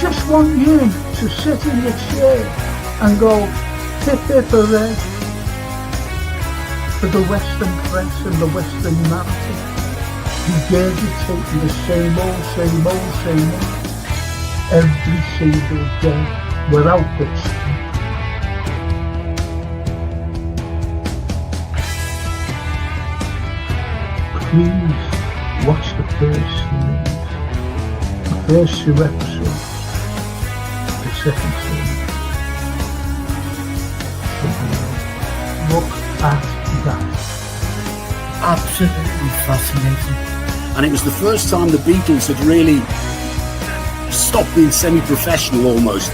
just want you to sit in your chair and go, hip hip hooray for the Western press and the Western narrative, regurgitating the same old, same old, same old, every single day, without exception. Please watch the first series, the first 2 episodes, the second series. Look at that. Absolutely fascinating. And it was the first time the Beatles had really stopped being semi-professional almost.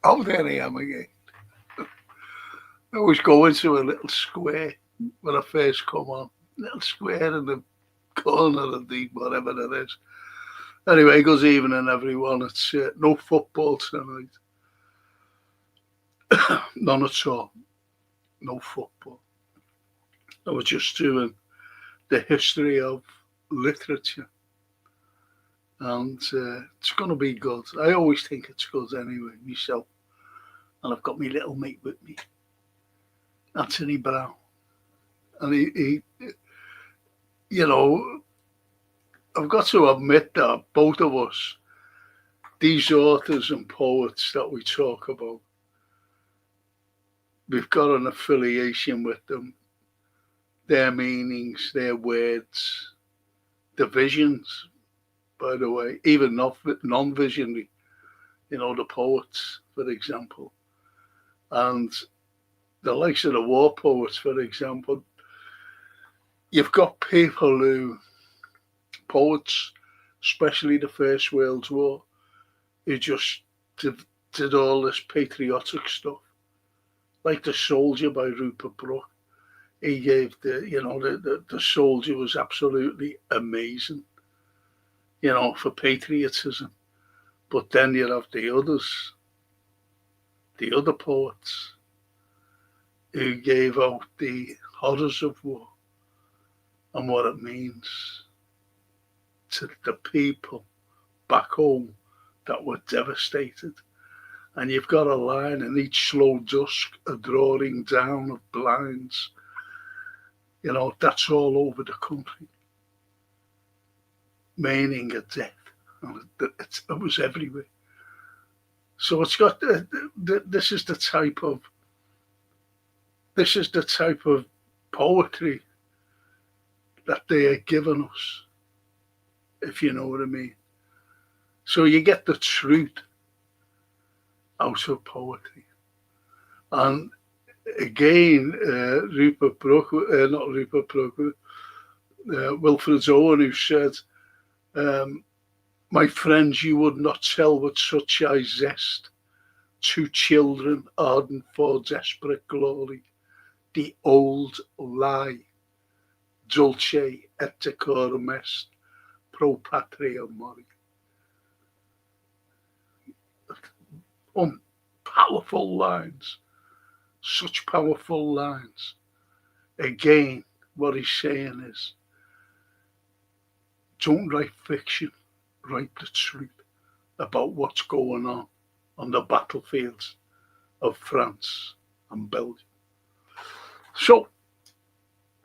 Oh, there I am again. I was going to a little square when I first come on. Little square in the corner of the whatever it is. Anyway, good evening, everyone. It's no football tonight. None at all. No football. I was just doing the history of literature. And it's going to be good. I always think it's good anyway, myself. And I've got my little mate with me, Anthony Brown. And he you know, I've got to admit that both of us, these authors and poets that we talk about, we've got an affiliation with them, their meanings, their words, the visions, by the way, even non-visionary, the poets, for example. And the likes of the war poets, for example, you've got people poets, especially the First World War, who just did all this patriotic stuff. Like The Soldier by Rupert Brooke. He gave the soldier was absolutely amazing, for patriotism. But then you have the others, the other poets, who gave out the horrors of war and what it means to the people back home that were devastated. And you've got a line in each slow dusk, a drawing down of blinds. That's all over the country. Meaning a death. It was everywhere. So it's got this is the type of poetry that they are giving us, if you know what I mean. So you get the truth out of poetry. And again, Wilfred Owen, who said, my friends, you would not tell with such a zest to children ardent for desperate glory, the old lie, dulce et decorum est, pro patria mori. Powerful lines, such powerful lines. Again, what he's saying is, don't write fiction, write the truth about what's going on the battlefields of France and Belgium. So,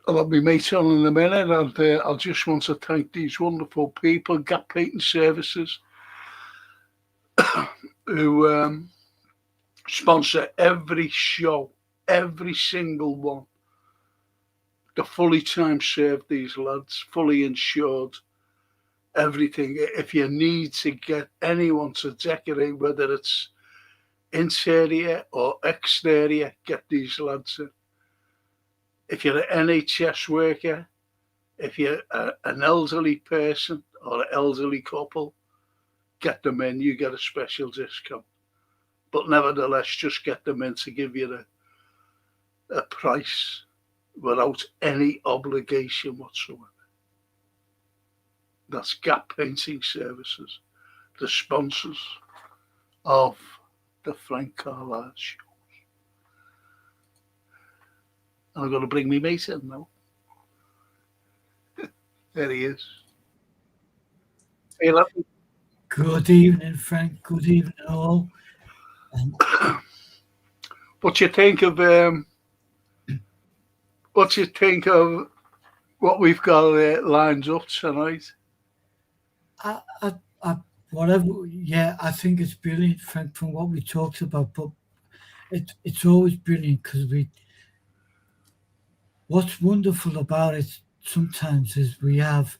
I'll have my mate on in a minute, and I'll just want to thank these wonderful people, Gap Painting Services, who sponsor every show, every single one. They're fully time served, these lads, fully insured, everything. If you need to get anyone to decorate, whether it's interior or exterior, get these lads in. If you're an NHS worker, if you're an elderly person or an elderly couple, get them in, you get a special discount. But nevertheless, just get them in to give you a price without any obligation whatsoever. That's Gap Painting Services, the sponsors of the Frank Carlyle show. And I'm going to bring me mate in now. There he is. Hey, Good evening, Frank. Good evening, all. what you think of what you think of what we've got lined up tonight? I, I, I, whatever. Yeah, I think it's brilliant, Frank, from what we talked about. But it's always brilliant because we. What's wonderful about it sometimes is we have,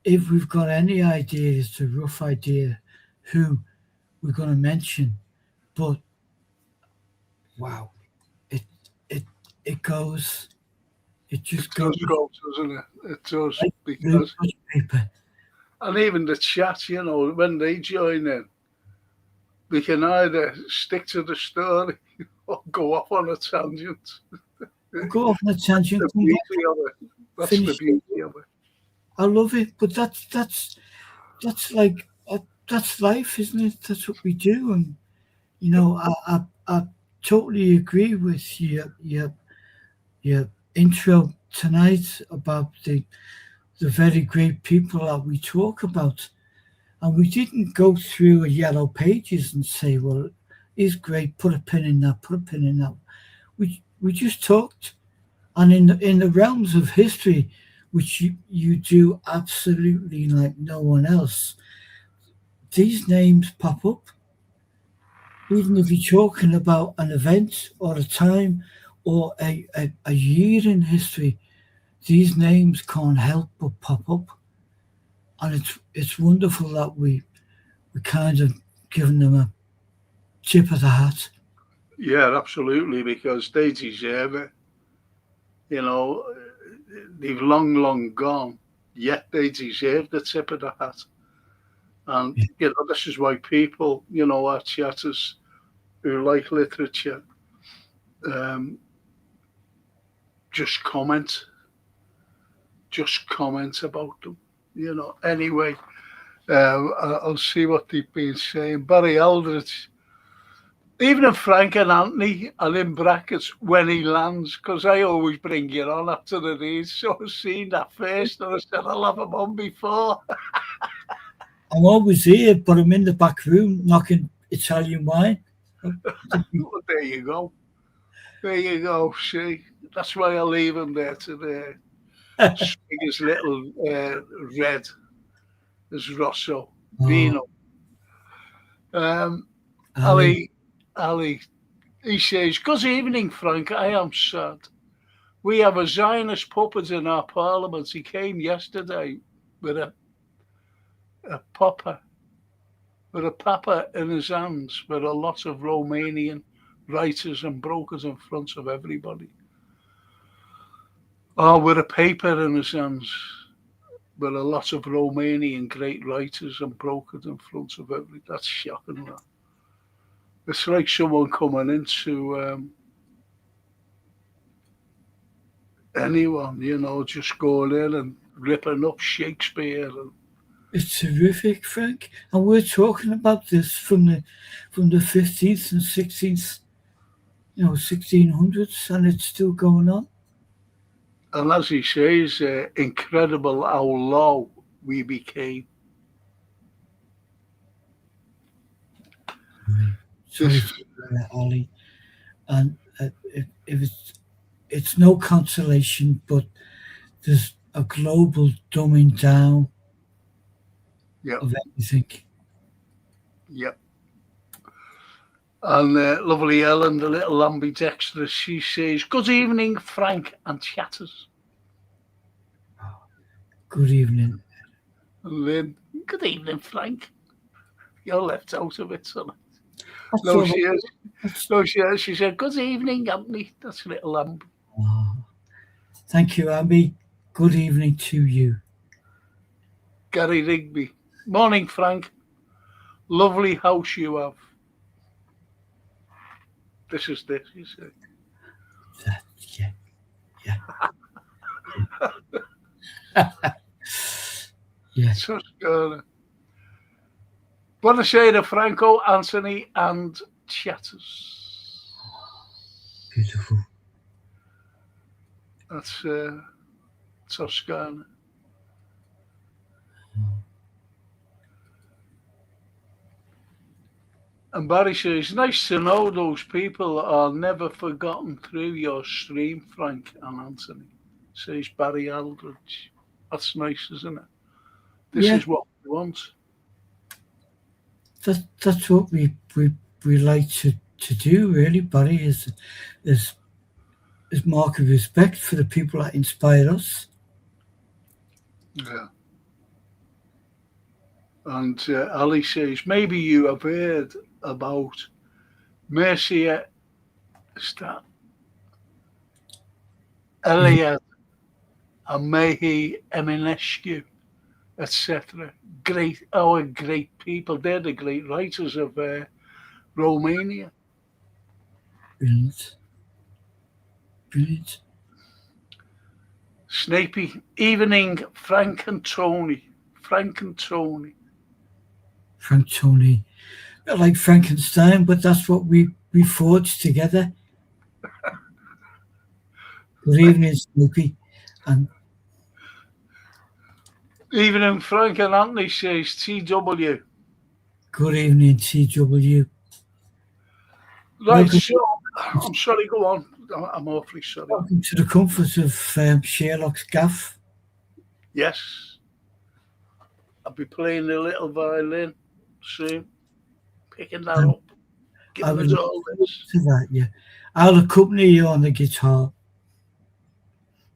if we've got any idea, it's a rough idea who we're going to mention, but wow, it it it goes, it It just goes does go, doesn't it? It does, like blue because paper. and even the chat, when they join in, we can either stick to the story or go off on a tangent. We'll go off on a That's tangent, the come back, beauty of it. That's the finish. beauty of it. I love it, but that's like that's life, isn't it? That's what we do, and I totally agree with your intro tonight about the very great people that we talk about, and we didn't go through a yellow pages and say, well, he's great, put a pin in that, put a pin in that. We just talked, and in the realms of history, which you do absolutely like no one else, these names pop up. Even if you're talking about an event or a time or a year in history, these names can't help but pop up. And it's wonderful that we kind of given them a tip of the hat. Yeah, absolutely, because they deserve it. You know, they've long gone, yet they deserve the tip of the hat. And, Yeah. this is why people, our chatters who like literature, um, just comment, about them. Anyway, I'll see what they've been saying. Barry Eldridge, even if Frank and Anthony are in brackets when he lands, because I always bring you on after the read. So I've seen that first, and I said I'll have him on before. I'm always here, but I'm in the back room knocking Italian wine. Well, there you go. There you go. See, that's why I leave him there today. Swing his little red as Rosso Oh, Vino. Um, Ali, Ali, he says, "Good evening, Frank. I am sad. We have a Zionist puppet in our parliament. He came yesterday with a popper, with a papa in his hands, with a lot of Romanian writers and brokers in front of everybody. Oh, with a paper in his hands, with a lot of Romanian great writers and brokers in front of everybody. That's shocking, that. It's like someone coming into anyone, just going in and ripping up Shakespeare. And it's terrific, Frank. And we're talking about this from the 15th and 16th, 1600s, and it's still going on. And as he says, incredible how low we became. Right. Sorry This, for that, Ali. And if it's no consolation, but there's a global dumbing down yeah, of everything. yeah. And lovely Ellen, the little ambidextrous, she says, "Good evening, Frank and chatters." Good evening. And then, "Good evening, Frank." You're left out of it, son. That's No, all she is. right. No, she is. She said, "Good evening, Anthony." That's little lamb. Oh, thank you, Abby. Good evening to you. Gary Rigby. Morning, Frank. Lovely house you have. This is this, you see. Yeah, yeah, yeah. Tuscany. Buonasera, Franco, Anthony, and Chatters. Beautiful. That's Tuscany. And Barry says, nice to know those people are never forgotten through your stream, Frank and Anthony, says Barry Aldridge. That's nice, isn't it? This Yeah, is what we want. that's what we like to do. Really, Barry is mark of respect for the people that inspire us. Yeah. And Ali says, maybe you have heard about Mercia Yeah, Eliad and Mehi Eminescu, etc. Great people. They're the great writers of Romania. brilliant, brilliant. Snapey, evening, Frank and Tony. Frank and Tony. Frank Tony, like Frankenstein, but that's what we forged together. Good evening, Snoopy, and Evening, Frank and Anthony says TW. good evening, TW. Right, Welcome, so I'm sorry, go on. I'm awfully sorry. welcome to the comfort of Sherlock's gaff. Yes, I'll be playing the little violin soon, picking that And up, I giving would it look all forward this. to that. Yeah, I'll accompany you on the guitar.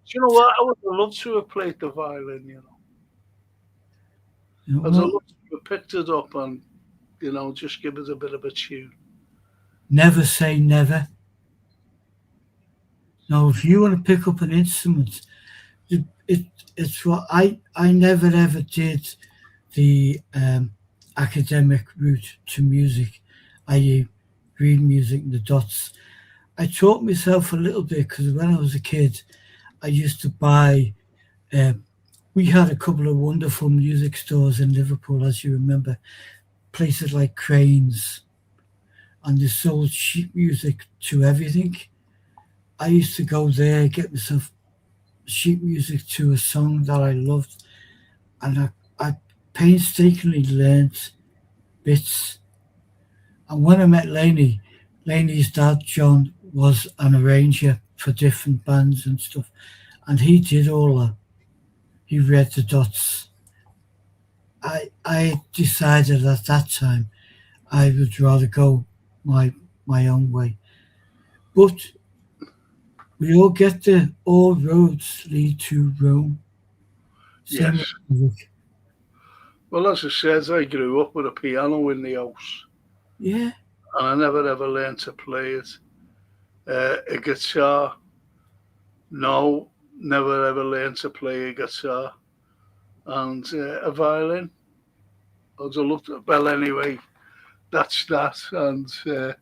Do you know what? I would have loved to have played the violin, You know I'd have what? loved to have picked it up and, just give it a bit of a tune. Never say never. Now, if you want to pick up an instrument, it, it it's what I never ever did the academic route to music, i.e., read music in the dots. I taught myself a little bit because when I was a kid, I used to buy. We had a couple of wonderful music stores in Liverpool, as you remember, places like Cranes, and they sold sheet music to everything. I used to go there, get myself sheet music to a song that I loved, and I painstakingly learnt bits. And when I met Laney's dad, John, was an arranger for different bands and stuff, and he did all that. He read the dots. I decided at that time I would rather go my own way. But we all get there. All roads lead to Rome. Same with Yes. music. Well, as I said, I grew up with a piano in the house, Yeah, and I never ever learned to play it. A guitar, no, never ever learned to play a guitar. And a violin, I'd have looked at, well, anyway, that's that. And never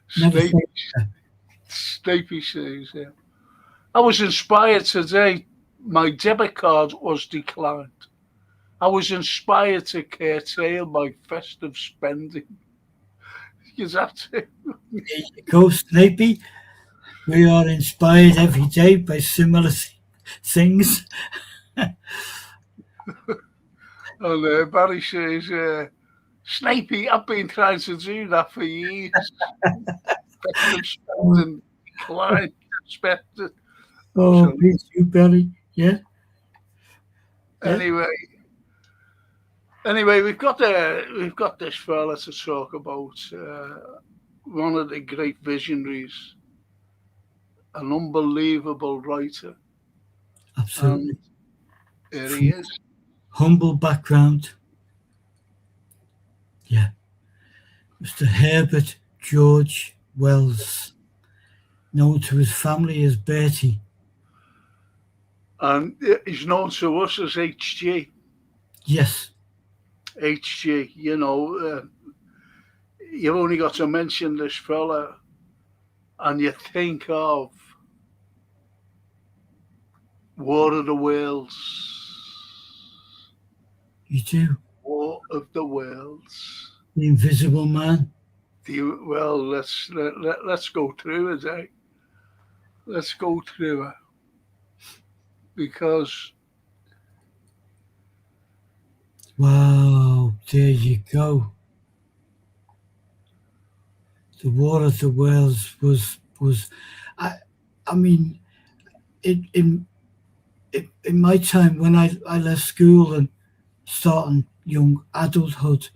Snape, say that. Snapey says, I was inspired today. My debit card was declined. I was inspired to curtail my festive spending. Is that it? There you go, Snapey. We are inspired every day by similar things. And Barry says, Snapey, I've been trying to do that for years. Festive Oh, spending declined. Expected. Oh, oh so please, you, Barry. Yeah, yeah, anyway, anyway, we've got this fella to talk about. One of the great visionaries, an unbelievable writer, and absolutely. here he From is. humble background, yeah, Mr. Herbert George Wells, known to his family as Bertie. And he's known to us as HG. Yes, HG, you've only got to mention this fella, and you think of War of the Worlds. You do. War of the Worlds. The Invisible Man. Well, let's go through it. Let's go through it because Wow, there you go. The War of the Worlds was, I, I mean, in my time when I left school and starting young adulthood,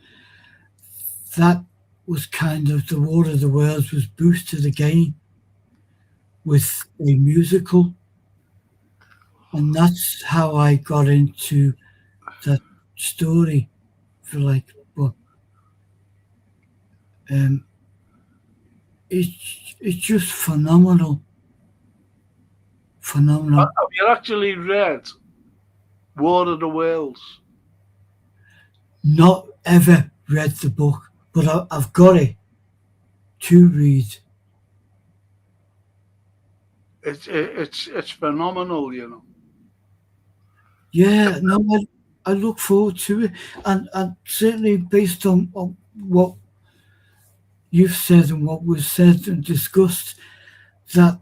that was kind of the War of the Worlds was boosted again with a musical, and that's how I got into that story. For like, but um, it's just phenomenal, phenomenal. have you actually read War of the Worlds? Not ever read the book, but I've got it to read. It's phenomenal, you know. Yeah, no, I look forward to it, and certainly based on what you've said and what was said and discussed, that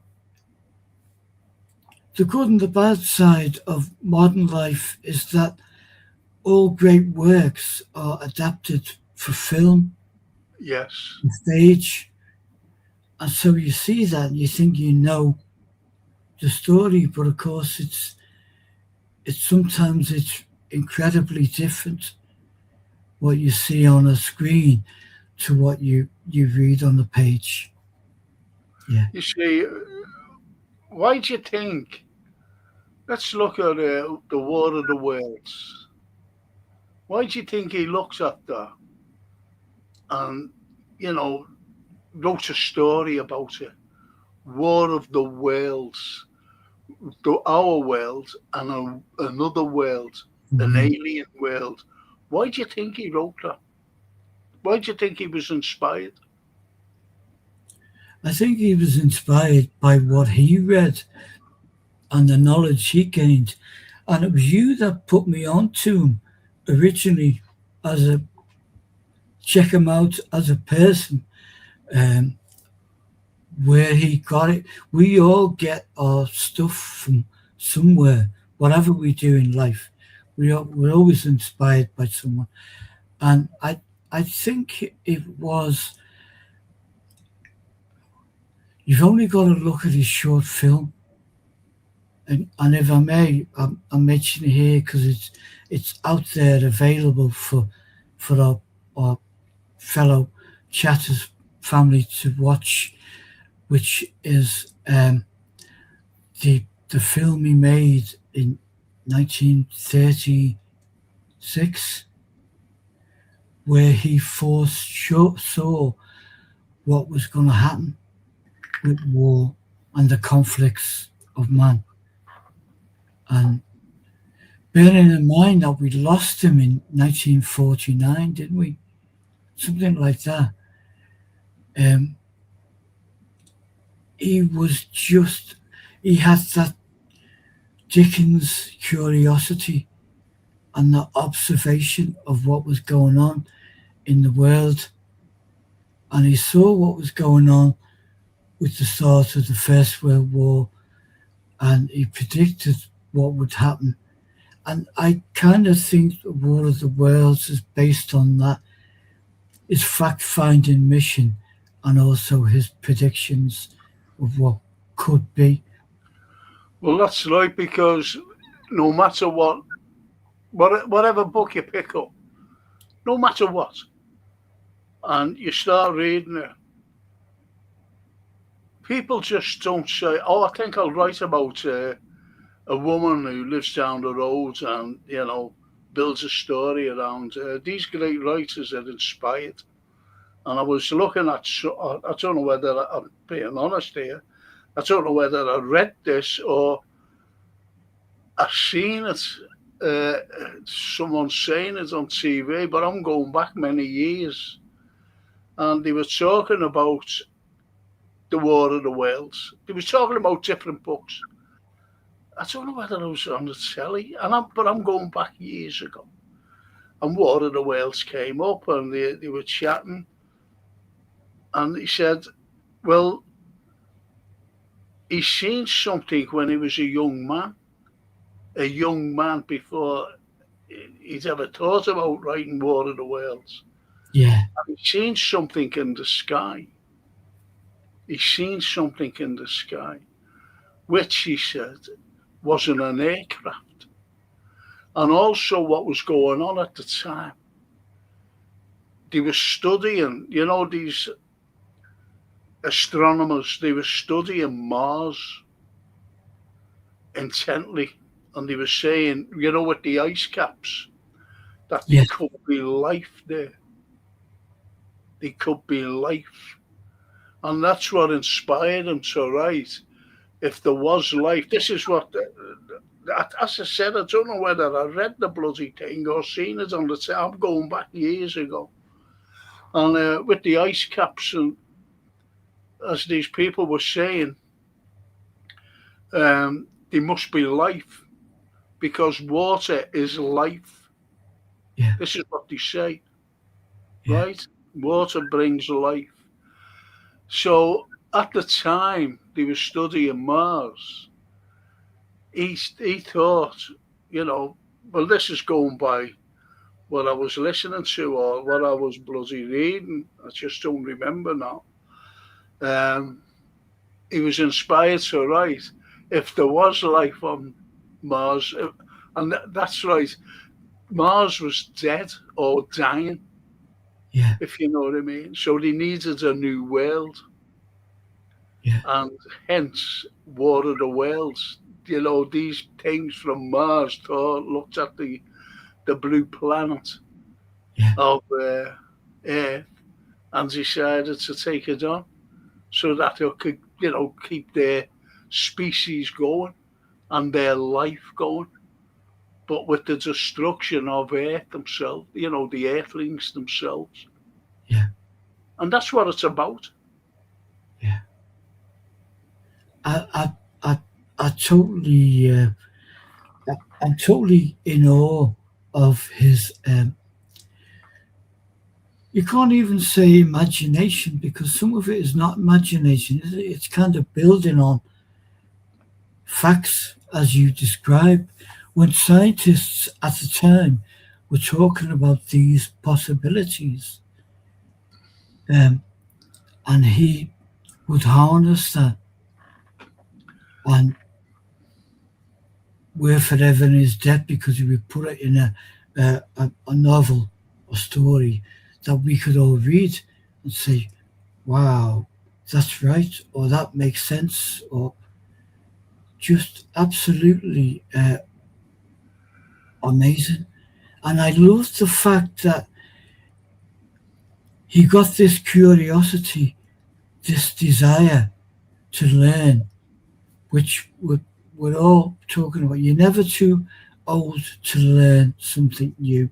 the good and the bad side of modern life is that all great works are adapted for film, Yes. stage, and so you see that and you think you know the story, but of course it's sometimes it's incredibly different what you see on a screen to what you read on the page. Yeah. You see, why do you think? Let's look at the War of the Worlds. Why do you think he looks at that and, you know, wrote a story about it? War of the Worlds, our world and another world, an Mhm. alien world. Why do you think he wrote that? Why do you think he was inspired? I think he was inspired by what he read and the knowledge he gained. And it was you that put me on to him originally as a check him out as a person, um, where he got it. We all get our stuff from somewhere, whatever we do in life. We're always inspired by someone. And I think it was, you've only got to look at his short film. And if I may, I'm mentioning it here because it's out there available for our fellow chatters family to watch, which is the film he made in 1936, where he foresaw what was going to happen with war and the conflicts of man. And bearing in mind that we lost him in 1949, didn't we? Something like that. Um, he was just, he had that Dickens curiosity and the observation of what was going on in the world. And he saw what was going on with the start of the First World War, and he predicted what would happen. And I kind of think the War of the Worlds is based on that, his fact finding mission, and also his predictions of what could be. Well, that's right because no matter whatever book you pick up, no matter what, and you start reading it, people just don't say, "Oh, I think I'll write about a woman who lives down the road and builds a story around." These great writers are inspired. And I was looking at, I don't know whether I'm being honest here. I don't know whether I read this or I've seen it. Someone saying it on TV, but I'm going back many years. and they were talking about the War of the Worlds. They were talking about different books. I don't know whether it was on the telly, but I'm going back years ago. And War of the Worlds came up, and they were chatting, and he said, "Well, he's seen something when he was a young man before he'd ever thought about writing War of the Worlds. Yeah. And he's seen something in the sky. He's seen something in the sky, which he said wasn't an aircraft. And also what was going on at the time, they were studying, these astronomers, they were studying Mars intently. And they were saying, with the ice caps, that there Yes. could be life there. There could be life. And that's what inspired him to write. If there was life, this is what, as I said, I don't know whether I read the bloody thing or seen it on the telly. I'm going back years ago. And with the ice caps, and as these people were saying, there must be life because water is life. Yeah. This is what they say, Yeah. right? Water brings life. So at the time they were studying Mars, he thought, well, this is going by what I was listening to or what I was bloody reading. I just don't remember now. He was inspired to write, if there was life on Mars, and that's right, Mars was dead or dying, Yeah. if you know what I mean. So they needed a new world. Yeah. And hence War of the Worlds. These things from Mars looked at the blue planet Yeah. of Earth and decided to take it on so that it could, keep their species going and their life going. But with the destruction of Earth themselves, the Earthlings themselves. Yeah. And that's what it's about. Yeah. I, I, I, I totally, I'm totally in awe of his. You can't even say imagination because some of it is not imagination. It's kind of building on facts as you describe. When scientists at the time were talking about these possibilities, um, and he would harness that and we're forever in his debt because he would put it in a novel, a story that we could all read and say, wow, that's right, or that makes sense, or just absolutely amazing. And I love the fact that he got this curiosity, this desire to learn, which we're all talking about. You're never too old to learn something new.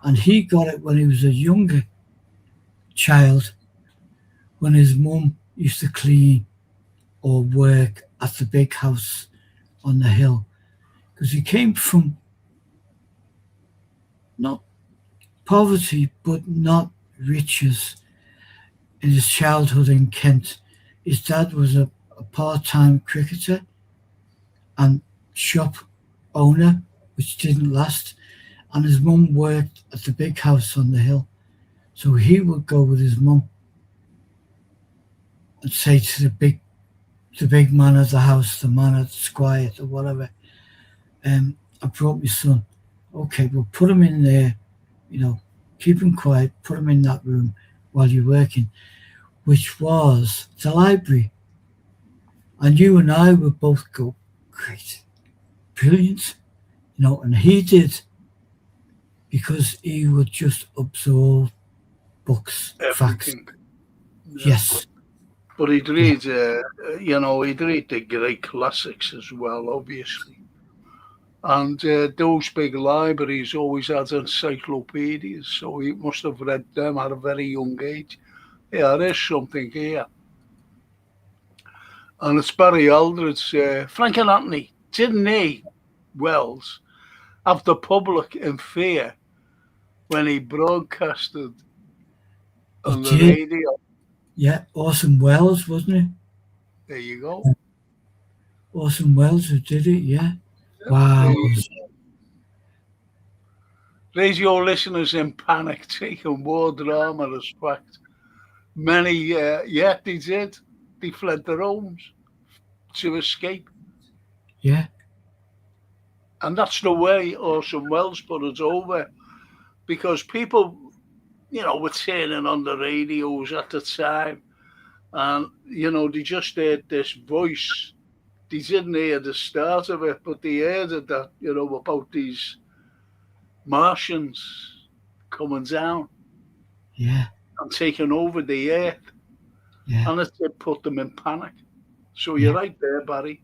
And he got it when he was a younger child, when his mum used to clean or work at the big house on the hill. Because he came from not poverty, but not riches in his childhood in Kent. His dad was a part time cricketer and shop owner, which didn't last. And his mum worked at the big house on the hill. So he would go with his mum and say to the big man of the house, the man at the squire or whatever, I brought my son. Okay, we'll put him in there, keep him quiet, put him in that room while you're working, which was the library. And you and I would both go, great, brilliant, and he did because he would just absorb books, facts. Everything. Yes. But he'd read, he'd read the great classics as well, obviously. And those big libraries always had encyclopedias, so he must have read them at a very young age. Yeah, there's something here. And it's Barry Aldridge. Frank and Anthony, didn't he, Wells, have the public in fear when he broadcasted He on the did. radio? Yeah, Orson Welles, wasn't it? There you go. Orson Welles who did it. Yeah. There Wow. you Radio listeners in panic, taking war drama as fact. Many, yeah, they did. They fled their homes to escape. Yeah. And that's the way Orson Welles put it over because people, were turning on the radios at the time and, they just heard this voice. They didn't hear the start of it, but they heard it that, about these Martians coming down Yeah. and taking over the earth. Yeah. And it put them in panic. So Yeah. you're right there, Barry.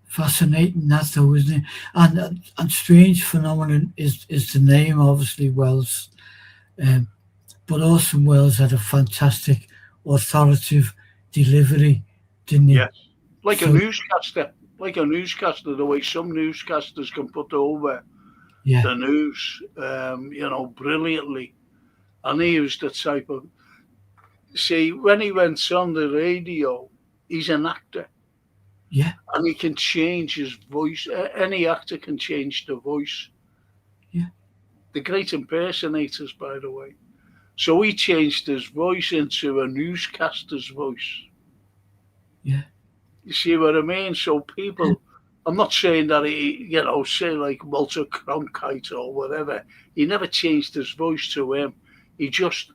Fascinating that though, isn't it? And strange phenomenon is the name, obviously Wells, but Orson Welles had a fantastic authoritative delivery, didn't he? Yes. Like a So newscaster. Like a newscaster, the way some newscasters can put over yeah, the news, brilliantly. And he was the type of. See, when he went on the radio, he's an actor. yeah, And he can change his voice. Any actor can change the voice. yeah, The great impersonators, by the way. So he changed his voice into a newscaster's voice. yeah, You see what I mean? So people, I'm not saying that he, say like Walter Cronkite or whatever. He never changed his voice to him. He just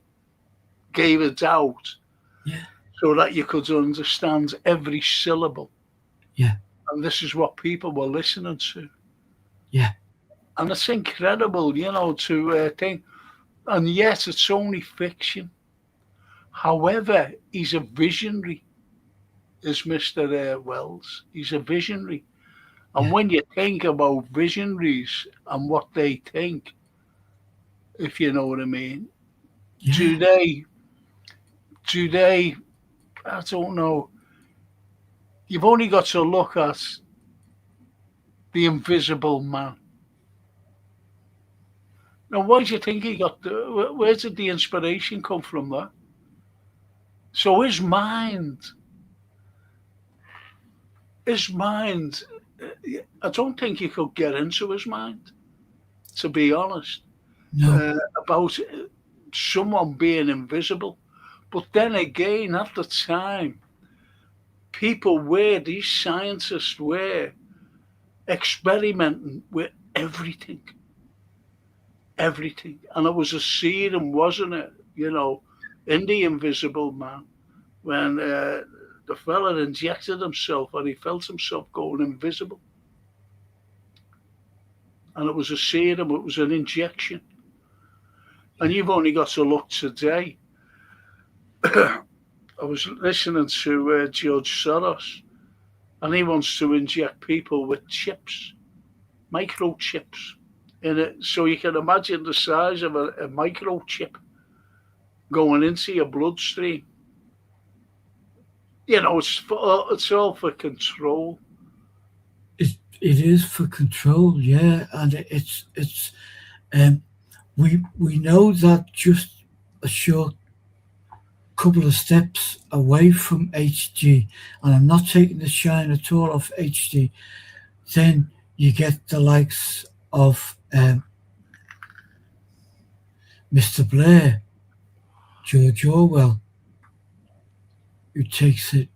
gave it out yeah, so that you could understand every syllable. yeah, And this is what people were listening to. yeah, And it's incredible, to think. And yet it's only fiction. However, he's a visionary, is Mr. Wells. He's a visionary. And yeah, when you think about visionaries and what they think, if you know what I mean, do yeah. they, I don't know, you've only got to look at the Invisible Man. Now, why do you think he got where did the inspiration come from there? So his mind, I don't think you could get into his mind, to be honest, No, about someone being invisible. But then again, at the time, these scientists were experimenting with everything, everything. And it was a serum, wasn't it? In the Invisible Man, when the fella injected himself and he felt himself going invisible. And it was a serum, it was an injection. And you've only got to look today. I was listening to George Soros, and he wants to inject people with chips, microchips in it. So you can imagine the size of a microchip going into your bloodstream. It's all for control. it is for control. Yeah, and it's um we know that just a short couple of steps away from HG, and I'm not taking the shine at all off HG, then you get the likes of Mr. Blair, George Orwell, who takes it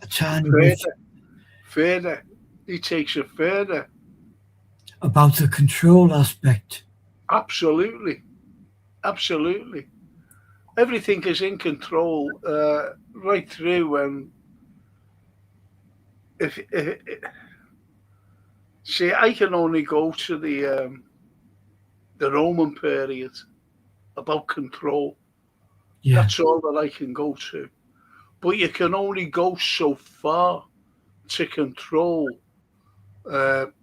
a tiny bit Further. He takes it further. about the control aspect. Absolutely. Absolutely. Everything is in control right through when if see, I can only go to the Roman period about control. Yeah, That's all that I can go to. But you can only go so far to control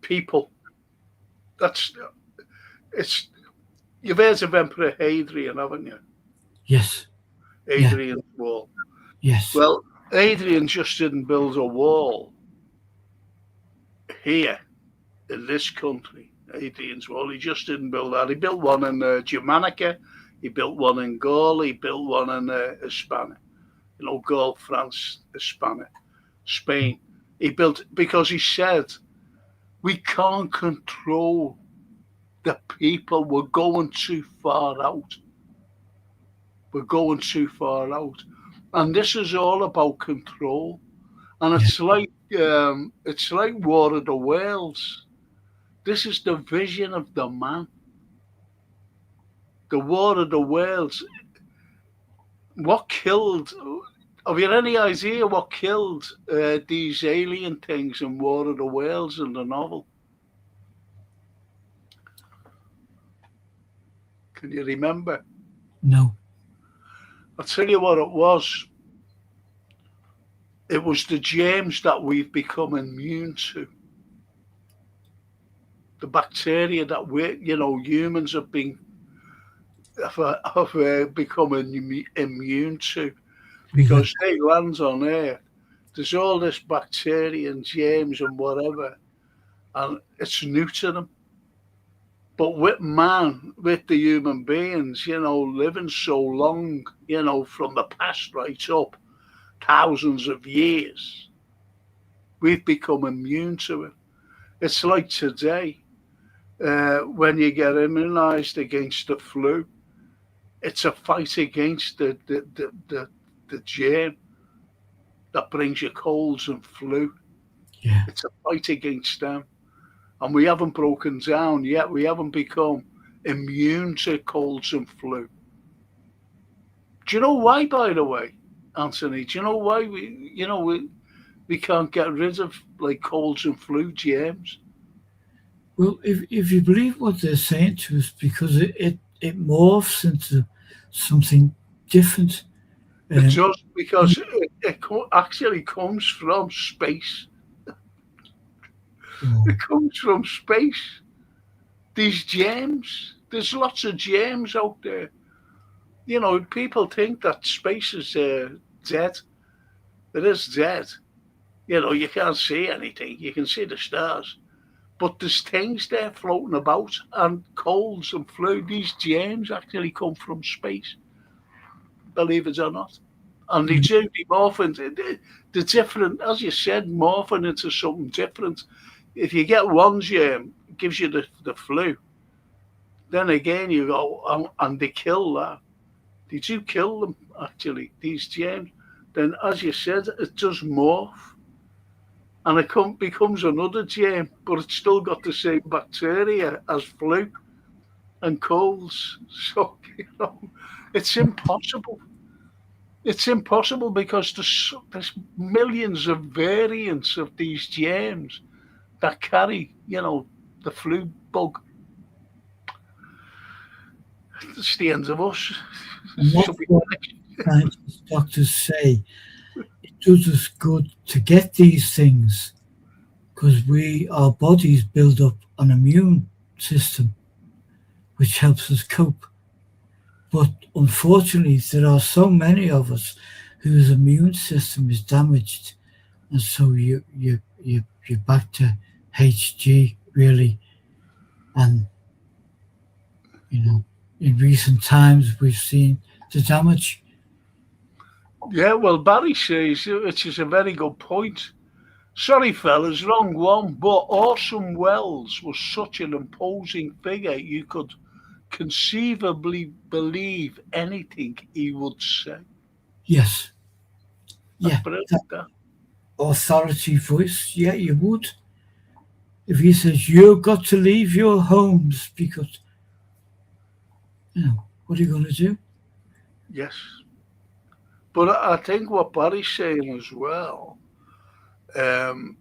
people. That's it's. You've heard of Emperor Hadrian, haven't you? yes, Yeah. Adrian's wall. Yes. Well, Adrian just didn't build a wall here in this country. Adrian's wall. He just didn't build that. He built one in Germanica. He built one in Gaul. He built one in Hispania. Gaul, France, Hispania, Spain. He built because he said we can't control the people. We're going too far out. We're going too far out. And this is all about control. And Yeah. it's like War of the Whales. This is the vision of the man. The War of the Whales. What killed? Have you any idea what killed these alien things in War of the Whales in the novel? Can you remember? No. I'll tell you what it was. It was the germs that we've become immune to. The bacteria that humans have become immune to Because because they land on Earth. There's all this bacteria and germs and whatever, and it's new to them. But with man, with the human beings, living so long, from the past right up, thousands of years, we've become immune to it. It's like today, when you get immunized against the flu, it's a fight against the germ that brings you colds and flu. yeah. It's a fight against them. And we haven't broken down yet. We haven't become immune to colds and flu. Do you know why, by the way, Anthony? Do you know why we can't get rid of like colds and flu germs? Well, if you believe what they're saying to us, because it morphs into something different. It Um, does because it actually comes from space. oh, It comes from space. These germs. There's lots of germs out there. People think that space is dead. It is dead. You can't see anything. You can see the stars. But there's things there floating about, and colds and flu, these germs actually come from space, believe it or not. And they yeah. do, they morph into the different, as you said, morphing into something different. If you get one germ, it gives you the flu. Then again, you go, and they kill that. They do kill them, actually, these germs. Then, as you said, it does morph and it becomes another germ, but it's still got the same bacteria as flu and colds. So, it's impossible. It's impossible because there's millions of variants of these germs that carry, the flu bug. It's the end of us. And that's Should be what finished. scientists, doctors say. It does us good to get these things because our bodies build up an immune system which helps us cope. But unfortunately, there are so many of us whose immune system is damaged, and so you're back to HG really. And in recent times we've seen the damage. Yeah, well, Barry says, which is a very good point. Sorry, fellas, wrong one, but Orson Welles was such an imposing figure you could conceivably believe anything he would say. Yes, That's yeah, brilliant, that that. authority voice. Yeah, you would. If he says you've got to leave your homes because what are you going to do? Yes. But I think what Barry's saying as well, um,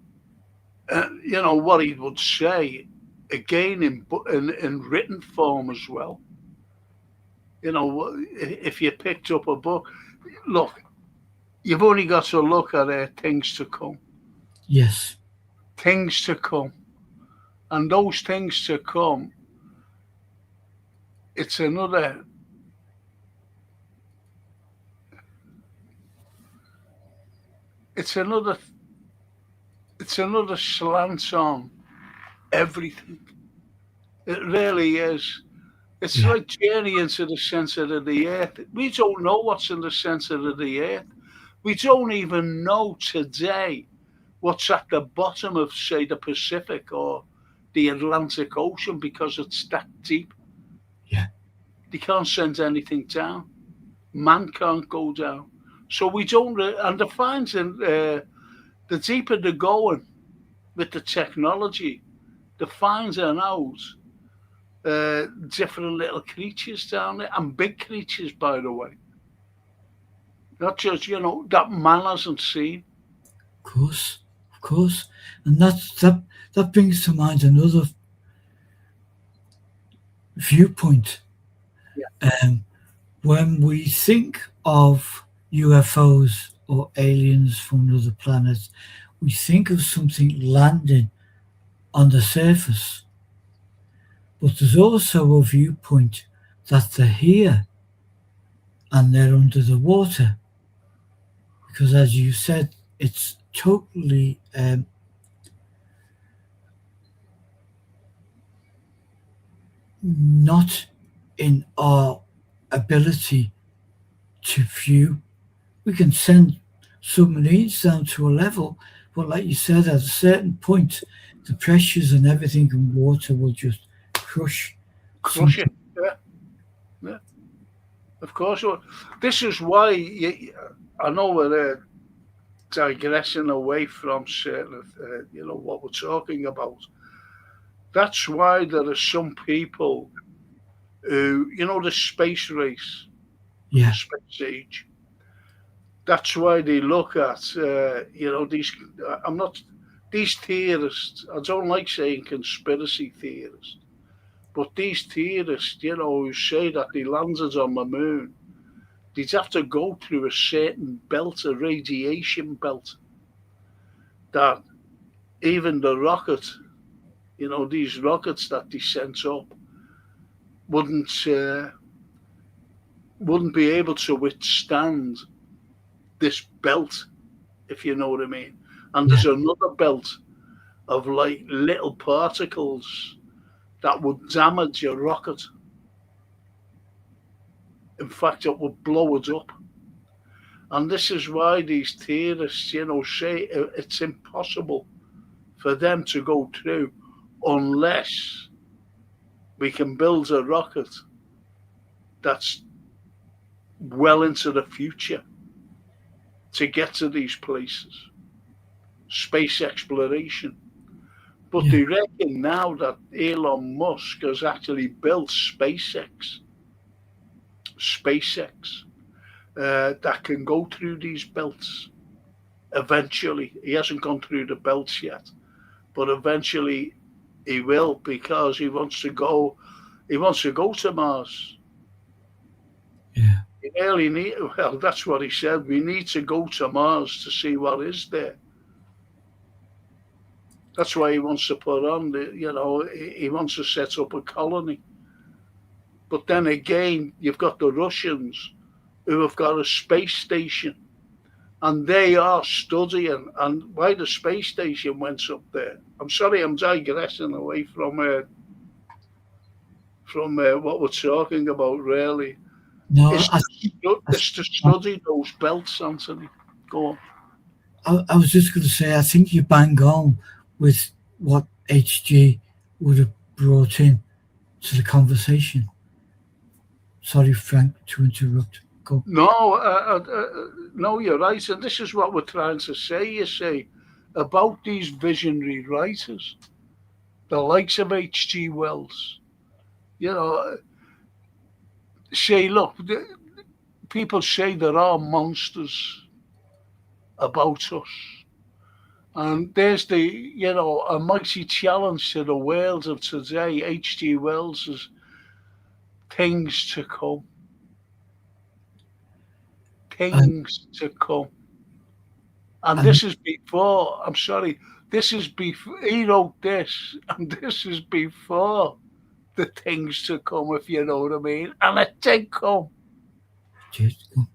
what he would say, again, in written form as well. If you picked up a book, look, you've only got to look at things to come. Yes, Things to come. And those things to come, it's another it's another it's another slant on everything. It really is. It's Yeah, like journey into the centre of the earth. We don't know what's in the centre of the earth. We don't even know today what's at the bottom of, say, the Pacific or the Atlantic Ocean because it's that deep. yeah, They can't send anything down. Man can't go down. So we don't, and the finding, the deeper they're going with the technology, the finding out different little creatures down there, and big creatures, by the way. Not just, that man hasn't seen. of course, of course. And that brings to mind another viewpoint. Yeah. Um, when we think of UFOs or aliens from another planet, we think of something landing on the surface. But there's also a viewpoint that they're here and they're under the water. Because as you said, it's totally not in our ability to view. We can send submarines down to a level, but like you said, at a certain point, the pressures and everything in water will just crush Crush it. something. Yeah, yeah. Of course. Well, this is why I know we're digressing away from certain, what we're talking about. That's why there are some people who, the space race, the Yeah, space age. That's why they look at, these. I'm not these theorists. I don't like saying conspiracy theorists, but these theorists, who say that they landed on the moon, they'd have to go through a certain belt, a radiation belt, that even the rocket, these rockets that they sent up, wouldn't wouldn't be able to withstand this belt, if you know what I mean. And yeah, there's another belt of like little particles that would damage your rocket. In fact, it would blow it up. And this is why these theorists, say it's impossible for them to go through unless we can build a rocket that's well into the future to get to these places. Space exploration. But yeah, they reckon now that Elon Musk has actually built SpaceX, that can go through these belts eventually. He hasn't gone through the belts yet, but eventually he will because he wants to go. He wants to go to Mars. yeah, He really need. Well, that's what he said. We need to go to Mars to see what is there. That's why he wants to put on the. He wants to set up a colony. But then again, you've got the Russians who have got a space station, and they are studying. And why the space station went up there? I'm sorry, I'm digressing away from what we're talking about. Really, no, it's I, it's to study those belts, Anthony. Go on. I was just going to say, I think you bang on with what HG would have brought in to the conversation. Sorry, Frank, to interrupt. Go. No, no, you're right, and this is what we're trying to say. You see, about these visionary writers, the likes of H.G. Wells. You know, say, look, people say there are monsters about us. And there's a mighty challenge to the world of today. H.G. Wells' things to come, And, things to come. And and this is before, I'm sorry, this is before, he wrote this, and this is before the things to come, if you know what I mean. And it did come. it did come.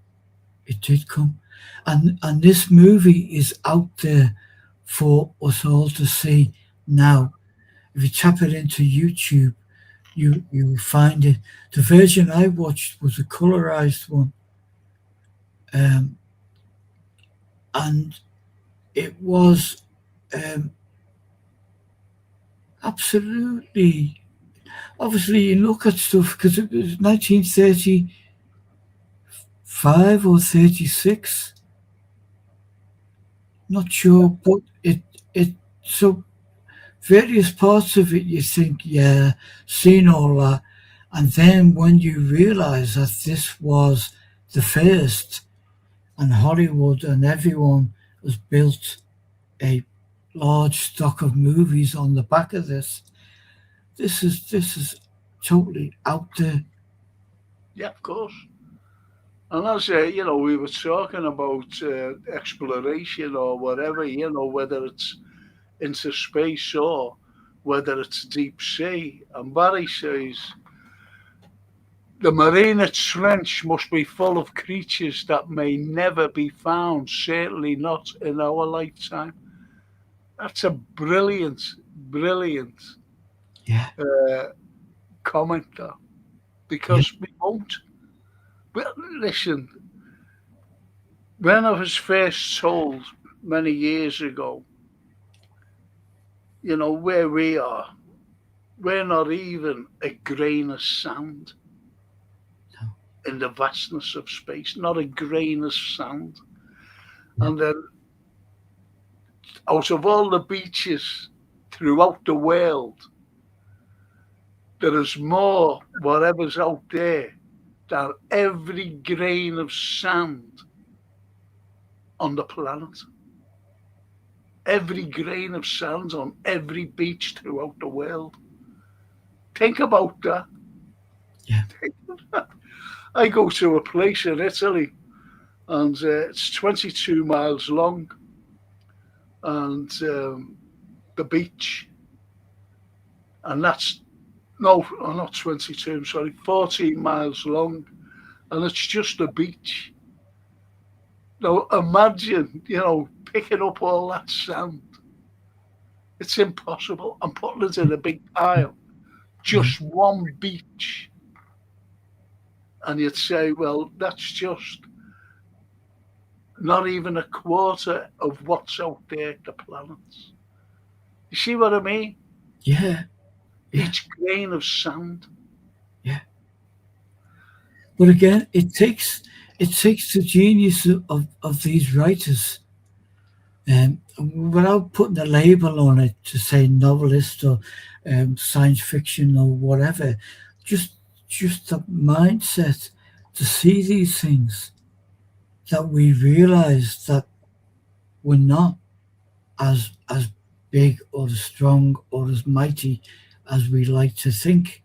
It did come. And this movie is out there for us all to see now. If you tap it into YouTube, you will find it. The version I watched was a colorized one, um, and it was um, absolutely. Obviously, you look at stuff because it was 1935 or 36. Not sure, but it so various parts of it you think, yeah, seen all that, and then when you realise that this was the first, and Hollywood and everyone has built a large stock of movies on the back of this. This is totally out there. Yeah, of course. And as we were talking about exploration or whatever, whether it's into space or whether it's deep sea. And Barry says the Mariana Trench must be full of creatures that may never be found, certainly not in our lifetime. That's a brilliant, brilliant Yeah, uh, comment there, yeah, because we won't. Well, listen, when I was first told many years ago, where we are, we're not even a grain of sand no, in the vastness of space, not a grain of sand. yeah, And then out of all the beaches throughout the world, there is more whatever's out there than every grain of sand on the planet. Every grain of sand on every beach throughout the world. Think about that. yeah, I go to a place in Italy, and it's 22 miles long, and the beach, and that's no, not 22. I'm sorry, 14 miles long, and it's just a beach. Now imagine, picking up all that sand. It's impossible. I'm putting it in a big pile. yeah, Just one beach, and you'd say, well, that's just not even a quarter of what's out there, the planets. You see what I mean? yeah, yeah, Each grain of sand. yeah. But again, it takes the genius of these writers, without putting a label on it to say novelist or science fiction or whatever, just just the mindset to see these things, that we realize that we're not as big or as strong or as mighty as we like to think.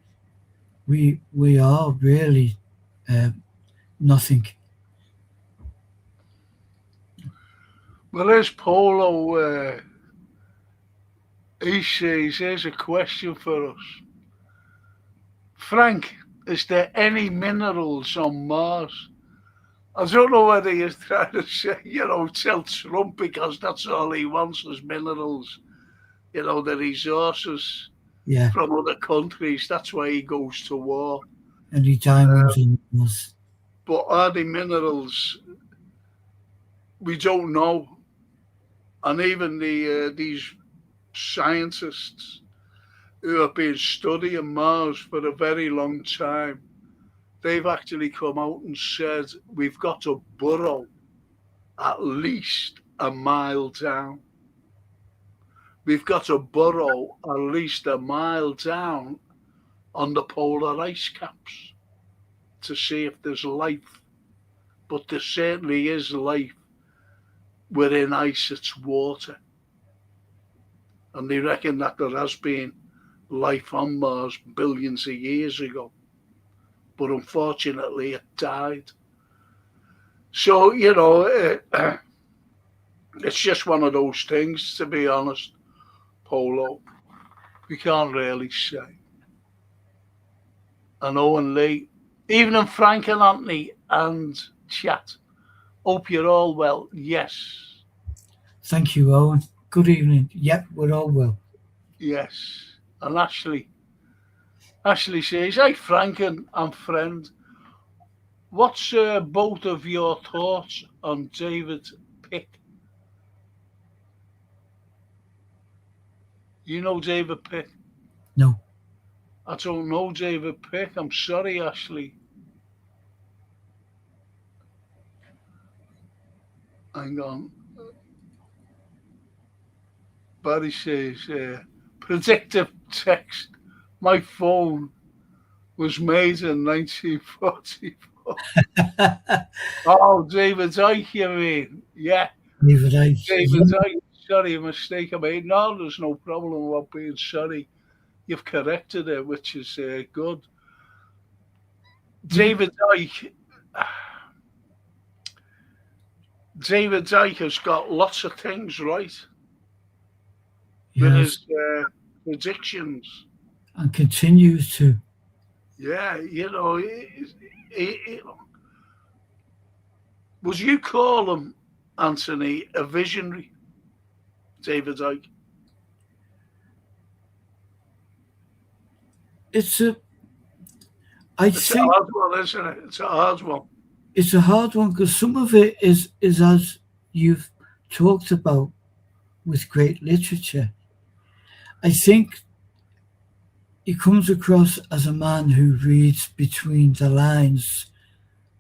We are really uh, nothing. Well, there's Polo. He says, here's a question for us. Frank, is there any minerals on Mars? I don't know whether you're trying to say, tell Trump because that's all he wants is minerals, the resources Yeah, from other countries. That's why he goes to war. any diamonds in us. But are the minerals? We don't know. And even these scientists who have been studying Mars for a very long time, they've actually come out and said we've got to burrow at least a mile down. We've got to burrow at least a mile down on the polar ice caps to see if there's life. But there certainly is life within ice, it's water. And they reckon that there has been life on Mars billions of years ago. But unfortunately, it died. So, it's just one of those things, to be honest, Polo. We can't really say. And Owen Lee, even in Frank and Anthony and chat, Hope you're all well. Yes, Thank you, Owen. Good evening. Yep, we're all well. yes. And Ashley says, "Hey, Frank and friend, what's both of your thoughts on David Pick? You know David Pick? No, I don't know David Pick. I'm sorry, Ashley. Hang on." Barry says, predictive text. My phone was made in 1944. Oh, David Icke, you mean? Yeah, David I. David Icke. Sorry, a mistake I made. No, there's no problem about being sorry. You've corrected it, which is good. Yeah, David Icke. David Icke has got lots of things right with yes, his predictions. and continues to. Yeah, would you call him, Anthony, a visionary, David Icke? It's a. I It's a think hard one, isn't it? It's a hard one. it's a hard one because some of it is as you've talked about with great literature. I think he comes across as a man who reads between the lines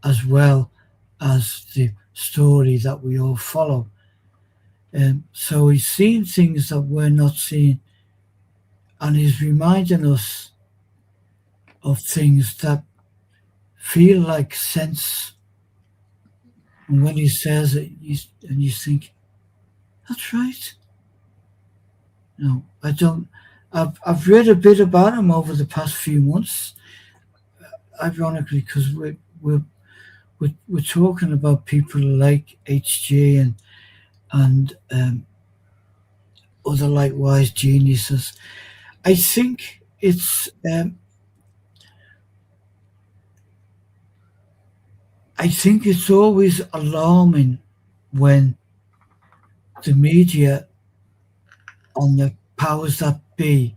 as well as the story that we all follow. So he's seeing things that we're not seeing, and he's reminding us of things that feel like sense. And when he says it, and you think, that's right. No, I don't. I've read a bit about him over the past few months, ironically, because we're talking about people like HG and other likewise geniuses. I think it's always alarming when the media and the powers that be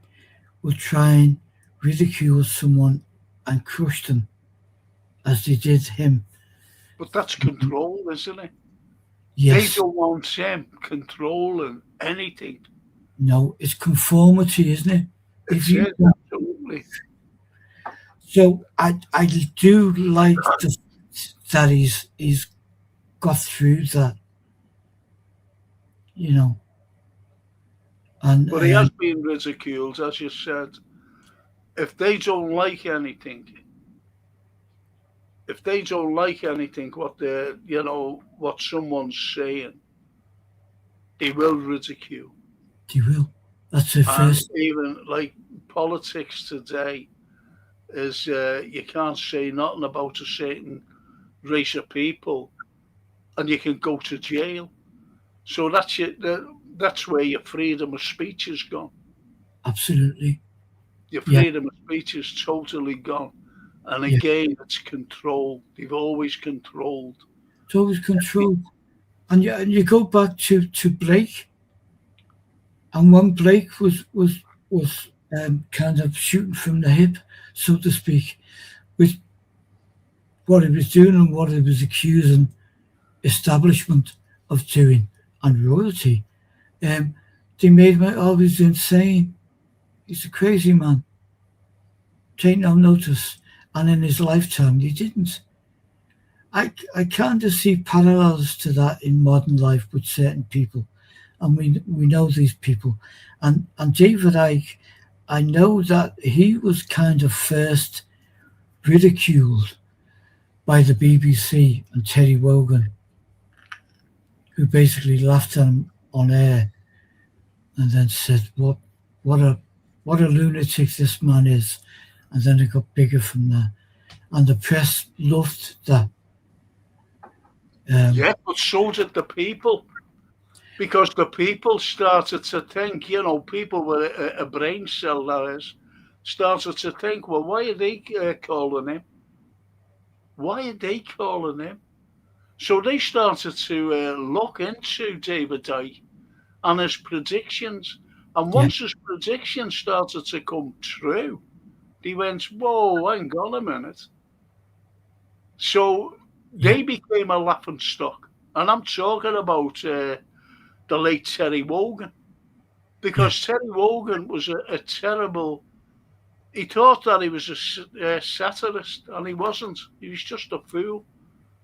will try and ridicule someone and crush them as they did him. But that's control, isn't it? They Yes, don't want him controlling anything. no, it's conformity, isn't it? If It's you it, absolutely. so, I do like that he's got through that, you know, and But he has been ridiculed, as you said. If they don't like anything, if they don't like anything, what someone's saying, he will ridicule. he will. That's the And first. even like politics today is, you can't say nothing about a certain race of people, and you can go to jail. So that's where your freedom of speech is gone. Absolutely. Your Yeah, freedom of speech is totally gone. And yeah. again, it's control. They've always controlled. It's always control. And you go back to Blake, and when Blake was kind of shooting from the hip, so to speak, with what he was doing and what he was accusing establishment of doing and royalty, um, they made him out always insane. He's a crazy man. Take no notice. And in his lifetime, he didn't. I kind of see parallels to that in modern life with certain people, and we know these people, and David Icke, I know that he was kind of first ridiculed by the BBC and Terry Wogan, who basically laughed at him on air and then said, what a what a lunatic this man is," and then it got bigger from there, and the press loved that. Um, Yeah, but so did the people. Because the people started to think, people with a brain cell, that is, started to think, well, why are they calling him? Why are they calling him? So they started to look into David Icke and his predictions. And Yeah. once his predictions started to come true, they went, whoa, hang on a minute. So Yeah. they became a laughing stock. And I'm talking about the late Terry Wogan, Yeah. because Terry Wogan was a terrible. He thought that he was a satirist, and he wasn't. He was just a fool,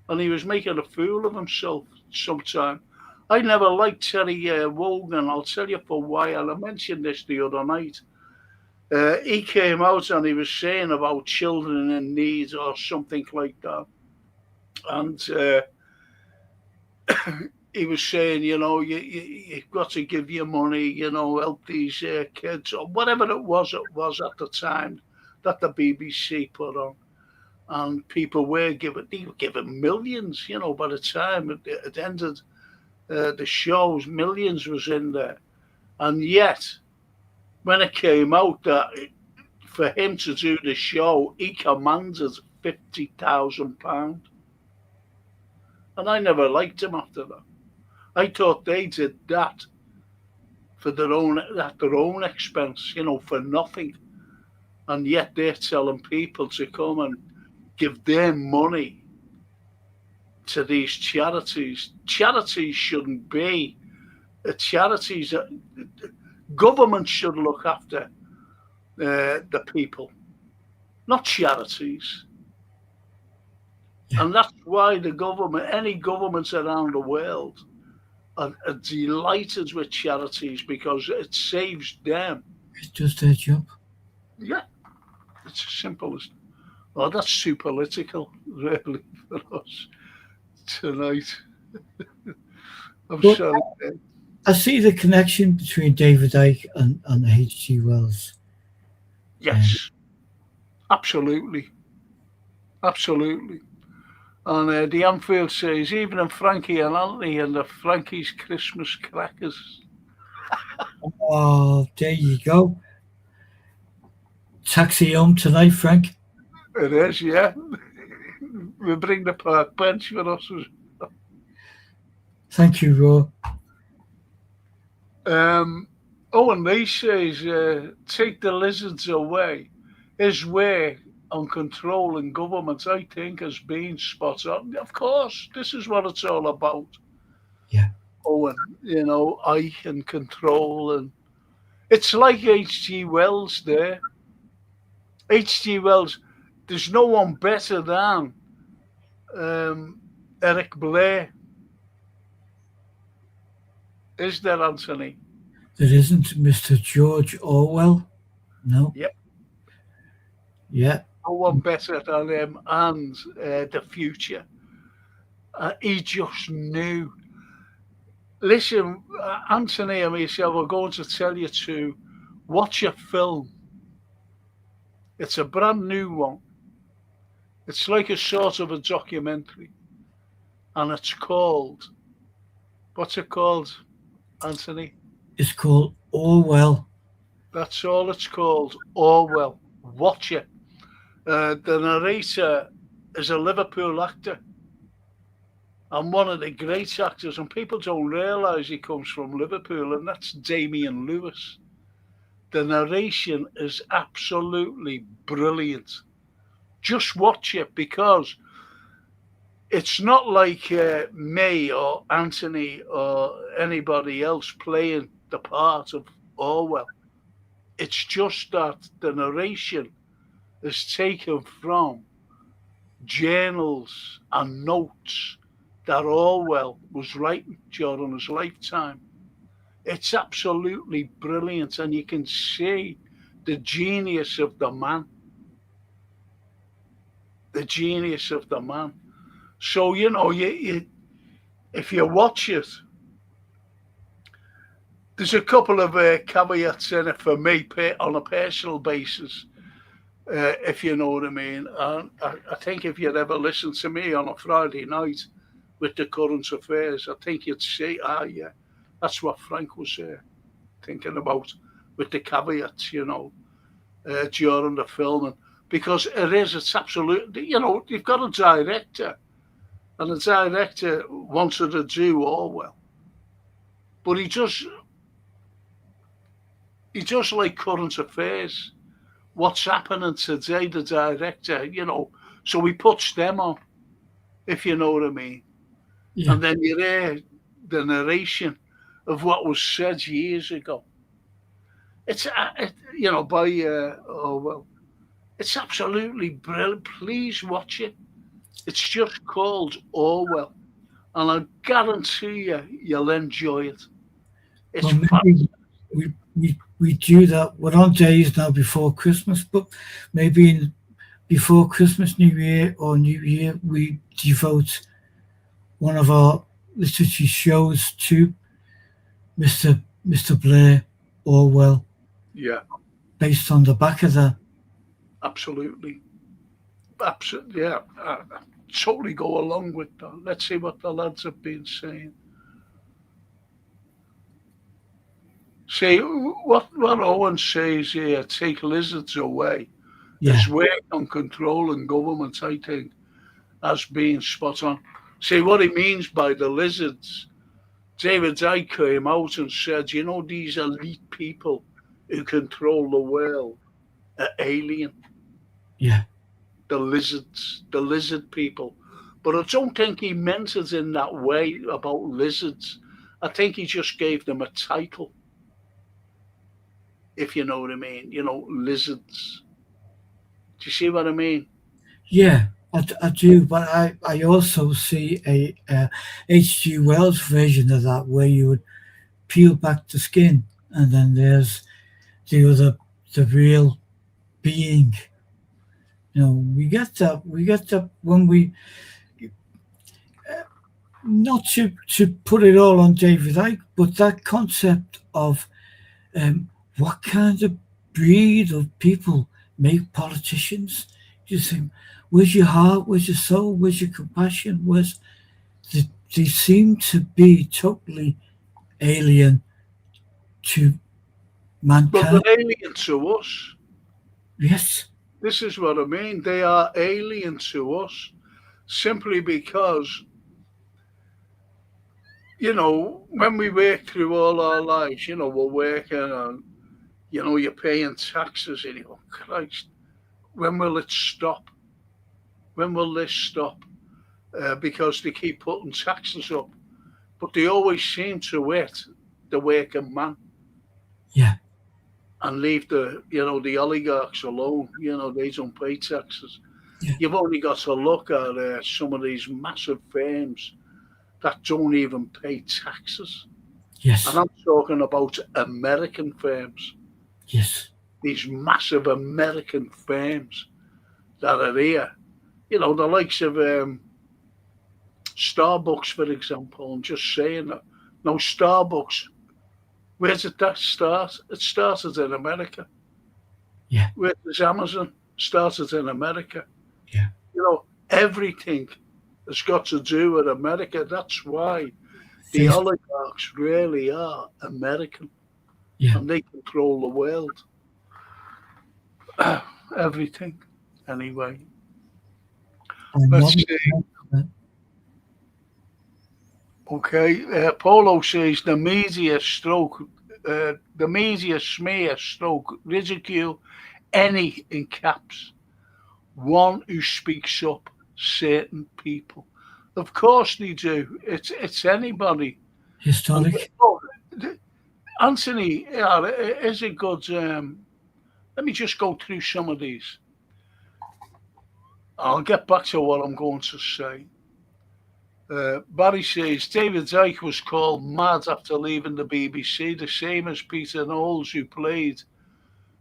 and he was making a fool of himself sometimes. I never liked Terry Wogan. I'll tell you for why. And I mentioned this the other night. He came out and he was saying about children in need or something like that. And he was saying, you've got to give your money, help these kids, or whatever it was at the time that the BBC put on. And people they were given millions, by the time it ended the shows, millions was in there. And yet, when it came out that for him to do the show, he commanded £50,000. And I never liked him after that. I thought they did that for at their own expense, for nothing. And yet they're telling people to come and give their money to these charities. Charities shouldn't be charities. Government should look after the people, not charities. Yeah. And that's why any governments around the world are delighted with charities, because it saves them. It's just their job. Yeah, it's as simple as. Oh, that's too political, really, for us tonight. I'm But sorry. I see the connection between David Icke and H.G. Wells. Yes, absolutely. Absolutely. And the Anfield says, even in Frankie and Anthony and the Frankie's Christmas crackers. Oh, there you go. Taxi home tonight, Frank. It is, yeah. We bring the park bench for us. Thank you, Ro. Owen Lee says, take the lizards away. His way on controlling government, I think, has been spot on. Of course, this is what it's all about. Yeah. Owen, I can control. And it's like H.G. Wells there. H.G. Wells, there's no one better than Eric Blair. Is there, Anthony? There isn't Mr. George Orwell. No. Yep. Yeah. No one better than him and the future. He just knew. Listen, Anthony and myself are going to tell you to watch a film. It's a brand new one. It's like a sort of a documentary. And it's called, what's it called, Anthony? It's called Orwell. That's all it's called, Orwell. Watch it. The narrator is a Liverpool actor. And one of the great actors, and people don't realise he comes from Liverpool, and that's Damian Lewis. The narration is absolutely brilliant. Just watch it, because it's not like me or Anthony or anybody else playing the part of Orwell. It's just that the narration is taken from journals and notes that Orwell was writing during his lifetime. It's absolutely brilliant, and you can see the genius of the man. The genius of the man. So, if you watch it, there's a couple of caveats in it for me on a personal basis, if you know what I mean. And I think if you'd ever listened to me on a Friday night with the current affairs, I think you'd say, yeah, that's what Frank was thinking about with the caveats, during the filming. Because it's absolutely, you've got a director, and the director wanted to do Orwell, but he just like current affairs. What's happening today? The director, so he puts them on, if you know what I mean. Yeah. And then you hear the narration of what was said years ago. It's by Orwell. It's absolutely brilliant. Please watch it. It's just called Orwell, and I guarantee you'll enjoy it. It's Well, maybe we do that. We're on days now before Christmas, but maybe before Christmas, New Year, or New Year, we devote one of our literature shows to Mr. Blair Orwell, yeah, based on the back of that. absolutely, absolutely, yeah. I totally go along with that. Let's see what the lads have been saying. See what Owen says here. Take lizards away. Yeah, His work on controlling government, I think, has been spot on. See what he means by the lizards. David Icke came out and said, these elite people who control the world are alien. yeah, The lizards, the lizard people. But I don't think he meant it in that way about lizards. I think he just gave them a title, if you know what I mean. Lizards. Do you see what I mean? yeah. I do, but I also see a H.G. Wells version of that where you would peel back the skin, and then there's the real being. We get that when we, not to put it all on David Icke, but that concept of what kind of breed of people make politicians. You think, where's your heart? Where's your soul? Where's your compassion? They seem to be totally alien to But mankind. they're alien to us. Yes. This is what I mean. They are alien to us simply because, when we work through all our lives, we're working on, you're paying taxes and you go, Christ, when will it stop? When will this stop? Because they keep putting taxes up, but they always seem to hit the working man. Yeah. And leave the oligarchs alone. They don't pay taxes. Yeah. You've only got to look at some of these massive firms that don't even pay taxes. Yes. And I'm talking about American firms. Yes. These massive American firms that are here. The likes of Starbucks, for example. I'm just saying that. No, Starbucks. Where did that start? It started in America. Yeah. Where does Amazon? Started in America. Yeah. Everything has got to do with America. That's why the oligarchs really are American. Yeah. And they control the world. Everything. Anyway. Let's see. Okay, Polo says the media smear stroke ridicule any in caps one who speaks up certain people. Of course they do. It's anybody. Historic. Anthony, is it good? Let me just go through some of these. I'll get back to what I'm going to say. Barry says David Icke was called mad after leaving the BBC, the same as Peter Knowles, who played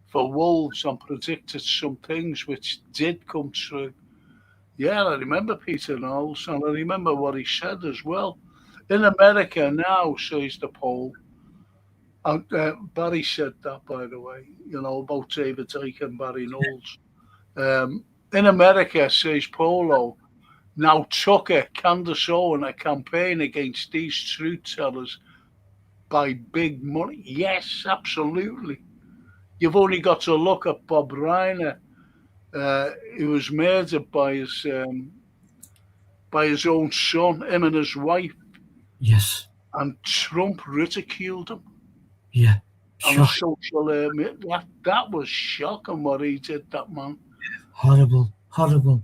for Wolves and predicted some things which did come true. Yeah, I remember Peter Knowles, and I remember what he said as well. In America now, says the poll, and Barry said that, by the way, about David Icke and Barry Knowles. In America, says Polo, now Tucker, Candace Owen, a campaign against these truth tellers by big money. Yes, absolutely. You've only got to look at Bob Reiner, who was murdered by his by his own son, him and his wife, Yes. and Trump ridiculed him Yeah. on a Shock. social media. That was shocking what he did, that man. Horrible. Horrible.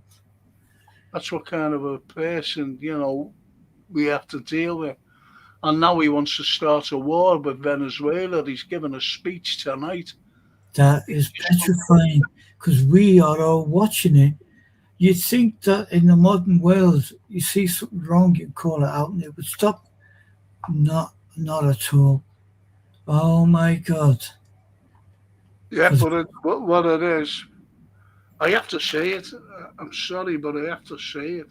That's what kind of a person, we have to deal with. And now he wants to start a war with Venezuela. He's given a speech tonight. That is petrifying because we are all watching it. You'd think that in the modern world, you see something wrong, you call it out and it would stop. Not at all. Oh my God. Yeah, 'Cause- but what it is, I have to say it. I'm sorry, but I have to say it.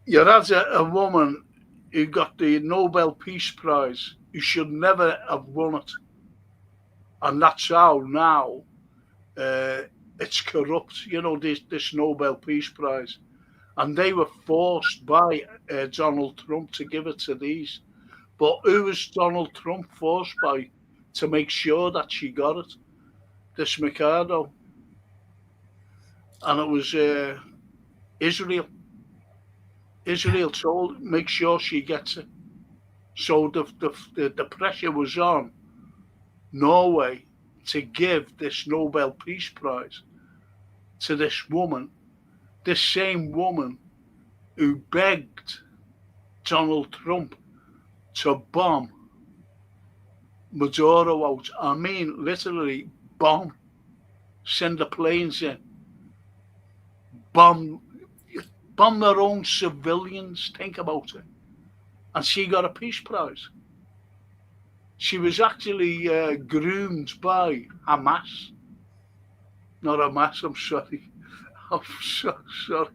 You had a woman who got the Nobel Peace Prize who should never have won it. And that's how now uh, it's corrupt, this Nobel Peace Prize. And they were forced by Donald Trump to give it to these. But who was Donald Trump forced by to make sure that she got it? This Mikado. And it was Israel. Israel told make sure she gets it. So the pressure was on Norway to give this Nobel Peace Prize to this same woman who begged Donald Trump to bomb Maduro out. I mean, literally send the planes in, bomb, bomb their own civilians. Think about it. And she got a Peace Prize. She was actually groomed by Hamas. Not Hamas, I'm sorry. I'm so sorry.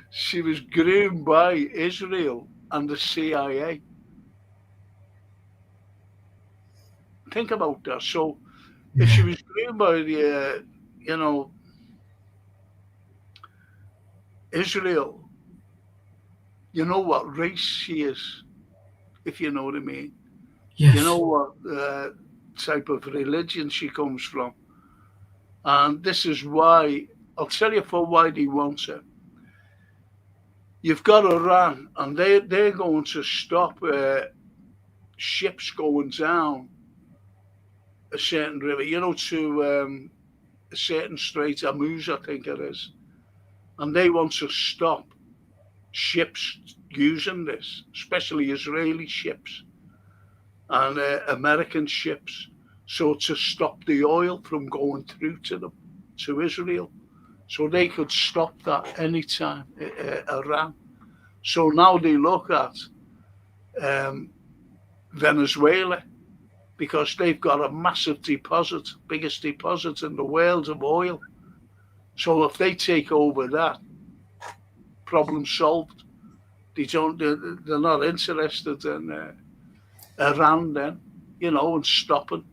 She was groomed by Israel and the CIA. Think about that. So if she yeah. was groomed by the, Israel, you know what race she is, if you know what I mean. You know Yes. what type of religion she comes from. And this is why, I'll tell you for why they want it. You've got Iran, and they're going to stop ships going down a certain river, to a certain strait, Amuz, I think it is. And they want to stop ships using this, especially Israeli ships and American ships. So to stop the oil from going through to them, to Israel. So they could stop that anytime, Iran. So now they look at um, Venezuela because they've got a massive deposit, biggest deposit in the world of oil. So if they take over that, problem solved. They don't. They're not interested in Iran then, and stopping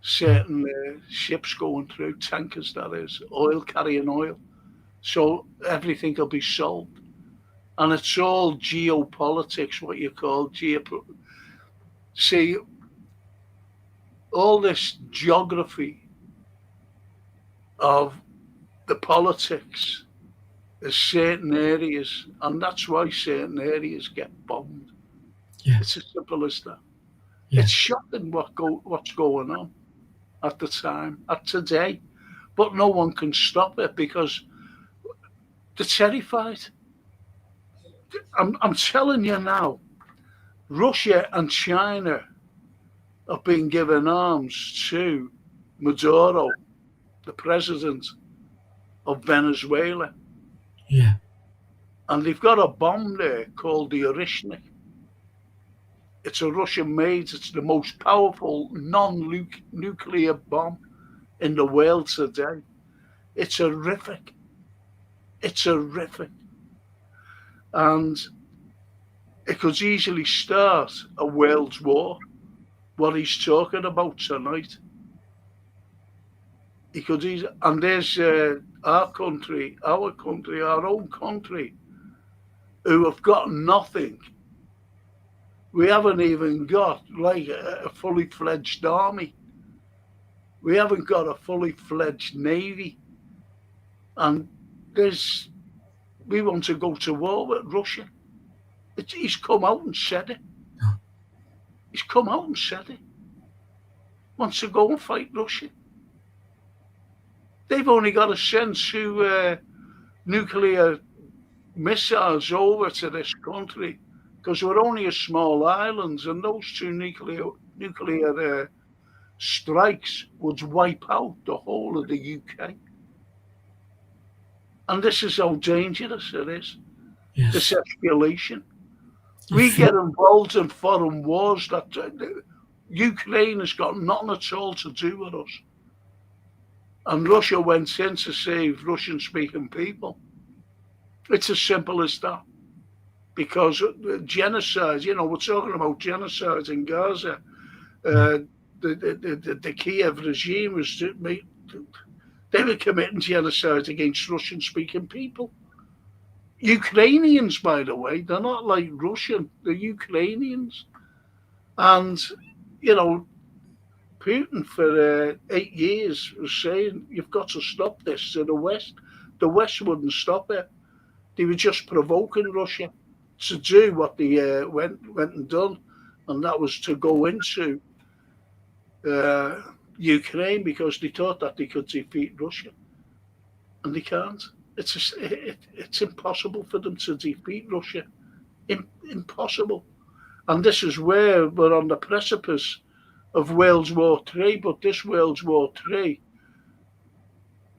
certain ships going through tankers. That is oil carrying oil. So everything will be solved, and it's all geopolitics. What you call See, all this geography of the politics is certain areas, and that's why certain areas get bombed. Yeah. It's as simple as that. Yeah. It's shocking what's going on at the time, at today, but no one can stop it because they're terrified. I'm telling you now, Russia and China have been giving arms to Maduro, the president of Venezuela, Yeah. and they've got a bomb there called the Orishnik. It's a Russian made. It's the most powerful non-nuclear bomb in the world today. It's horrific. It's horrific. And it could easily start a world war, what he's talking about tonight. He could easily, and there's our country, our own country, who have got nothing. We haven't even got like a fully fledged army. We haven't got a fully fledged navy. And there's we want to go to war with Russia. He's come out and said it. No. He's come out and said it. Wants to go and fight Russia. They've only got to send two nuclear missiles over to this country because we're only a small island, and those two nuclear strikes would wipe out the whole of the UK. And this is how dangerous it is. Yes. This escalation. We get involved in foreign wars that Ukraine has got nothing at all to do with us. And Russia went in to save Russian-speaking people. It's as simple as that. Because genocide, we're talking about genocide in Gaza. The Kiev regime was they were committing genocide against Russian-speaking people. Ukrainians, by the way, they're not like Russian, they're Ukrainians. And, Putin for 8 years was saying, you've got to stop this to the West. The West wouldn't stop it. They were just provoking Russia to do what they went and done, and that was to go into Ukraine because they thought that they could defeat Russia, and they can't. It's impossible for them to defeat Russia. Impossible. And this is where we're on the precipice of World War III, but this World War III,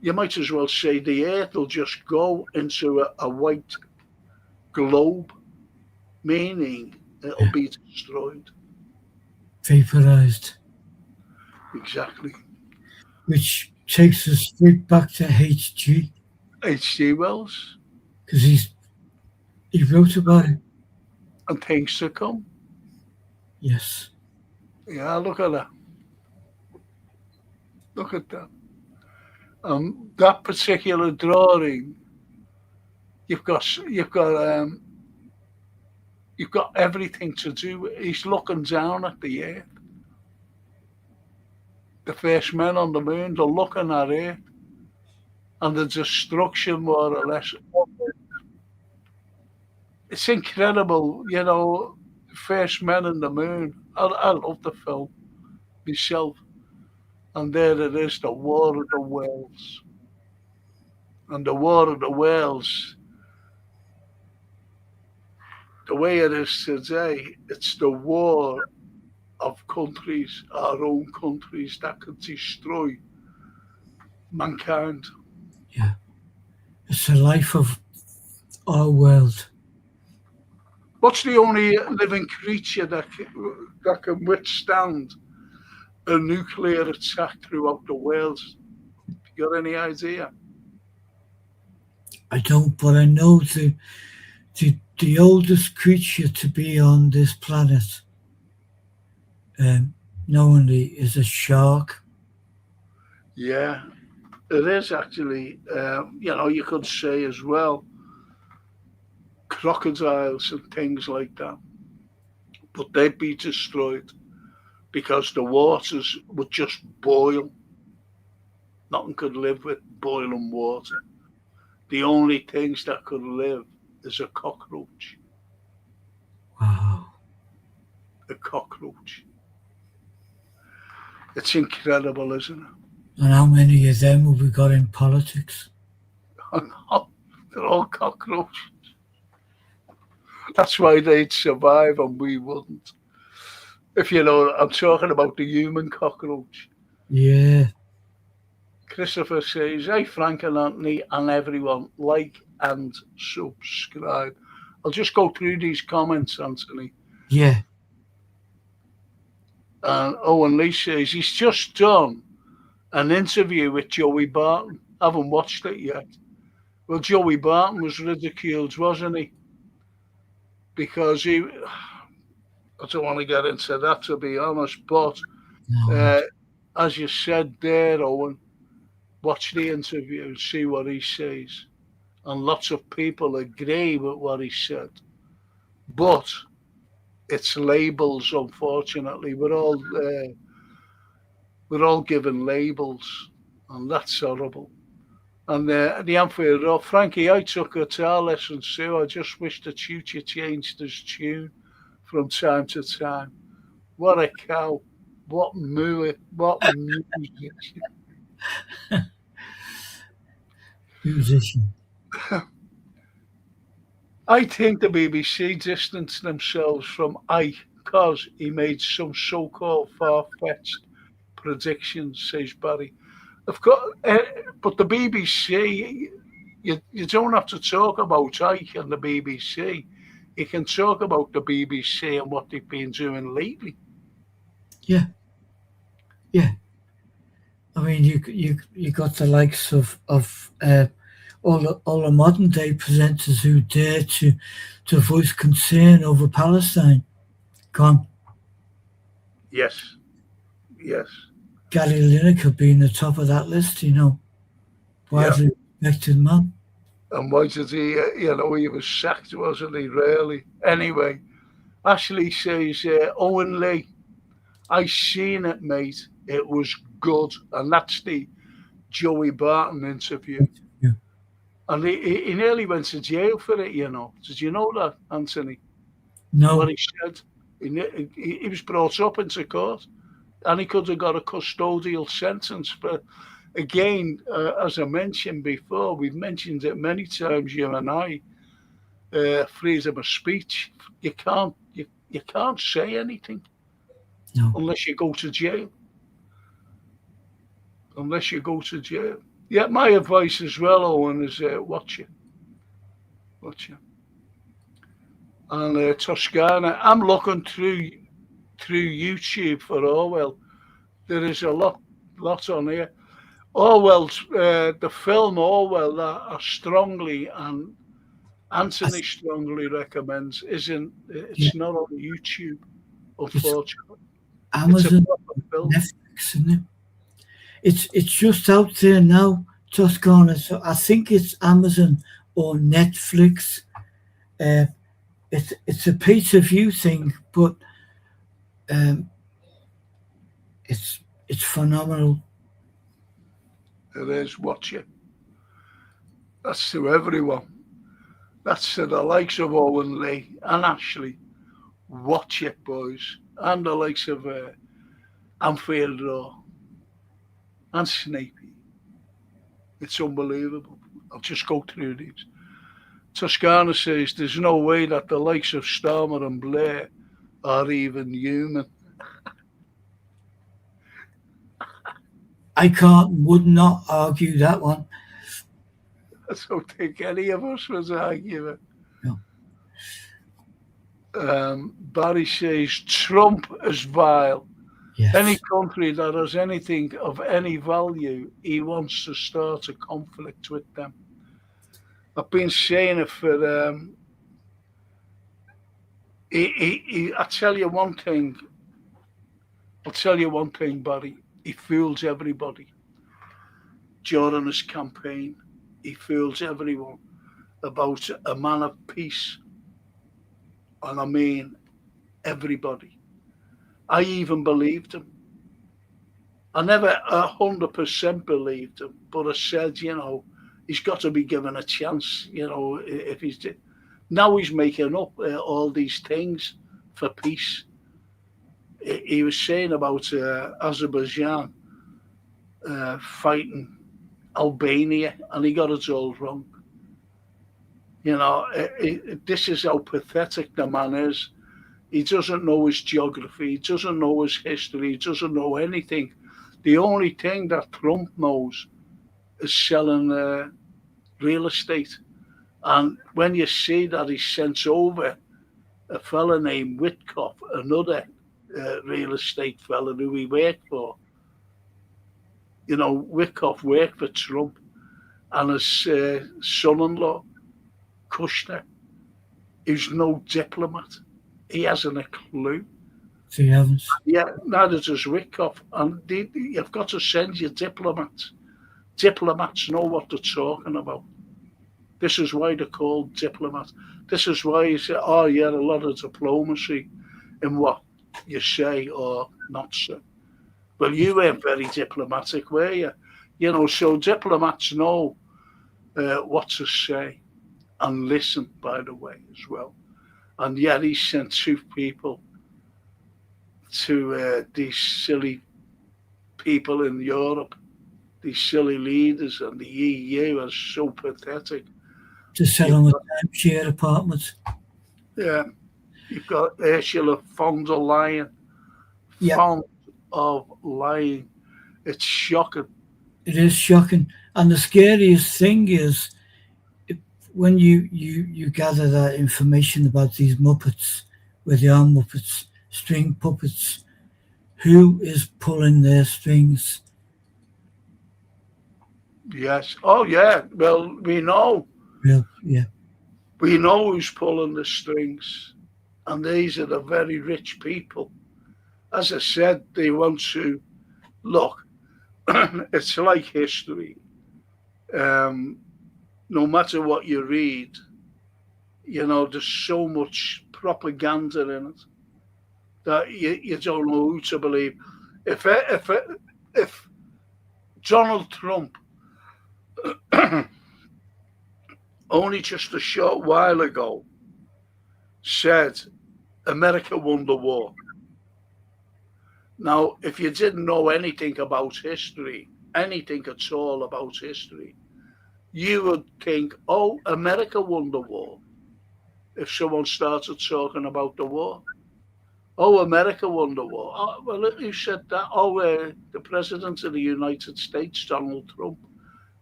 you might as well say the Earth will just go into a white globe, meaning it'll be destroyed. Vaporized. Exactly. Which takes us straight back to H.G. H.G. Wells. Because he wrote about it. And things to come. Yes. Yeah, look at that. Look at that. That particular drawing, you've got everything to do. He's looking down at the Earth. The first men on the moon, they're looking at Earth, and the destruction, more or less. It's incredible, First Men on the Moon. I love the film myself. And there it is, the War of the Worlds. And the War of the Worlds, the way it is today, it's the war of countries, our own countries, that could destroy mankind. Yeah. It's the life of our world. What's the only living creature that can withstand a nuclear attack throughout the world? You got any idea? I don't, but I know the oldest creature to be on this planet, knowingly, is a shark. Yeah, it is actually. You could say as well, crocodiles and things like that, but they'd be destroyed because the waters would just boil. Nothing could live with boiling water. The only things that could live is a cockroach. Wow. A cockroach. It's incredible, isn't it? And how many of them have we got in politics? They're all cockroaches. That's why they'd survive and we wouldn't. If I'm talking about the human cockroach. Yeah. Christopher says, hey, Frank and Anthony and everyone, like and subscribe. I'll just go through these comments, Anthony. Yeah. And Owen Lee says, he's just done an interview with Joey Barton. I haven't watched it yet. Well, Joey Barton was ridiculed, wasn't he? Because I don't want to get into that, to be honest, but as you said there, Owen, watch the interview and see what he says. And lots of people agree with what he said. But it's labels, unfortunately. We're all given labels, and that's horrible. And the amphitheatre, oh, Frankie, I took guitar lessons too. I just wish the tutor changed his tune from time to time. What a cow. What mooing. What music. Musician. I think the BBC distanced themselves from Ike because he made some so-called far-fetched predictions, says Barry. Of course, but the BBC, you don't have to talk about Ike and the BBC. You can talk about the BBC and what they've been doing lately. Yeah, yeah. I mean, you got the likes of all the modern day presenters who dare to voice concern over Palestine. Gone. Yes, yes, Gary Lineker being the top of that list, yeah. widely respected man. And why did he, he was sacked, wasn't he, really? Anyway, Ashley says, Owen Lee, I seen it, mate. It was good. And that's the Joey Barton interview. Yeah. And he nearly went to jail for it, Did you know that, Anthony? No, What he said? He was brought up into court and he could have got a custodial sentence. But again, as I mentioned before, we've mentioned it many times, you and I, freedom of speech. You can't say anything no. unless you go to jail. Unless you go to jail. Yeah, my advice as well, Owen, is watch it. Watch it. And Toscana, I'm looking through YouTube for Orwell. There is a lot on here. Orwell's the film Orwell that I strongly and Anthony strongly recommends it's not on YouTube, unfortunately. Amazon, it's a proper film. Netflix, isn't it? It's just out there now, Toscana. So I think it's Amazon or Netflix. It's a pay-per-view thing, but it's phenomenal. It is. Watch it. That's to everyone. That's to the likes of Owen Lee and Ashley. Watch it, boys. And the likes of Amphitheatre and Snapey. It's unbelievable. I'll just go through these. Toscana says there's no way that the likes of Starmer and Blair are even human. I would not argue that one. I don't think any of us was arguing. No. Barry says Trump is vile. Yes. Any country that has anything of any value, he wants to start a conflict with them. I've been saying it for. I'll tell you one thing. Barry. He fools everybody. During his campaign, he fools everyone about a man of peace. And I mean everybody. I even believed him. I never 100% believed him, but I said, he's got to be given a chance, if he's... Now he's making up all these things for peace. He was saying about Azerbaijan fighting Albania, and he got it all wrong. This is how pathetic the man is. He doesn't know his geography. He doesn't know his history. He doesn't know anything. The only thing that Trump knows is selling real estate. And when you see that he sent over a fella named Witkoff, another real estate fella who he worked for, Witkoff worked for Trump, and his son-in-law, Kushner, who's no diplomat. He hasn't a clue. So you haven't? Yeah, neither does Witkoff. And you've got to send your diplomats. Diplomats know what they're talking about. This is why they're called diplomats. This is why you say, a lot of diplomacy in what you say or not say. Well, you weren't very diplomatic, were you? So diplomats know what to say and listen, by the way, as well. And yet he sent two people to these silly people in Europe, these silly leaders, and the EU are so pathetic. To sell You've them a got, timeshare apartment. yeah, you've got Ursula von der Leyen, Yeah, fond of lying. It's shocking. it is shocking. And the scariest thing is when you gather that information about these Muppets, where they are Muppets, string puppets, who is pulling their strings? Yes. Oh, yeah. Well, we know. Real, yeah, We know who's pulling the strings. And these are the very rich people. As I said, they want to look. It's like history. Um, no matter what you read, there's so much propaganda in it that you don't know who to believe. If Donald Trump only just a short while ago said America won the war. Now, if you didn't know anything about history, anything at all about history, you would think, oh, America won the war. If someone started talking about the war, oh, America won the war. Oh, well, who said that? Oh, the President of the United States, Donald Trump.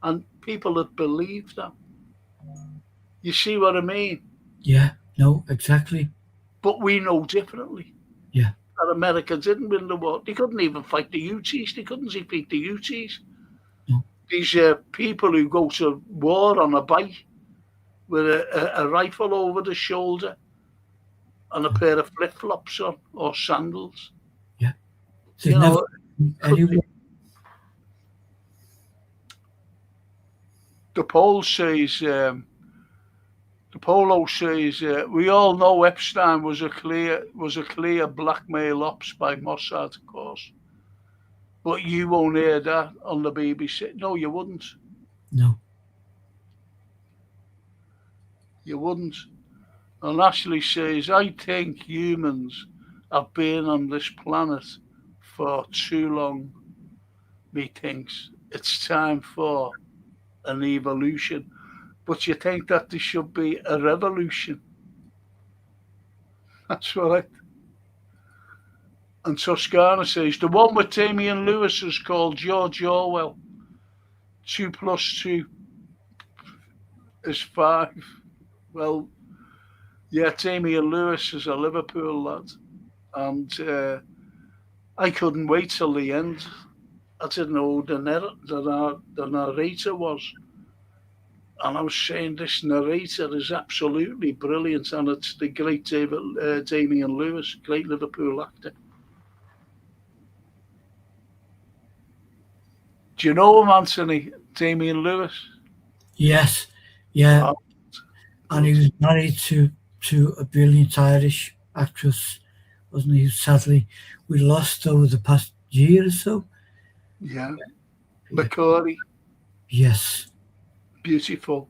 And people had believed that. You see what I mean? yeah, no, exactly. But we know differently. Yeah, That America didn't win the war. They couldn't even fight the Houthis. They couldn't defeat the Houthis. no, These people who go to war on a bike with a rifle over the shoulder and a pair of flip flops on or sandals. yeah. You There's never know, been could be. anyone. The poll says, the polo says, we all know Epstein was a clear blackmail ops by Mossad, of course. But you won't hear that on the BBC. No, you wouldn't. No, You wouldn't. And Ashley says, I think humans have been on this planet for too long. Methinks it's time for an evolution. But you think that there should be a revolution. That's right. And Toscana says, the one with Damian Lewis is called George Orwell. 2 plus 2 is 5. Well, yeah, Damian Lewis is a Liverpool lad. And I couldn't wait till the end. I didn't know who the narrator was. And I was saying this narrator is absolutely brilliant. And it's the great Damian Lewis, great Liverpool actor. Do you know him, Anthony? Damian Lewis? yes, yeah. Oh, And he was married to a brilliant Irish actress, wasn't he? Sadly, we lost over the past year or so. yeah. McCurry, Yes, beautiful.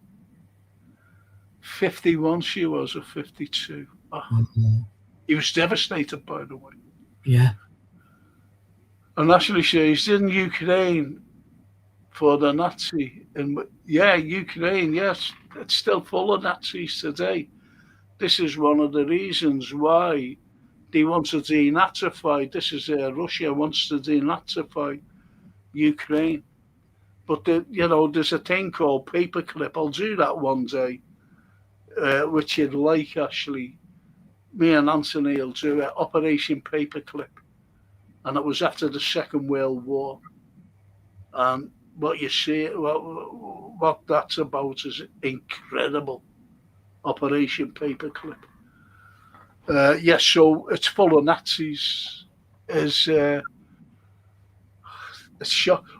51 she was, or 52. Oh, mhm, he was devastated, by the way. yeah, And actually says, in Ukraine, for the Nazi, and yeah, Ukraine, yes, it's still full of Nazis today. This is one of the reasons why they want to denazify. This is Russia wants to denazify Ukraine. But there's a thing called paperclip. I'll do that one day, which you'd like, actually. Me and Anthony will do it, Operation Paperclip. And it was after the Second World War. And what you see, what that's about is incredible. Operation Paperclip. Yes, so it's full of Nazis. It's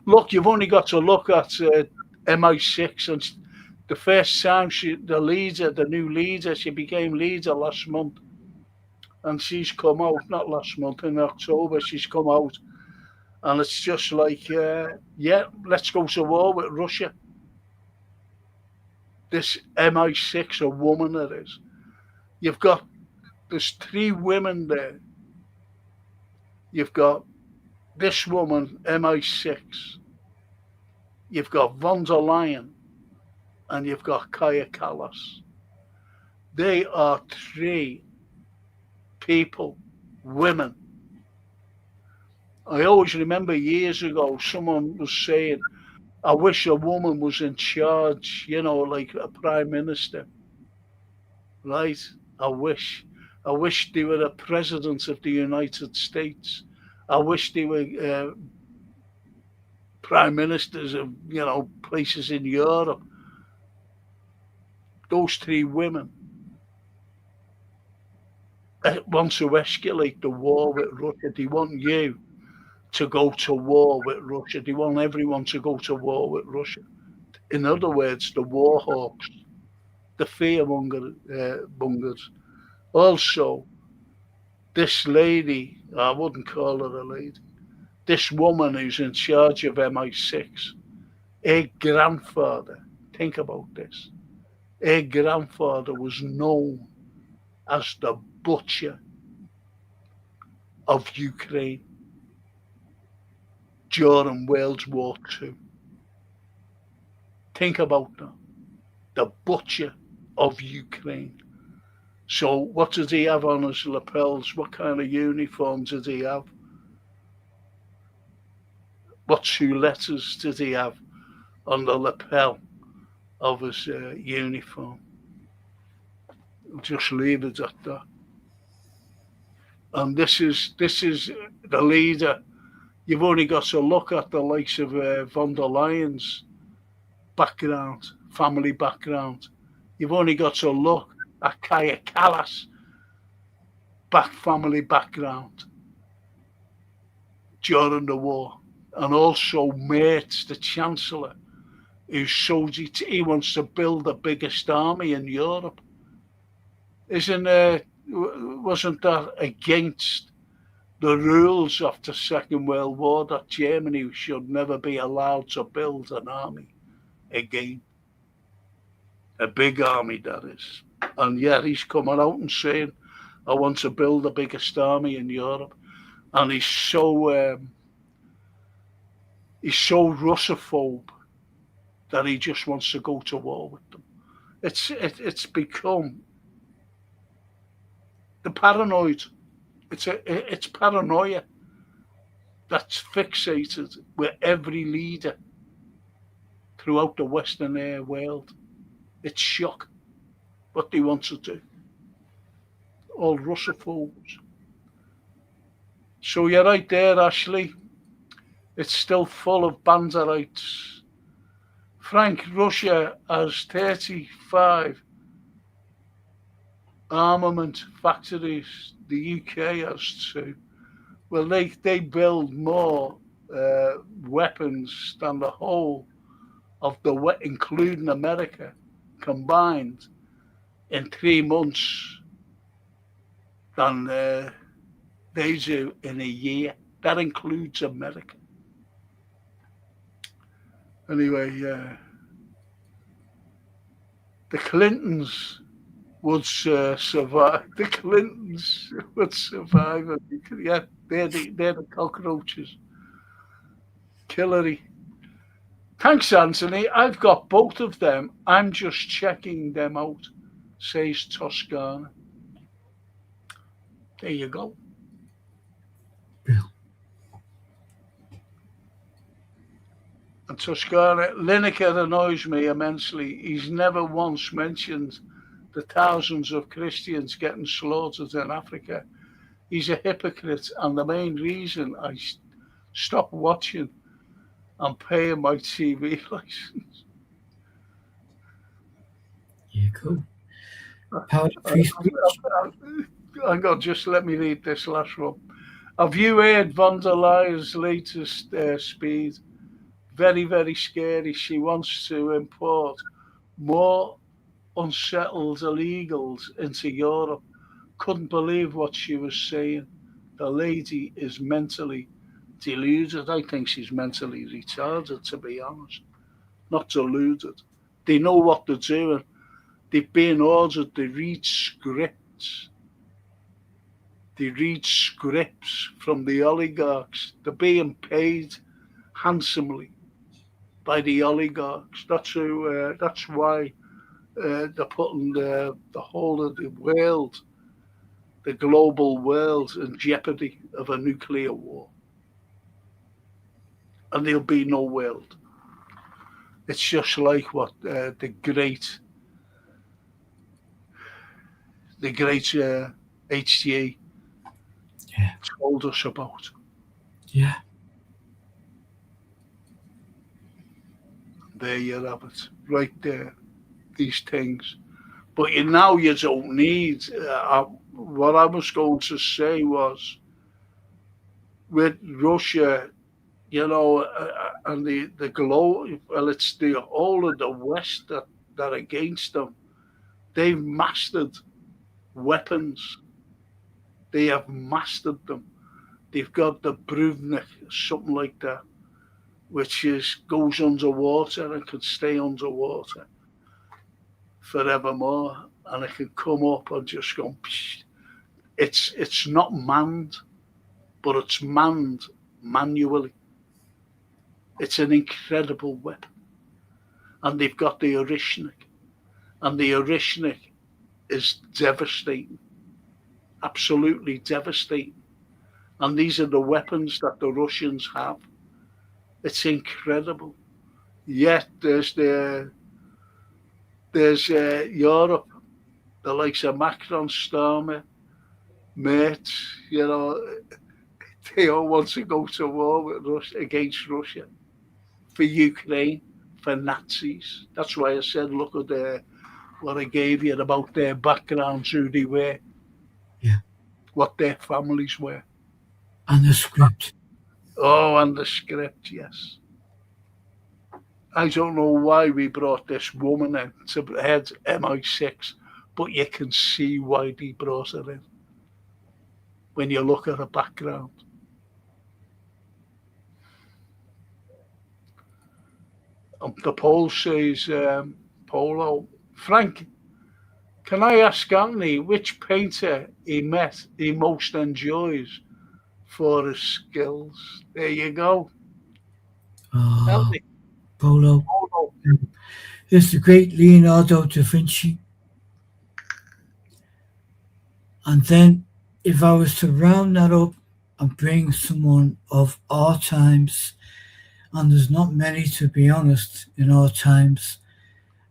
look, you've only got to look at MI6, and the first time the new leader, she became leader last month, and she's come out, not last month, in October, she's come out, and it's just like, yeah, let's go to war with Russia. This MI6, a woman it is. There's three women there. You've got this woman, MI6. You've got von der Leyen, and you've got Kaya Kallas. They are three people, women. I always remember years ago someone was saying, I wish a woman was in charge, like a prime minister, right? I wish. I wish they were the president of the United States. I wish they were prime ministers of, places in Europe. Those three women want to escalate the war with Russia. They want you to go to war with Russia. They want everyone to go to war with Russia. In other words, the war hawks, the mongers. Also, this lady, I wouldn't call her a lady, this woman who's in charge of MI6, her grandfather, think about this, her grandfather was known as the butcher of Ukraine during World War II. Think about that. The butcher of Ukraine. So what does he have on his lapels? What kind of uniform does he have? What two letters does he have on the lapel of his uniform? I'll just leave it at that. And this is the leader. You've only got to look at the likes of von der Leyen's background, family background. You've only got to look at Kaya Kallas' family background during the war. And also Merz, the Chancellor, who shows he wants to build the biggest army in Europe. Wasn't that against the rules of the Second World War that Germany should never be allowed to build an army again? A big army, that is. And yet he's coming out and saying, I want to build the biggest army in Europe. And he's so Russophobe that he just wants to go to war with them. It's become the paranoid. It's paranoia that's fixated with every leader throughout the Western world. It's shock what they want to do. All Russophobes. So you're right there, Ashley. It's still full of Banderites. Frank, Russia has 35 armament factories. The UK has 2. Well, they build more weapons than the whole of including America, combined in 3 months than they do in a year. That includes America. Anyway, the Clintons would survive. The Clintons would survive. Yeah, they're the cockroaches. Hillary. Thanks, Anthony. I've got both of them. I'm just checking them out, says Toscana. There you go. Bill. And Toscana, Lineker annoys me immensely. He's never once mentioned the thousands of Christians getting slaughtered in Africa. He's a hypocrite, and the main reason I stopped watching and paying my TV license. Yeah, cool. Power to free speech. Hang on, just let me read this last one. Have you heard von der Leyen's latest speed? Very, very scary. She wants to import more unsettled illegals into Europe. Couldn't believe what she was saying. The lady is mentally deluded. I think she's mentally retarded, to be honest. Not deluded. They know what they're doing. They've been ordered to read scripts. They read scripts from the oligarchs. They're being paid handsomely by the oligarchs. That's who. That's why they're putting the whole of the world, the global world, in jeopardy of a nuclear war. And there'll be no world. It's just like what the great HTA Yeah. told us about. Yeah. There you have it, right there. These things, but now you don't need. What I was going to say was with Russia, and the globe. Well, it's the whole of the West that are against them. They've mastered weapons. They have mastered them. They've got the Bruvnik, something like that, which goes underwater and can stay underwater forevermore, and it can come up and just go. Psh. It's not manned, but it's manned manually. It's an incredible weapon, and they've got the Orishnik, and the Orishnik is devastating, absolutely devastating. And these are the weapons that the Russians have. It's incredible. Yet there's Europe, the likes of Macron, Starmer, Merz, they all want to go to war with Russia, against Russia, for Ukraine, for Nazis. That's why I said, look at what I gave you about their backgrounds, who they were, Yeah. what their families were. And the script. Oh, and the script, yes. I don't know why we brought this woman in to head MI6, but you can see why they brought her in when you look at her background. The poll says, Polo, Frank, can I ask Anthony which painter he met he most enjoys for his skills? There you go. Oh, Anthony, Polo. Polo. There's the great Leonardo da Vinci. And then, if I was to round that up and bring someone of our times, and there's not many, to be honest, in our times,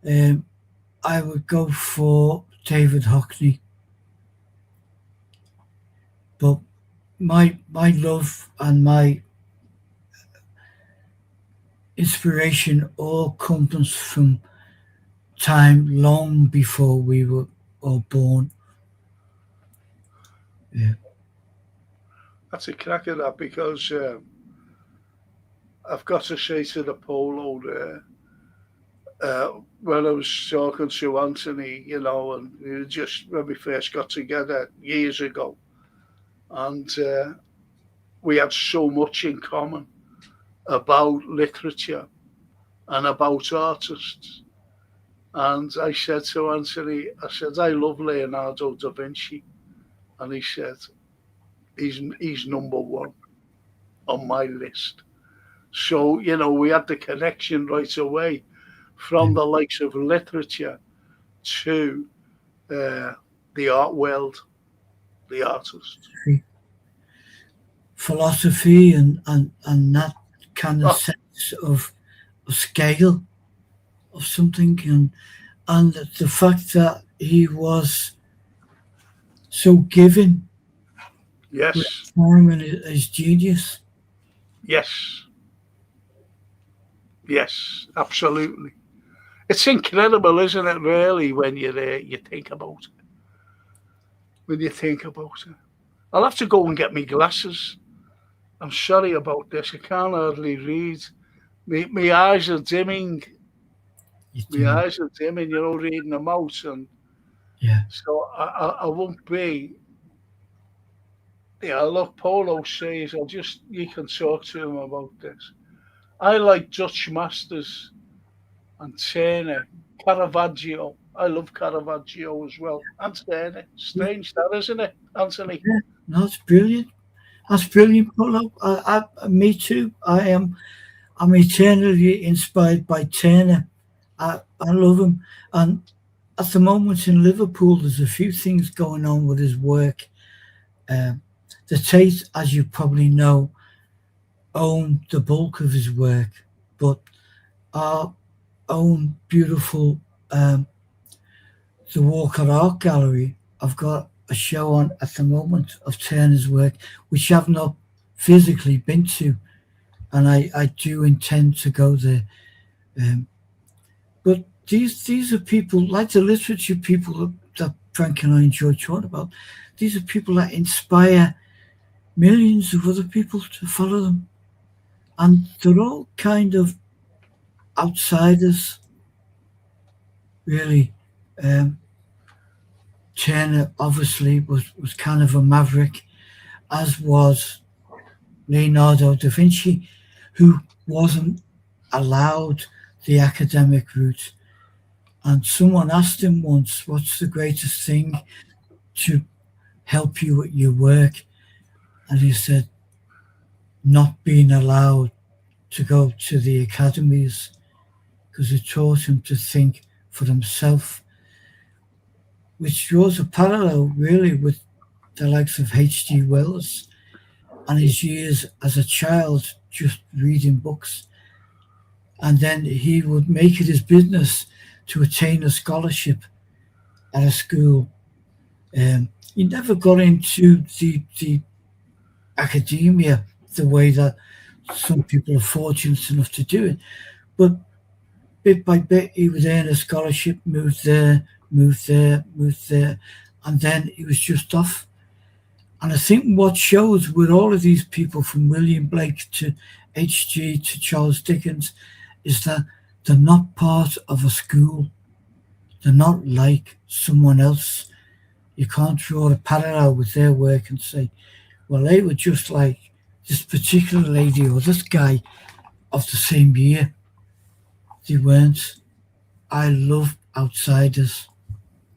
I would go for David Hockney. But my love and my inspiration all comes from time long before we were all born. Yeah. That's a crack at that, because I've got to say to the Polo there, when I was talking to Anthony, and we just when we first got together years ago, and we had so much in common about literature and about artists. And I said to Anthony, I love Leonardo da Vinci. And he said, he's number one on my list. So, we had the connection right away from the likes of literature to the art world, the artist. Philosophy and that kind of sense of scale of something, and the fact that he was so giving. Yes. Time and his genius. Yes. Yes, absolutely. It's incredible, isn't it, really, when you think about it. When you think about it. I'll have to go and get me glasses. I'm sorry about this. I can't hardly read. My eyes are dimming. My eyes are dimming, reading them out. And yeah. So I won't be. Look, Polo says, you can talk to him about this. I like Dutch masters and Turner Caravaggio. I love Caravaggio as well. And Turner. Yeah, Strange that, isn't it, Anthony? yeah. No, it's brilliant. That's brilliant, Paulo. Me too. I'm eternally inspired by Turner. I love him. And at the moment in Liverpool, there's a few things going on with his work. Um, the Tate, as you probably know, own the bulk of his work, but our own beautiful the Walker Art Gallery. I've got a show on at the moment of Turner's work, which I've not physically been to, and I do intend to go there. Um, but these are people like the literature people that Frank and I enjoy talking about. These are people that inspire millions of other people to follow them, and they're all kind of outsiders, really. Um, Turner obviously was kind of a maverick, as was Leonardo da Vinci, who wasn't allowed the academic route. And someone asked him once, "What's the greatest thing to help you with your work?" And he said, "Not being allowed to go to the academies, because it taught him to think for himself," which draws a parallel really with the likes of H.G. Wells and his years as a child just reading books. And then he would make it his business to attain a scholarship at a school. He never got into the academia the way that some people are fortunate enough to do it. But bit by bit, he would earn a scholarship, move there, move there, move there, and then he was just off. And I think what shows with all of these people, from William Blake to H.G. to Charles Dickens, is that they're not part of a school. They're not like someone else. You can't draw a parallel with their work and say, well, they were just like this particular lady or this guy of the same year. They weren't. I love outsiders.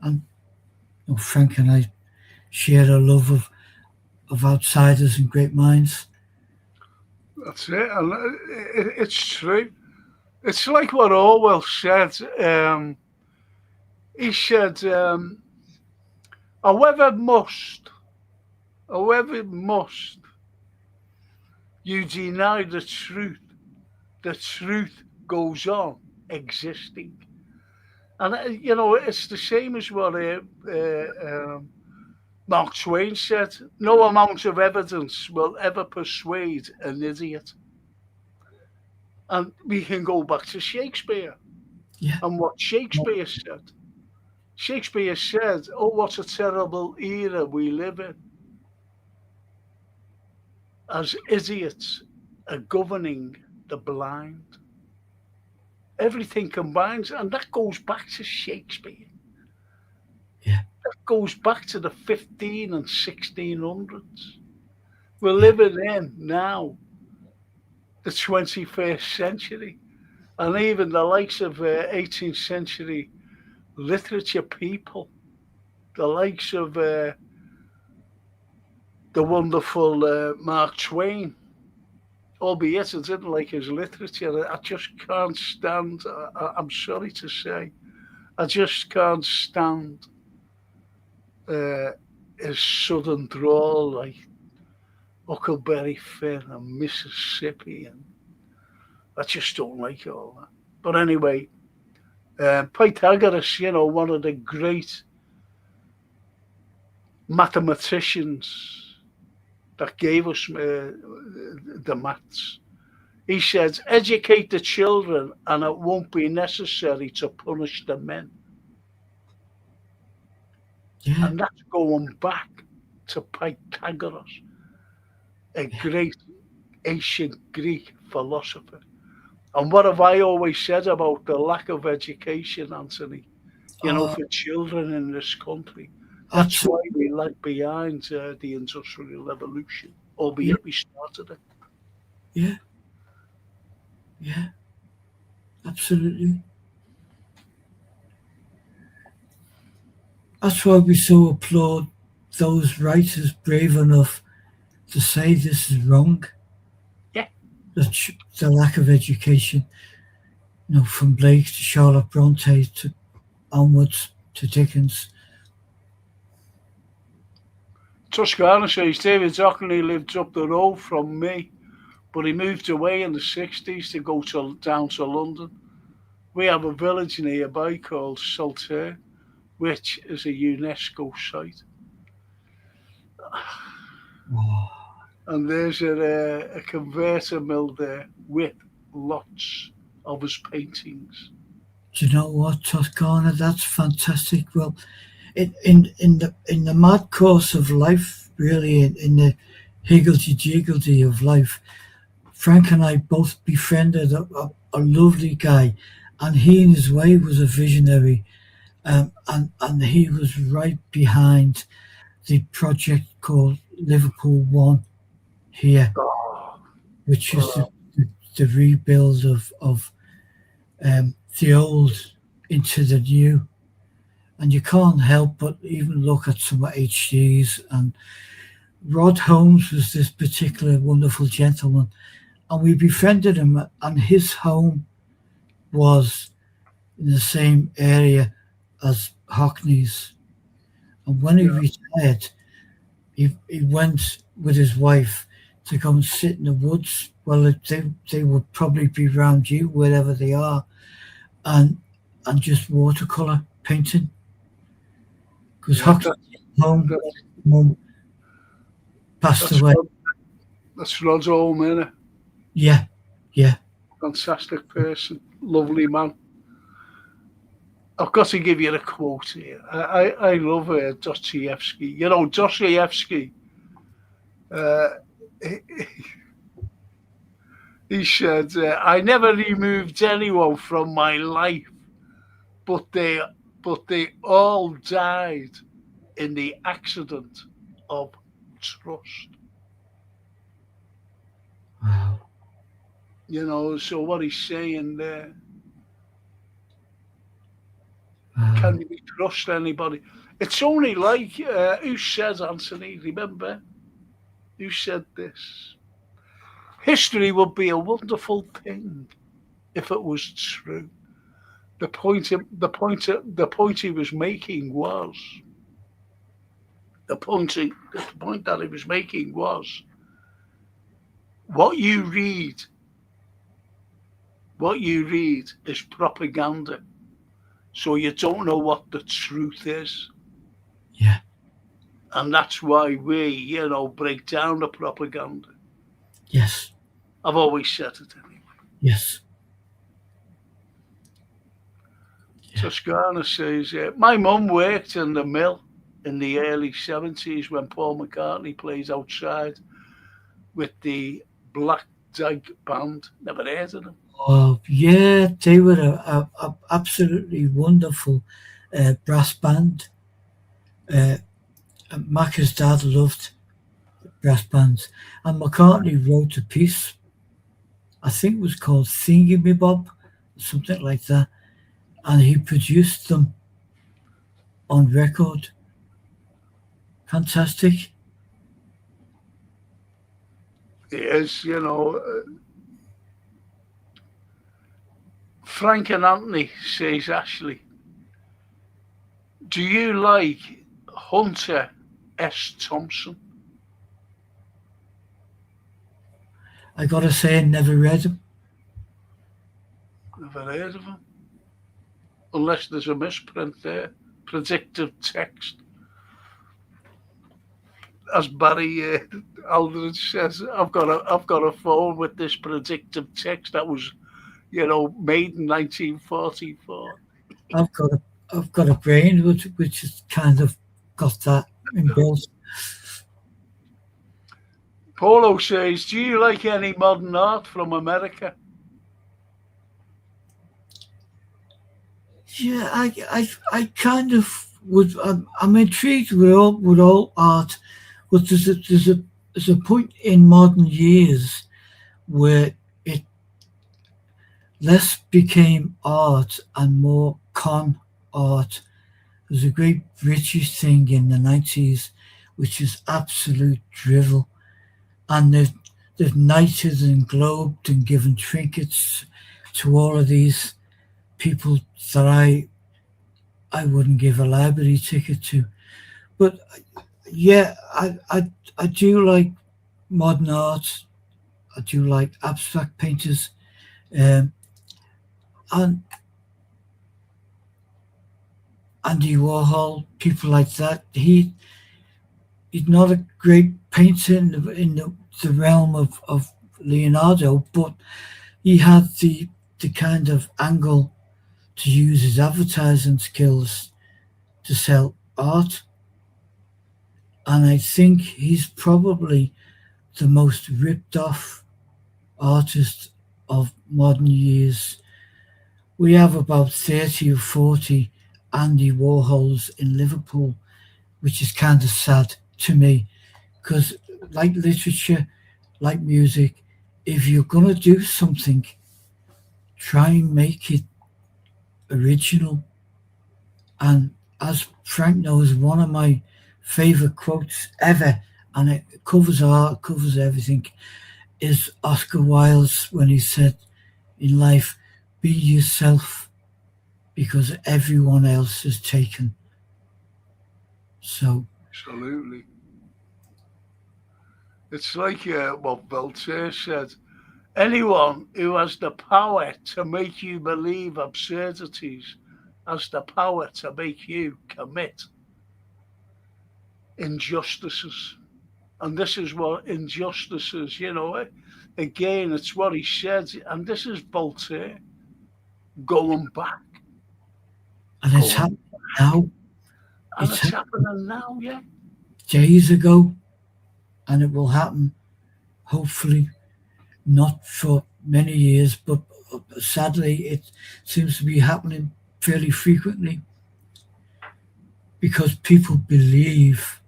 And Frank and I share a love of outsiders and great minds. That's it. And it's true. It's like what Orwell said. He said, however however must you deny the truth goes on existing. And, it's the same as what Mark Twain said, no amount of evidence will ever persuade an idiot. And we can go back to Shakespeare Yeah. and what Shakespeare said. Shakespeare said, oh, what a terrible era we live in, as idiots are governing the blind. Everything combines, and that goes back to Shakespeare. Yeah. That goes back to the 15 and 1600s. We're living in now the 21st century, and even the likes of 18th century literature people, the likes of the wonderful Mark Twain, albeit I didn't like his literature. I just can't stand, I'm sorry to say, I just can't stand his southern drawl, like Huckleberry Finn and Mississippi, and I just don't like all that. But anyway, Pythagoras, one of the great mathematicians that gave us the maths, he said, educate the children and it won't be necessary to punish the men. Yeah. And that's going back to Pythagoras, a great ancient Greek philosopher. And what have I always said about the lack of education, Anthony, for children in this country? That's why we lag behind the Industrial Revolution, albeit we started it. Yeah. Yeah. Absolutely. that's why we so applaud those writers brave enough to say this is wrong. Yeah. The lack of education, from Blake to Charlotte Bronte to onwards to Dickens. Toscana says David Dockney lived up the road from me, but he moved away in the 60s to go down to London. We have a village nearby called Saltaire, which is a UNESCO site. Oh, And there's a converter mill there with lots of his paintings. do you know what, Toscana? That's fantastic. Well, in the mad course of life, really, in the higgledy-jiggledy of life, Frank and I both befriended a lovely guy, and he in his way was a visionary, and he was right behind the project called Liverpool One here, Oh, which is the rebuild of the old into the new. And you can't help but even look at some HDs. And Rod Holmes was this particular wonderful gentleman, and we befriended him. And his home was in the same area as Hockney's. And when he yeah, retired, he went with his wife to go and sit in the woods. Well, they would probably be around you, wherever they are, and just watercolor painting. Because yeah. Hockney's home, That, mum passed that's away. that's Rod's home, innit? Yeah, yeah. Fantastic person, lovely man. I've got to give you a quote here. I love Dostoevsky. Dostoevsky, uh, he, he said, I never removed anyone from my life, but they all died in the accident of trust. Wow. So what he's saying there, Wow. can we trust anybody? It's only like, who said, Anthony, remember? Who said this? History would be a wonderful thing if it was true. The point he was making was, the point that he was making was, what you read is propaganda. So you don't know what the truth is. Yeah. And that's why we, break down the propaganda. Yes. I've always said it anyway. Yes. Yeah. Toscana says, my mum worked in the mill in the early 70s when Paul McCartney plays outside with the Black Dyke Band. Never heard of them. Oh, yeah. They were a absolutely wonderful brass band. Macca's dad loved brass bands, and McCartney wrote a piece, I think it was called Thingamabob, something like that, and he produced them on record. Fantastic. It is, Frank and Anthony, says Ashley, do you like Hunter S. Thompson? I gotta say, I never read him. Never heard of him. Unless there's a misprint there. Predictive text. As Barry Aldridge says, I've got a phone with this predictive text that was, made in 1944. I've got a brain which has kind of got that inbuilt. Polo says, do you like any modern art from America? Yeah, I kind of would. I'm intrigued with all art, but there's a point in modern years where it less became art and more con art, There's a great British thing in the 90s, which is absolute drivel. And they've knighted and globed and given trinkets to all of these people that I wouldn't give a library ticket to. But yeah, I do like modern art. I do like abstract painters. Um, and Andy Warhol, people like that. He's not a great painter in the realm of Leonardo, but he had the kind of angle to use his advertising skills to sell art. And I think he's probably the most ripped off artist of modern years. We have about 30 or 40 Andy Warhols in Liverpool, which is kind of sad to me because, like literature, like music, if you're going to do something, try and make it original. And as Frank knows, one of my favorite quotes ever, and it covers art, covers everything, is Oscar Wilde's when he said in life, be yourself because everyone else is taken. So, Absolutely. It's like what Voltaire said. Anyone who has the power to make you believe absurdities has the power to make you commit injustices. And this is what injustices, again, it's what he said. And this is Voltaire going back, and it's going, happening now. and It's it's happened happening now, yeah. days ago, and it will happen, hopefully, not for many years, but sadly, it seems to be happening fairly frequently because people believe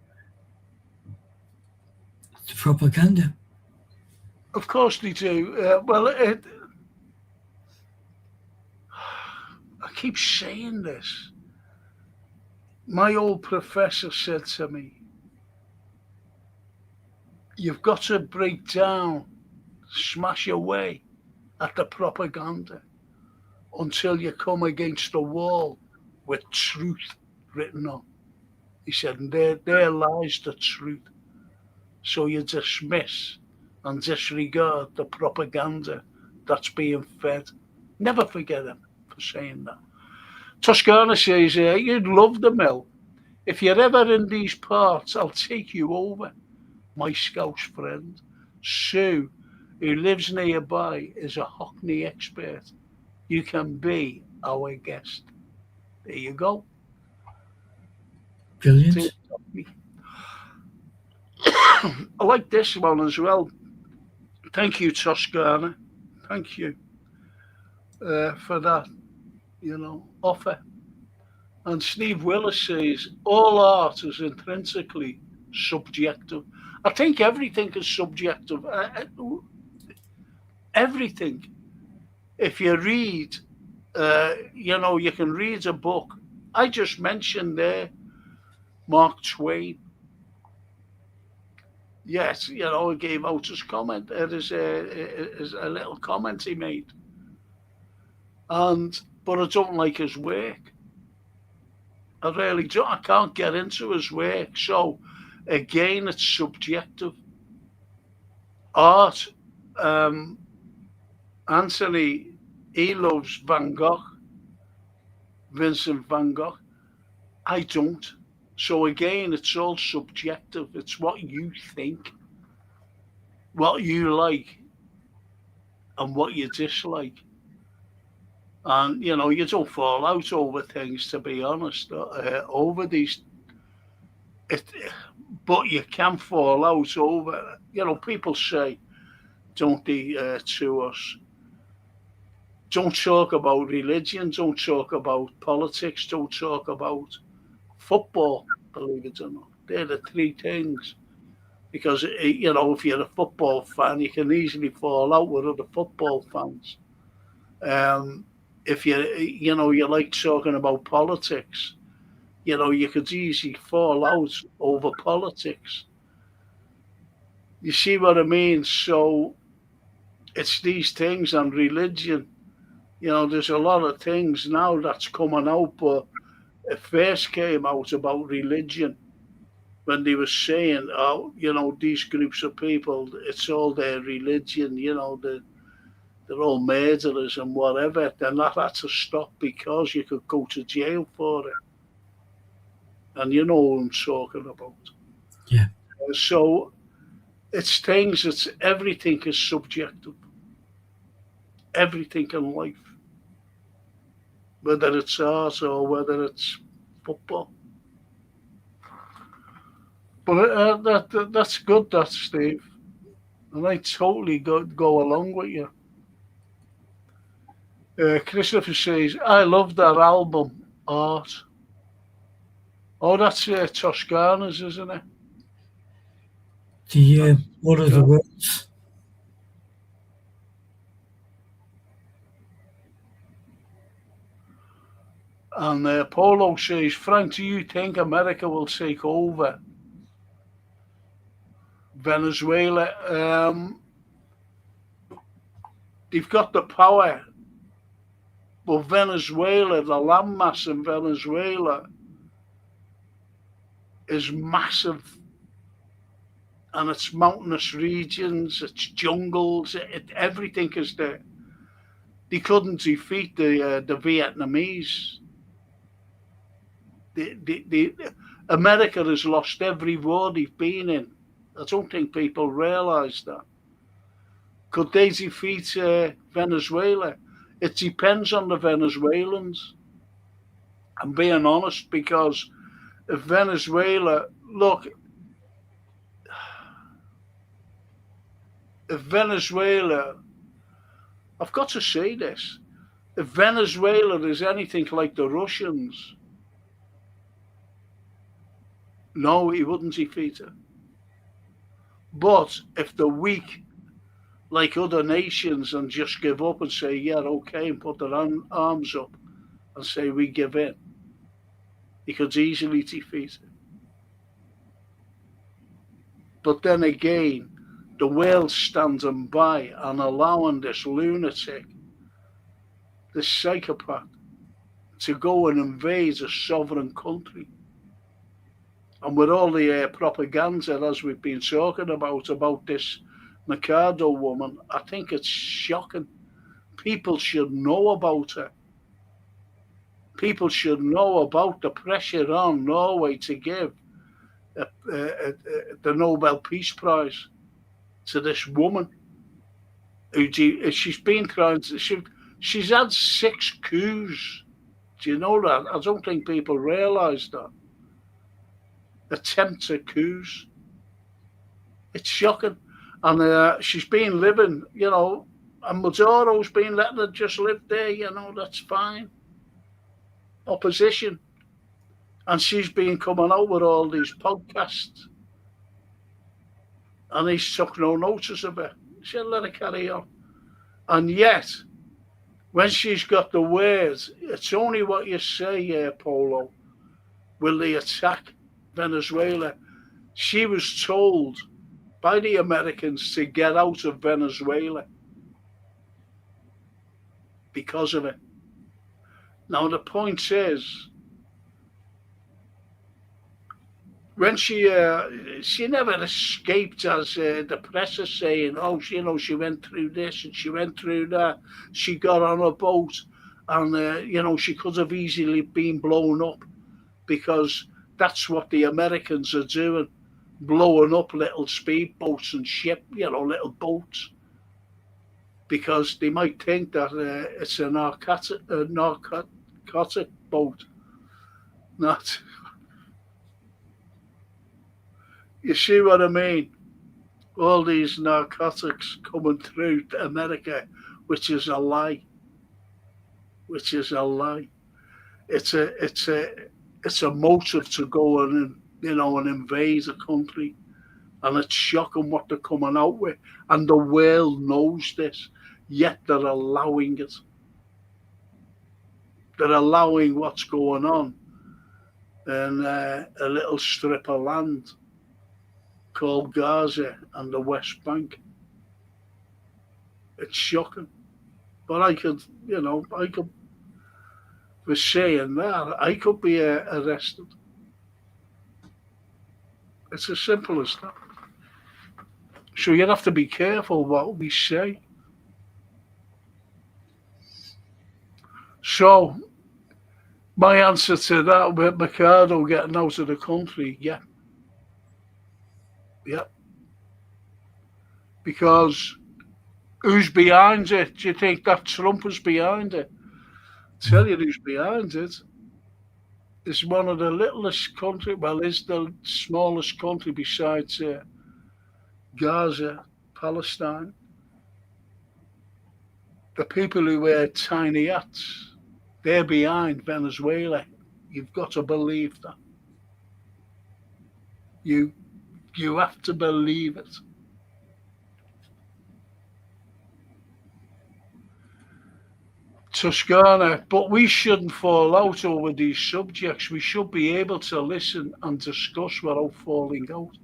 the propaganda. Of course they do. I keep saying this. My old professor said to me, you've got to break down, smash away at the propaganda until you come against a wall with truth written on. He said, and there lies the truth. So you dismiss and disregard the propaganda that's being fed. Never forget him for saying that. Toscana says, you'd love the mill. If you're ever in these parts, I'll take you over, my Scouse friend. Sue, who lives nearby, is a Hockney expert. You can be our guest. There you go. Brilliant. I like this one as well. Thank you, Toscana. Thank you for that, offer. And Steve Willis says, all art is intrinsically subjective. I think everything is subjective. Everything. If you read, you can read a book. I just mentioned there Mark Twain. Yes, he gave out his comment. It is a little comment he made. But I don't like his work. I really don't. I can't get into his work. So, again, it's subjective. Art, um, Anthony, he loves Van Gogh, Vincent van Gogh. I don't. So, again, it's all subjective. It's what you think, what you like, and what you dislike. And, you don't fall out over things, to be honest, over these. It, but you can fall out over, people say, don't they, to us, don't talk about religion, don't talk about politics, don't talk about football, believe it or not. They're the three things. Because, if you're a football fan, you can easily fall out with other football fans. If you like talking about politics, you could easily fall out over politics. You see what I mean? So it's these things and religion. There's a lot of things now that's coming out, but it first came out about religion when they were saying, oh, these groups of people, it's all their religion, they're all murderers and whatever. Then that had to stop because you could go to jail for it. And you know what I'm talking about. Yeah. So it's things, everything is subjective. Everything in life. Whether it's art or whether it's football. But that's good, that, Steve. And I totally go along with you. Christopher says, I love that album, Art. Oh, that's Toscana's, isn't it? What are the words? And Polo says, Frank, do you think America will take over Venezuela? They've got the power, but Venezuela, the landmass in Venezuela is massive, and it's mountainous regions, it's jungles, everything is there. They couldn't defeat the Vietnamese. America has lost every war they've been in. I don't think people realise that. Could they defeat Venezuela? It depends on the Venezuelans. I'm being honest, because if Venezuela, I've got to say this, if Venezuela is anything like the Russians, no, he wouldn't defeat it. But if they're weak, like other nations, and just give up and say, yeah, okay, and put their arms up and say, we give in, he could easily defeat it. But then again, the world standing by and allowing this lunatic, this psychopath, to go and invade a sovereign country. And with all the propaganda, as we've been talking about this Mercado woman, I think it's shocking. People should know about her. People should know about the pressure on Norway to give the Nobel Peace Prize to this woman. She's been trying to. She's had 6 coups. Do you know that? I don't think people realise that. Attempts at coups. It's shocking. And she's been living, and Maduro's been letting her just live there, that's fine. Opposition. And she's been coming out with all these podcasts. And he's took no notice of her. She'll let her carry on. And yet, when she's got the words, it's only what you say, Polo, will they attack Venezuela? She was told by the Americans to get out of Venezuela because of it. Now, the point is, when she never escaped, as the press is saying, oh, she went through this and she went through that. She got on a boat and, she could have easily been blown up, because that's what the Americans are doing, blowing up little speedboats and little boats, because they might think that it's a narcotic boat. Not. You see what I mean? All these narcotics coming through to America, which is a lie. Which is a lie. It's a motive to go and invade a country, and it's shocking what they're coming out with, and the world knows this, yet they're allowing it. They're allowing what's going on. in a little strip of land called Gaza and the West Bank. It's shocking. But I could, for saying that, I could be arrested. It's as simple as that. So you have to be careful what we say. So my answer to that with Mercado getting out of the country, yeah. Because who's behind it? Do you think that Trump is behind it? Tell you who's behind it. It's one of the littlest country. Well, it's the smallest country besides Gaza, Palestine. The people who wear tiny hats, they're behind Venezuela. You've got to believe that. You have to believe it. Toscana, but we shouldn't fall out over these subjects. We should be able to listen and discuss without falling out.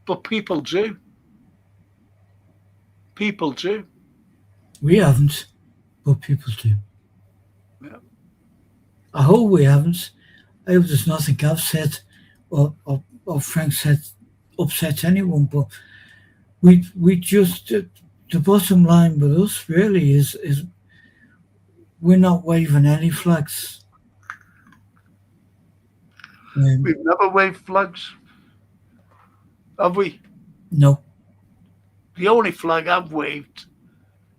But people do. People do. We haven't, but people do. Yeah. I hope we haven't. I hope there's nothing I've said or Frank said upsets anyone, but we just the bottom line with us really is we're not waving any flags. We've never waved flags, have we? No. The only flag I've waved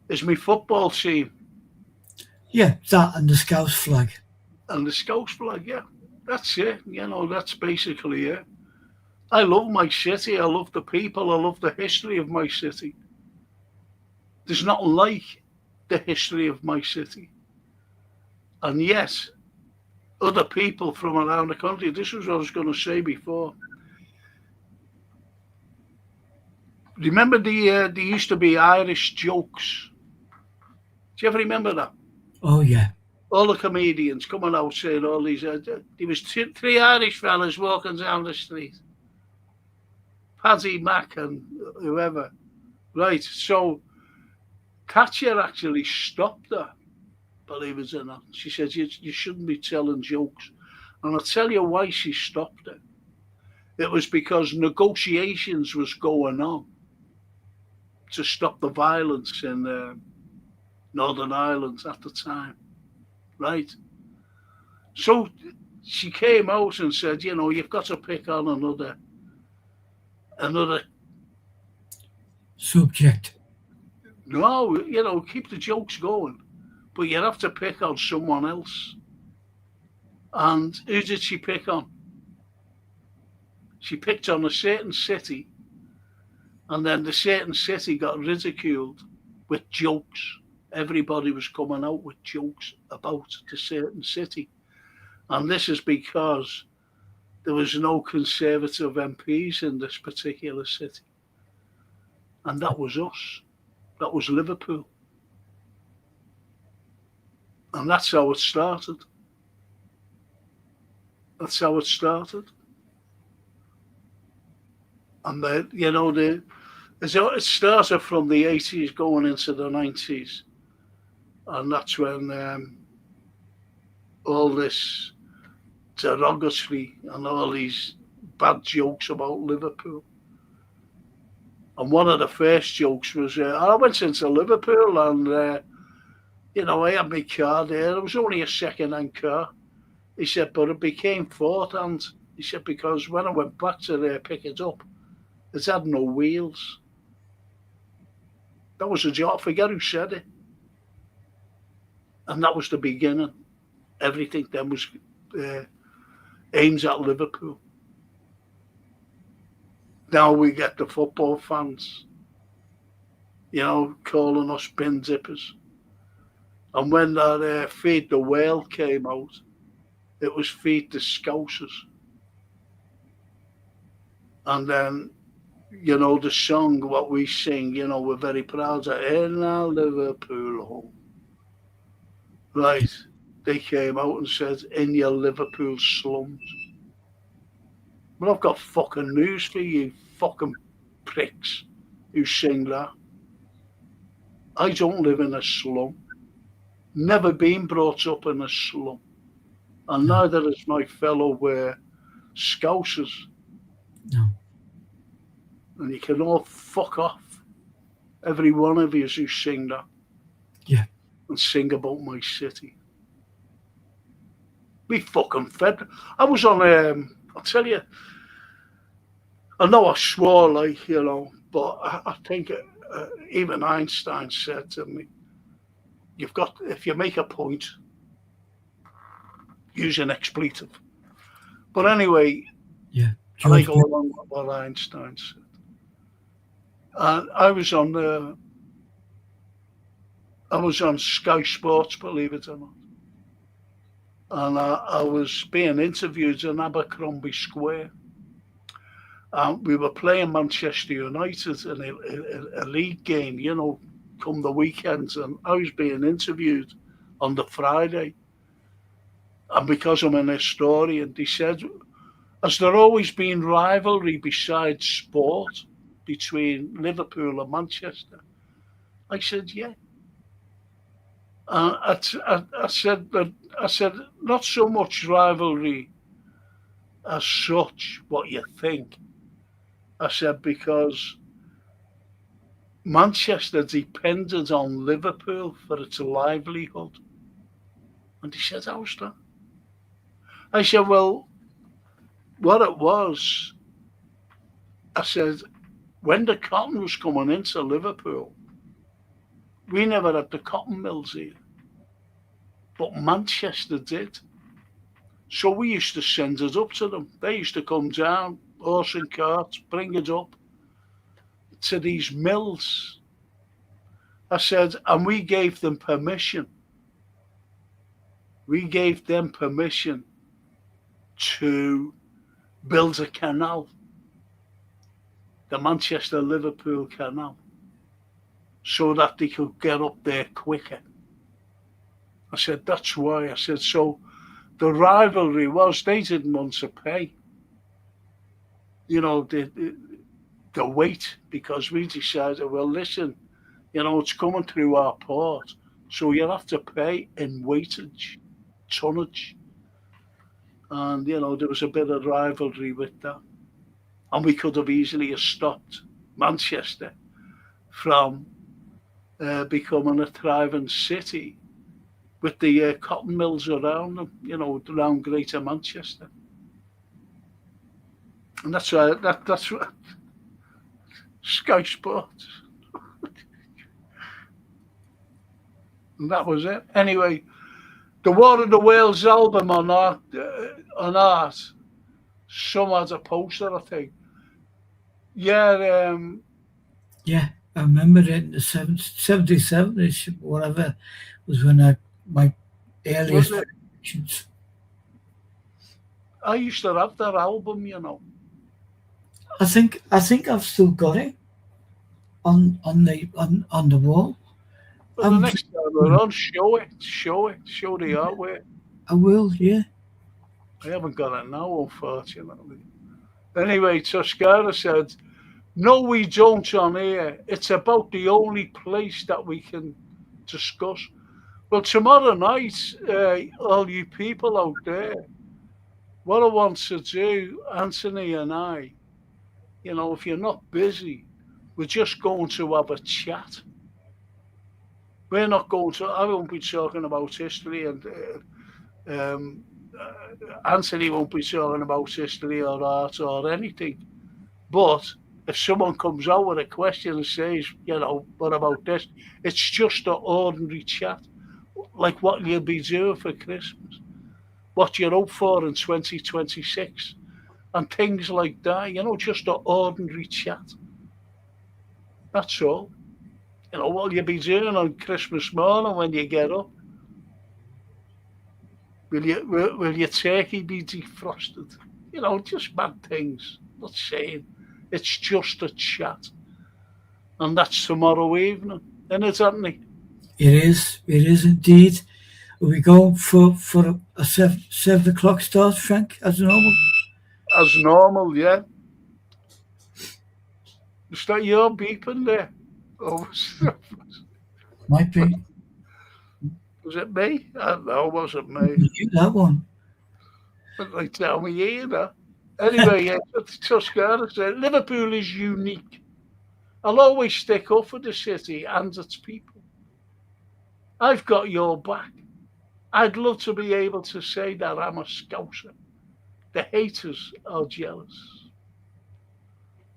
is my football team. Yeah, that and the Scouts flag. And the Scouts flag, yeah. That's it. That's basically it. I love my city. I love the people. I love the history of my city. There's nothing like the history of my city. And yes, other people from around the country, this was what I was going to say before. Remember there used to be Irish jokes? Do you ever remember that? Oh, yeah. All the comedians coming out saying all these. There was three Irish fellas walking down the street. Paddy Mac and whoever. Right, so Thatcher actually stopped that, believe it or not. She said, you shouldn't be telling jokes. And I'll tell you why she stopped it. It was because negotiations was going on to stop the violence in Northern Ireland at the time. Right? So she came out and said, you've got to pick on another subject. No, keep the jokes going, but you have to pick on someone else. And who did she pick on? She picked on a certain city, and then the certain city got ridiculed with jokes. Everybody was coming out with jokes about the certain city. And this is because there was no Conservative MPs in this particular city. And that was us. That was Liverpool. And that's how it started. That's how it started. And it started from the 80s going into the 90s. And that's when all this derogatory and all these bad jokes about Liverpool. And one of the first jokes was, I went into Liverpool and, I had my car there. It was only a second-hand car. He said, but it became fourth-hand. He said, because when I went back to there, pick it up, it had no wheels. That was a joke. I forget who said it. And that was the beginning. Everything then was aimed at Liverpool. Now we get the football fans, calling us bin dippers. And when that Feed the Whale came out, it was Feed the Scousers. And then, the song, what we sing, we're very proud of, in our Liverpool home. Right. they came out and said, in your Liverpool slums. Well, I've got fucking news for you, fucking pricks who sing that. I don't live in a slum. Never been brought up in a slum. And No. neither is my fellow Scousers. No. And you can all fuck off. Every one of you who sing that. Yeah. And sing about my city. We fucking fed. I was on, I'll tell you, I know I swore, like, you know, but I think even Einstein said to me, you've got, if you make a point, use an expletive. But anyway, Yeah. I go along with what Einstein said. And I was on Sky Sports, believe it or not. And I was being interviewed in Abercrombie Square. We were playing Manchester United in a league game, you know, come the weekends. And I was being interviewed on the Friday. And because I'm an historian, they said, has there always been rivalry besides sport between Liverpool and Manchester? I said, yeah. I said, not so much rivalry as such, what you think. I said, because Manchester depended on Liverpool for its livelihood. And he said, how's that? I said, well, what it was, I said, when the cotton was coming into Liverpool, we never had the cotton mills here. But Manchester did. So we used to send it up to them. They used to come down, horse and cart, bring it up to these mills. I said, and we gave them permission. We gave them permission to build a canal, the Manchester-Liverpool Canal, so that they could get up there quicker. I said, that's why. I said, so the rivalry was they didn't want to pay, you know, the weight, because we decided, well, listen, you know, it's coming through our port, so you'll have to pay in weightage, tonnage. And, you know, there was a bit of rivalry with that. And we could have easily stopped Manchester from becoming a thriving city with the cotton mills around them, you know, around Greater Manchester. And that's why, that's what Sky Sports. And that was it. Anyway, the War of the Wales album on art, some had a poster, I think. Yeah. Yeah, I remember it in the 77-ish, whatever, was when my earliest predictions. I used to have that album, you know. I think I've still got it on the wall. But the next time we're on, show the artwork. I will, yeah. I haven't got it now, unfortunately. Anyway, Toscana said, no, we don't on here. It's about the only place that we can discuss. Well, tomorrow night, all you people out there, what I want to do, Anthony and I, you know, if you're not busy, we're just going to have a chat. We're not going to, I won't be talking about history, and Anthony won't be talking about history or art or anything. But if someone comes out with a question and says, you know, what about this? It's just an ordinary chat. Like what you'll be doing for Christmas, what you're out for in 2026, and things like that, you know, just an ordinary chat. That's all. You know, what you'll be doing on Christmas morning when you get up. Will your turkey be defrosted? You know, just bad things. Not saying. It's just a chat. And that's tomorrow evening, isn't it, Anthony? It is indeed. Are we going for a 7 o'clock start, Frank, as normal? As normal, yeah. Is that your beeping there? Or Might be. was it me? No, it wasn't me. You, that one. But they tell me either. Anyway, yeah, Toscana said Liverpool is unique. I'll always stick up for the city and its people. I've got your back. I'd love to be able to say that I'm a Scouser. The haters are jealous.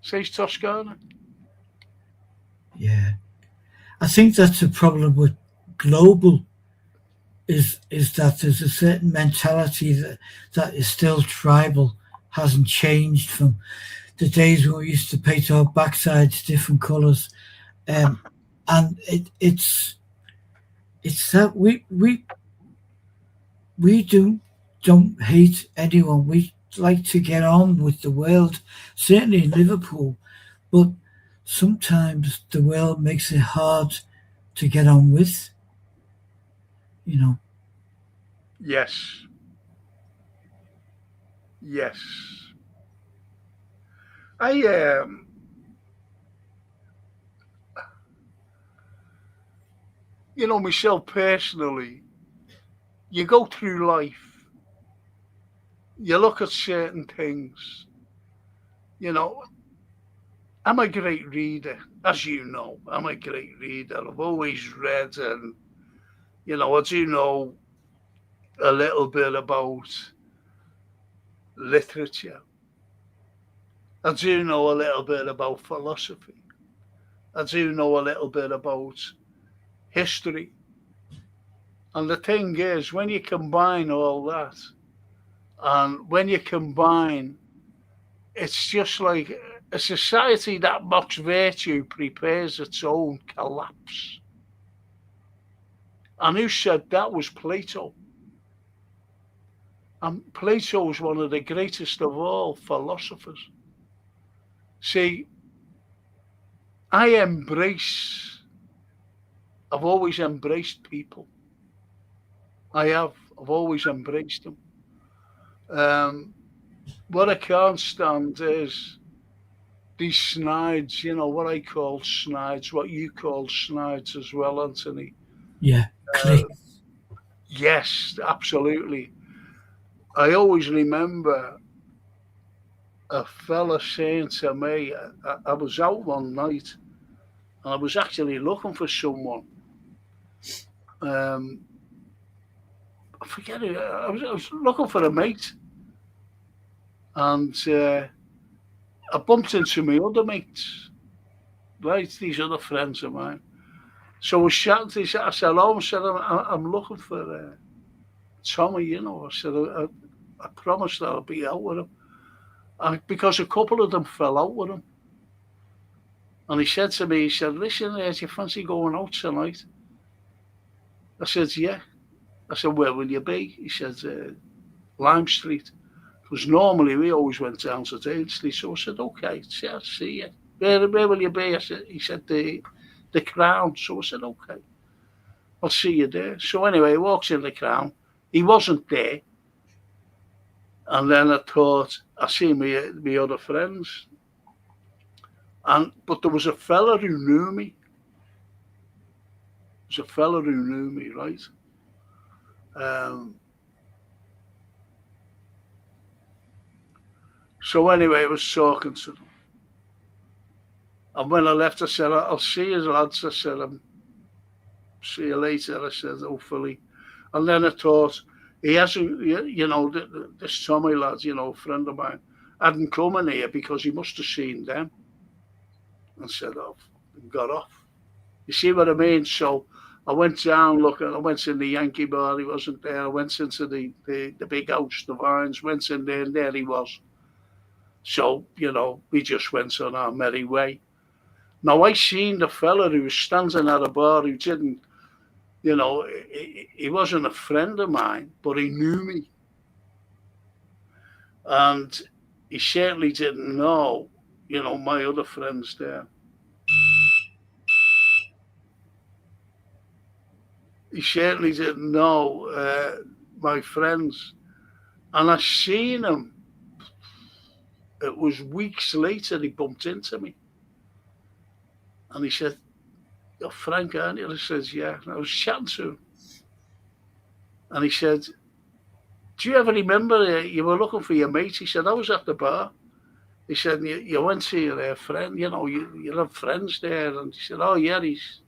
Says Toscana. Yeah. I think that's the problem with global is that there's a certain mentality that is still tribal, hasn't changed from the days when we used to paint our backsides different colours. And it's that we don't hate anyone. We like to get on with the world, certainly in Liverpool, but sometimes the world makes it hard to get on with, you know. Yes. Yes. I myself personally, you go through life, you look at certain things, you know, I'm a great reader, as you know. I'm a great reader. I've always read, and I do know a little bit about literature. I do know a little bit about philosophy. I do know a little bit about history. And the thing is, when you combine all that, and when you combine, it's just like a society that mocks virtue prepares its own collapse. And who said that was Plato? And Plato was one of the greatest of all philosophers. See, I embrace, I've always embraced people. I have, I've always embraced them. Um, what I can't stand is these snides, what I call snides, what you call snides as well, Anthony. Yeah, Uh, click. yes, absolutely. I always remember a fella saying to me, I was out one night and I was actually looking for someone. Um, I forget it. I was looking for a mate, and I bumped into my other mates, right? These other friends of mine. So I was chatting. I said, "Oh," I said, I'm looking for Tommy. I said, I promised that I'll be out with him, and because a couple of them fell out with him. And he said to me, he said, "Listen, do you fancy going out tonight?" I said, "Yeah." I said, "Where will you be?" He said, "Lime Street." Because normally we always went down to Dainsley. So I said, "Okay, I'll see you." Where will you be? He said, the Crown. So I said, "Okay, I'll see you there." So anyway, he walks in the Crown. He wasn't there. And then I thought, I see my other friends. But there was a fella who knew me. There was a fella who knew me, right? Um, so anyway, I was talking to them. And when I left, I said, "I'll see you, lads." I said, "See you later." I said, "Hopefully." And then I thought, he hasn't, this Tommy lad, a friend of mine, hadn't come in here because he must have seen them and said, "Oh," and got off. You see what I mean? So I went down looking, I went in the Yankee bar, he wasn't there. I went into the big house, the Vines, went in there, and there he was. So, we just went on our merry way. Now, I seen the fella who was standing at a bar who didn't, he wasn't a friend of mine, but he knew me. And he certainly didn't know, my other friends there. he certainly didn't know my friends. And I seen him. It was weeks later he bumped into me. And he said, "You're Frank, aren't you?" I says, "Yeah." And I was chatting to him. And he said, "Do you ever remember you were looking for your mate?" He said, "I was at the bar." He said, you went to your friend, you have friends there." And he said, "Oh, yeah, he's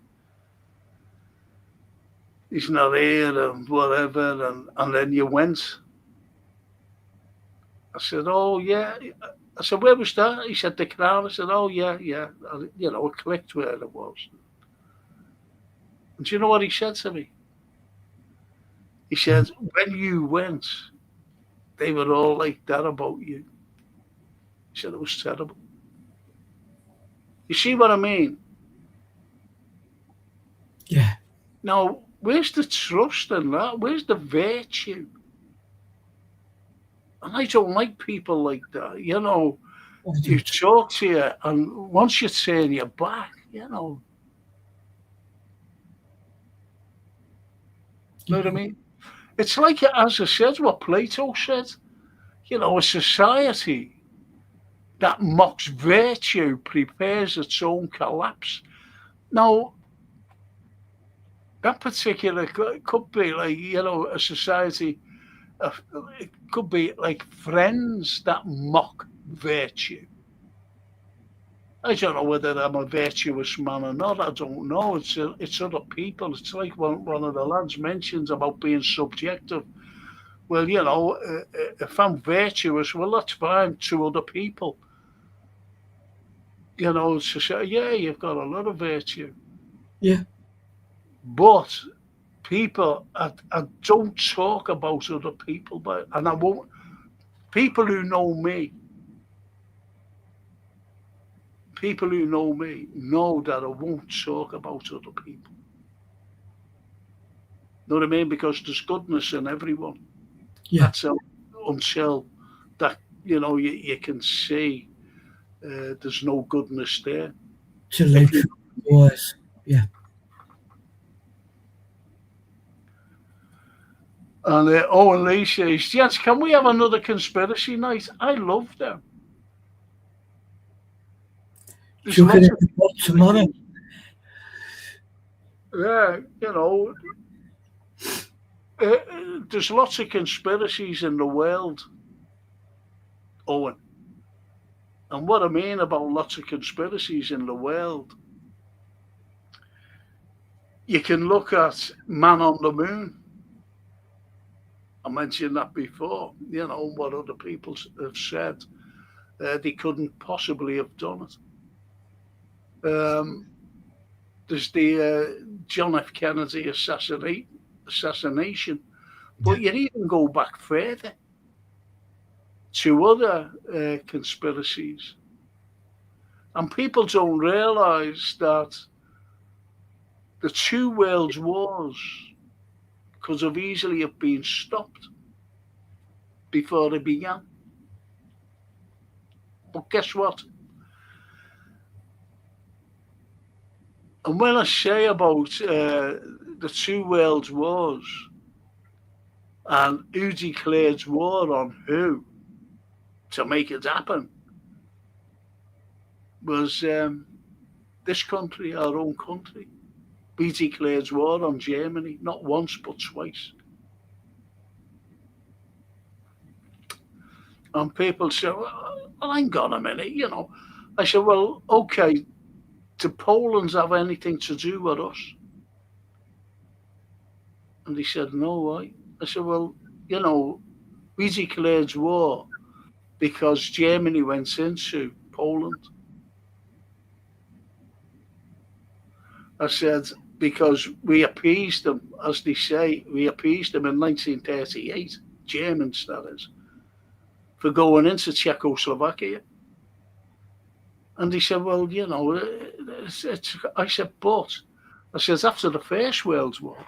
not here and whatever." And then you went. I said, "Oh, yeah." I said, "Where was that?" He said, "The Crown." I said, "Oh, yeah, yeah." It clicked where it was. And do you know what he said to me? He said, "When you went, they were all like that about you." He said, "It was terrible." You see what I mean? Yeah. Now, where's the trust in that? Where's the virtue? And I don't like people like that. You talk to you, and once you turn your back, know what I mean? It's like, as I said, what Plato said, a society that mocks virtue prepares its own collapse. Now, that particular could be like, a society, it could be like friends that mock virtue. I don't know whether I'm a virtuous man or not. I don't know. It's other people. It's like one of the lads mentions about being subjective. Well, if I'm virtuous, well, that's fine to other people. To say, yeah, you've got a lot of virtue. Yeah. But people, I don't talk about other people, and I won't. People who know me know that I won't talk about other people. Know what I mean? Because there's goodness in everyone. Yeah. That's until that you can see there's no goodness there. To live was, yeah. And Owen Lee says, "Yes, can we have another conspiracy night?" I love them. There's lots of tomorrow. Yeah, there's lots of conspiracies in the world, Owen. And what I mean about lots of conspiracies in the world, you can look at Man on the Moon. I mentioned that before, what other people have said. They couldn't possibly have done it. There's the John F. Kennedy assassination. But you even go back further to other conspiracies. And people don't realise that the two world wars could have easily have been stopped before they began. But guess what? And when I say about the two world wars and who declared war on who to make it happen, was this country, our own country. We declared war on Germany, not once but twice. And people say, "Well, hang on a minute, I said, "Well, okay, do Poland have anything to do with us?" And he said, "No, why?" I said, "Well, we declared war because Germany went into Poland." I said, "Because we appeased them, as they say, we appeased them in 1938, Germans, that is, for going into Czechoslovakia." And he said, "Well, I said, "But," I said, "after the First World War,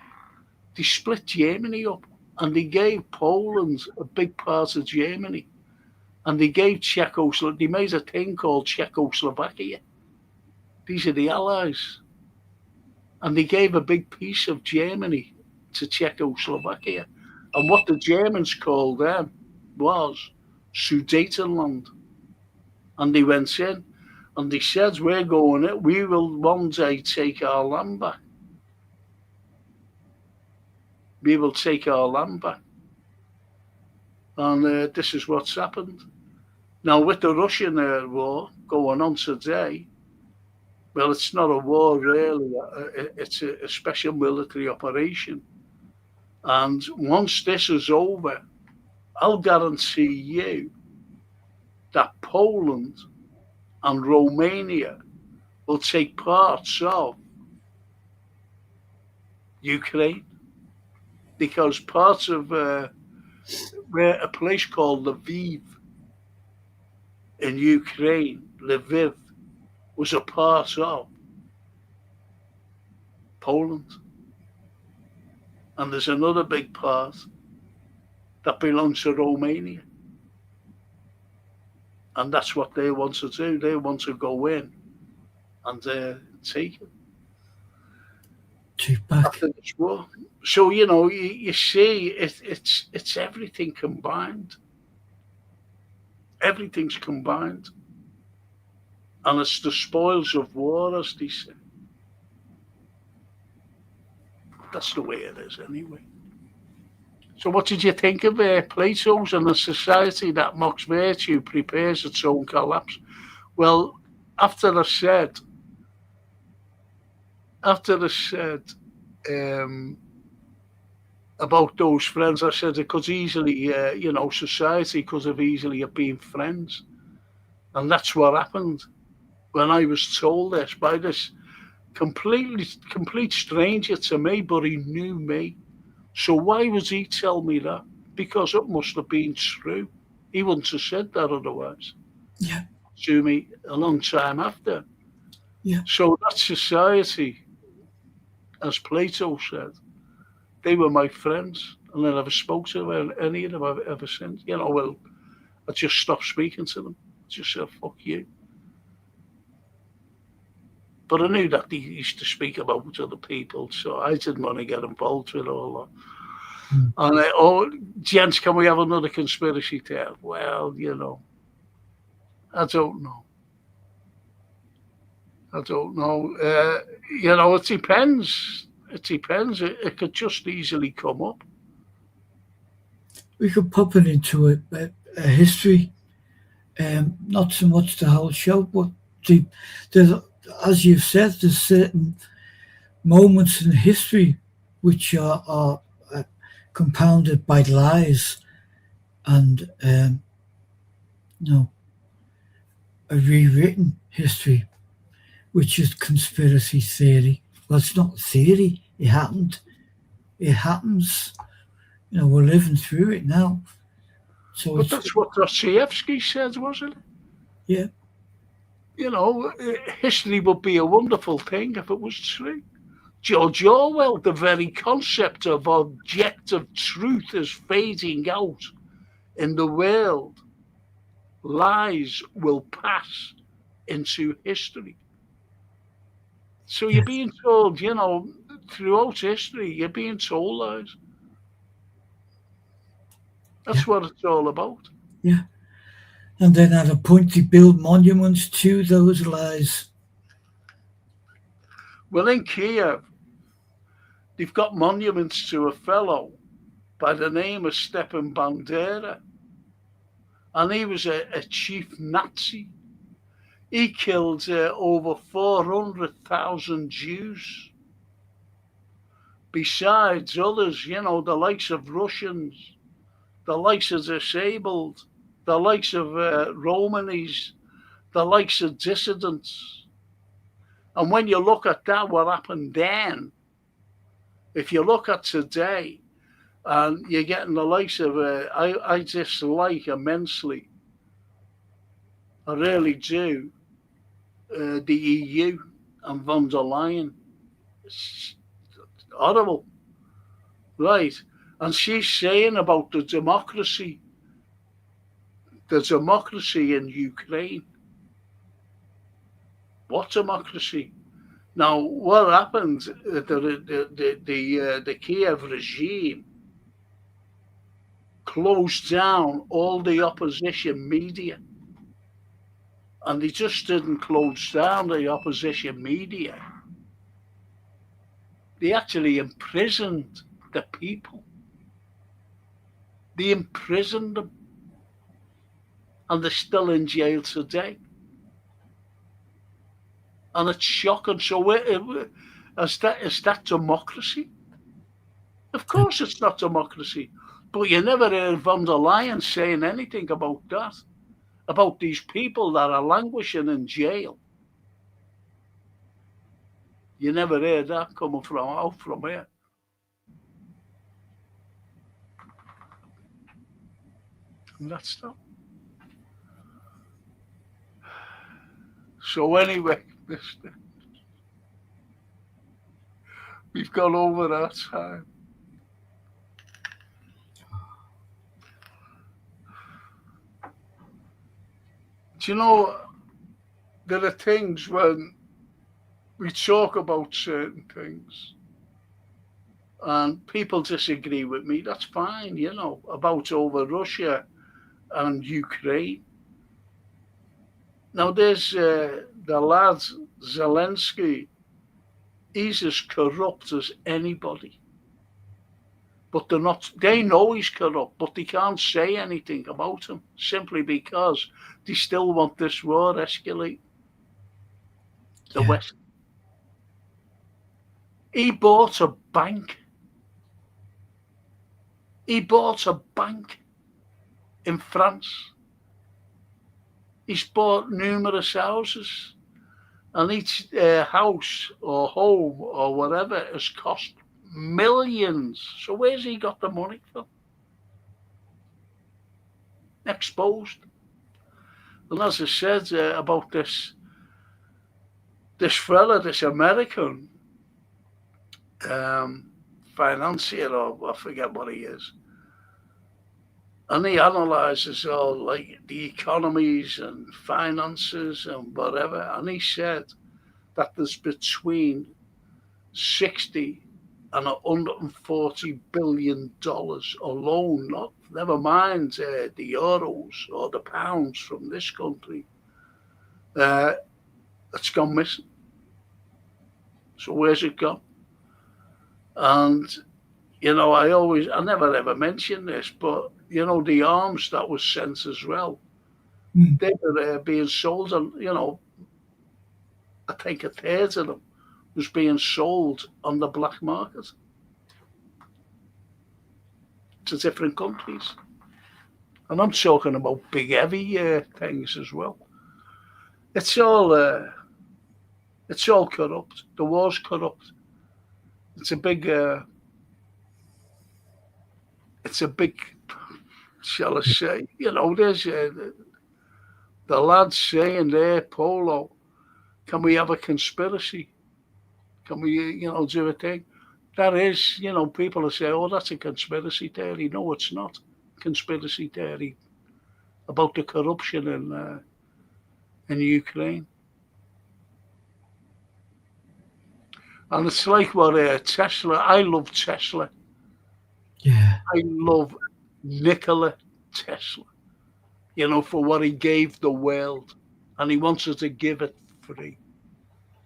they split Germany up and they gave Poland a big part of Germany. And they gave they made a thing called Czechoslovakia. These are the Allies. And they gave a big piece of Germany to Czechoslovakia. And what the Germans called them was Sudetenland. And they went in and they said, we're going in, we will one day take our land back. We will take our land back. And this is what's happened. Now, with the Russian war going on today, well, it's not a war really, it's a special military operation. And once this is over, I'll guarantee you that Poland and Romania will take parts of Ukraine, because parts of where a place called Lviv in Ukraine, Lviv, was a part of Poland. And there's another big part that belongs to Romania. And that's what they want to do. They want to go in and take it. Take back. After this war. So, you see, it's everything combined. Everything's combined. And it's the spoils of war, as they say. That's the way it is, anyway. So what did you think of Plato's and a society that mocks virtue prepares its own collapse? Well, after I said about those friends, I said it could easily, society could have easily have been friends. And that's what happened when I was told this by this complete stranger to me, but he knew me. So why would he tell me that? Because it must have been true. He wouldn't have said that otherwise. Yeah. To me a long time after. Yeah. So that society, as Plato said, they were my friends, and I never spoke to any of them ever since. I just stopped speaking to them. I just said, fuck you. But I knew that he used to speak about other people, so I didn't want to get involved with all that. And gents, can we have another conspiracy tale? Well, I don't know. It depends. It depends. It could just easily come up. We could pop it into a history, not so much the whole show, but there's, as you've said, there's certain moments in history which are compounded by lies and a rewritten history, which is conspiracy theory. Well, it's not theory. It happened. It happens. We're living through it now. So but that's what Dostoevsky said, wasn't it? Yeah. History would be a wonderful thing if it was true. George Orwell, the very concept of objective truth is fading out in the world. Lies will pass into history. So you're being told, throughout history, you're being told lies. That's what it's all about. Yeah. And then at a point, they build monuments to those lies. Well, in Kiev, they've got monuments to a fellow by the name of Stepan Bandera. And he was a chief Nazi. He killed over 400,000 Jews. Besides others, the likes of Russians, the likes of disabled, the likes of Romanies, the likes of dissidents. And when you look at that, what happened then, if you look at today, and you're getting the likes of, I dislike immensely, I really do, the EU and von der Leyen. It's horrible. Right. And she's saying about the democracy in Ukraine. What democracy? Now, what happened? The Kiev regime closed down all the opposition media, and they just didn't close down the opposition media. They actually imprisoned the people. They imprisoned them, and they're still in jail today. And it's shocking. So, is that democracy? Of course, it's not democracy. But you never heard von der Leyen saying anything about that, about these people that are languishing in jail. You never heard that coming out from here. And that's that. So anyway, mister, we've gone over our time. Do you know, there are things when we talk about certain things and people disagree with me, that's fine, about over Russia and Ukraine. Now, there's the lad Zelensky, he's as corrupt as anybody. But they know he's corrupt, but they can't say anything about him simply because they still want this war escalate. The West. He bought a bank. He bought a bank in France. He's bought numerous houses, and each house or home or whatever has cost millions. So where's he got the money from? Exposed. And as I said about this fella, this American financier, or I forget what he is, and he analyzes all like the economies and finances and whatever, and he said that there's between 60 and 140 billion dollars alone, never mind the euros or the pounds from this country, that's gone missing. So where's it gone? And I never ever mention this, but the arms that was sent as well, they were being sold, and I think a third of them was being sold on the black market to different countries. And I'm talking about big, heavy things as well. It's all corrupt. The war's corrupt. It's a big, shall I say, there's the lads saying there, Polo, can we have a conspiracy? Can we, do a thing? That is, people will say, oh, that's a conspiracy theory. No, it's not. Conspiracy theory about the corruption in Ukraine. And it's like what Tesla, I love Tesla. Yeah. I love Nikola Tesla, for what he gave the world. And he wants us to give it free.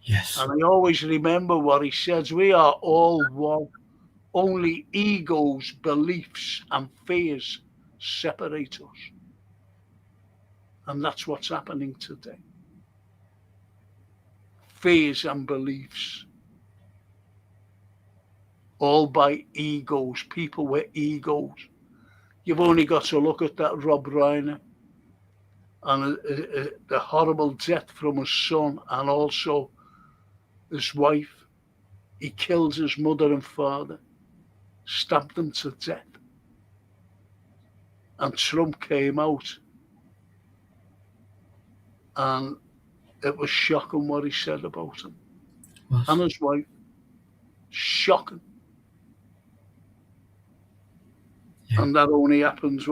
Yes. And I always remember what he says, we are all one. Only egos, beliefs, and fears separate us. And that's what's happening today. Fears and beliefs. All by egos, people with egos. You've only got to look at that Rob Reiner and the horrible death from his son and also his wife. He killed his mother and father, stabbed them to death. And Trump came out, and it was shocking what he said about him and his wife. Shocking. Yeah. And that only happens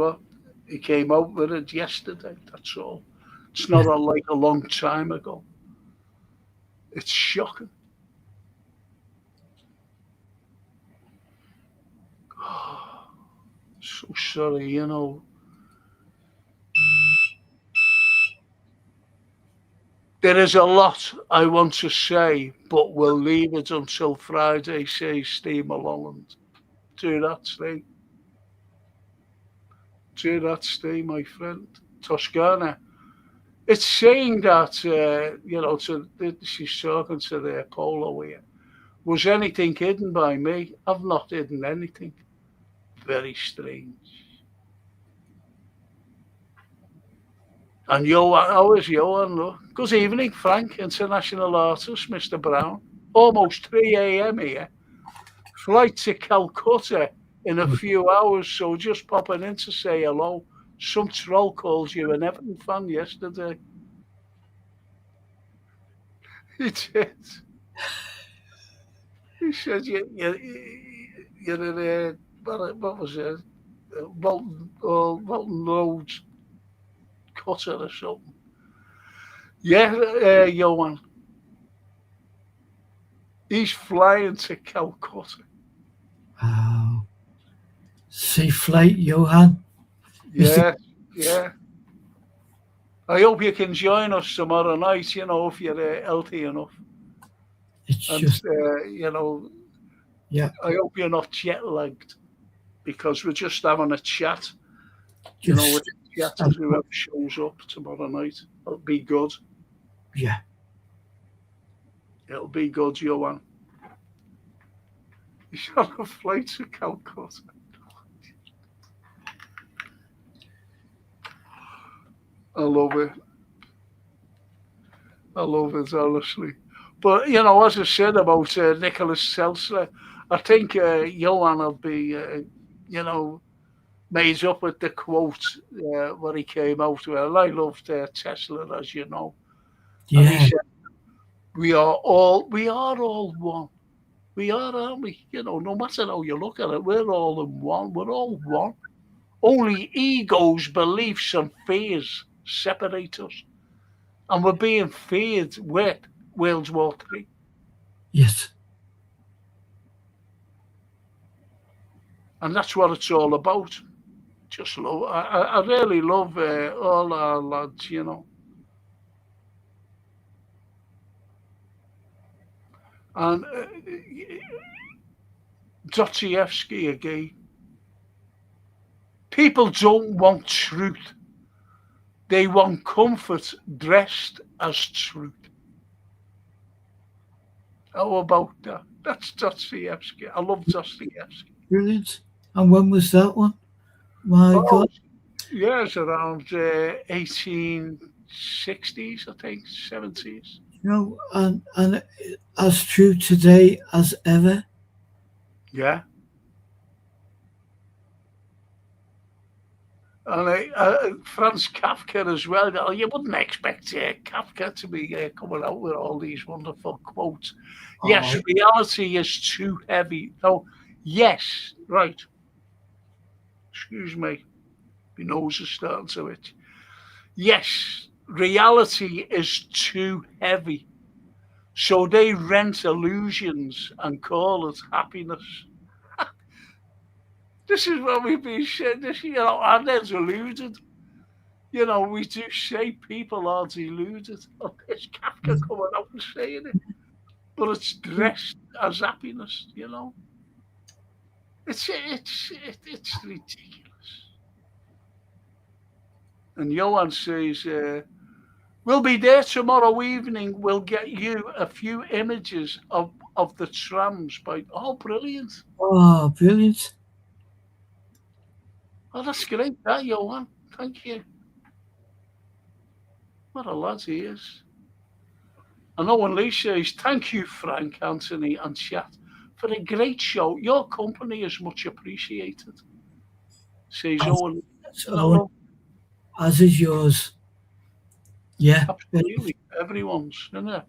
he came out with it yesterday, that's all. It's not like a long time ago. It's shocking. So sorry, you know. There is a lot I want to say, but we'll leave it until Friday, says Steve Mulholland. Do that, Steve. Do that, Steve, my friend. Toscana. It's saying that, she's talking to the Polo here. Was anything hidden by me? I've not hidden anything. Very strange. And Johan, how is Johan? Look? Good evening, Frank, international artist, Mr. Brown. Almost 3 a.m. here. Flight to Calcutta in a few hours, so just popping in to say hello. Some troll called you an Everton fan yesterday. He did. He said you're what was it? Walton Roads Cutter or something. Yeah, Johan. He's flying to Calcutta. Wow. Safe flight, Johan. Yeah, yeah. I hope you can join us tomorrow night, if you're healthy enough. It's And, just, yeah. I hope you're not jet lagged because we're just having a chat. Just, With the chatters, whoever shows up tomorrow night. It'll be good. Yeah. It'll be good, Johan. He's on a flight to Calcutta. I love it. I love it, honestly. But, as I said about Nicholas Seltzer, I think Johan will be, made up with the quote what he came out with. And I loved Tesla, as you know. Yeah. And he said, we are all one. We are, aren't we? No matter how you look at it, we're all in one. We're all one. Only egos, beliefs, and fears separate us. And we're being feared with World War III. Yes. And that's what it's all about. Just love. I really love all our lads, And Dostoevsky again. People don't want truth. They want comfort dressed as truth. How about that? That's Dostoevsky. I love Dostoevsky. Brilliant. And when was that one? My God. Yeah, it's around 1860s, I think, 70s. And as true today as ever. Yeah. And Franz Kafka as well. You wouldn't expect Kafka to be coming out with all these wonderful quotes. Oh. Yes, reality is too heavy. No, yes, right. Excuse me. My nose is starting to itch. Yes, reality is too heavy. So they rent illusions and call it happiness. This is what we've been saying. And they're deluded. We do say people are deluded. Oh, there's Kafka coming out and saying it. But it's dressed as happiness, It's ridiculous. And Johan says, we'll be there tomorrow evening. We'll get you a few images of the trams. Oh, brilliant. Oh, brilliant. Oh, that's great, that, Johan. Thank you. What a lad he is. And Owen Lee says, thank you, Frank, Anthony, and chat for a great show. Your company is much appreciated. Says Owen. As is yours. Yeah. Absolutely. Everyone's, isn't it?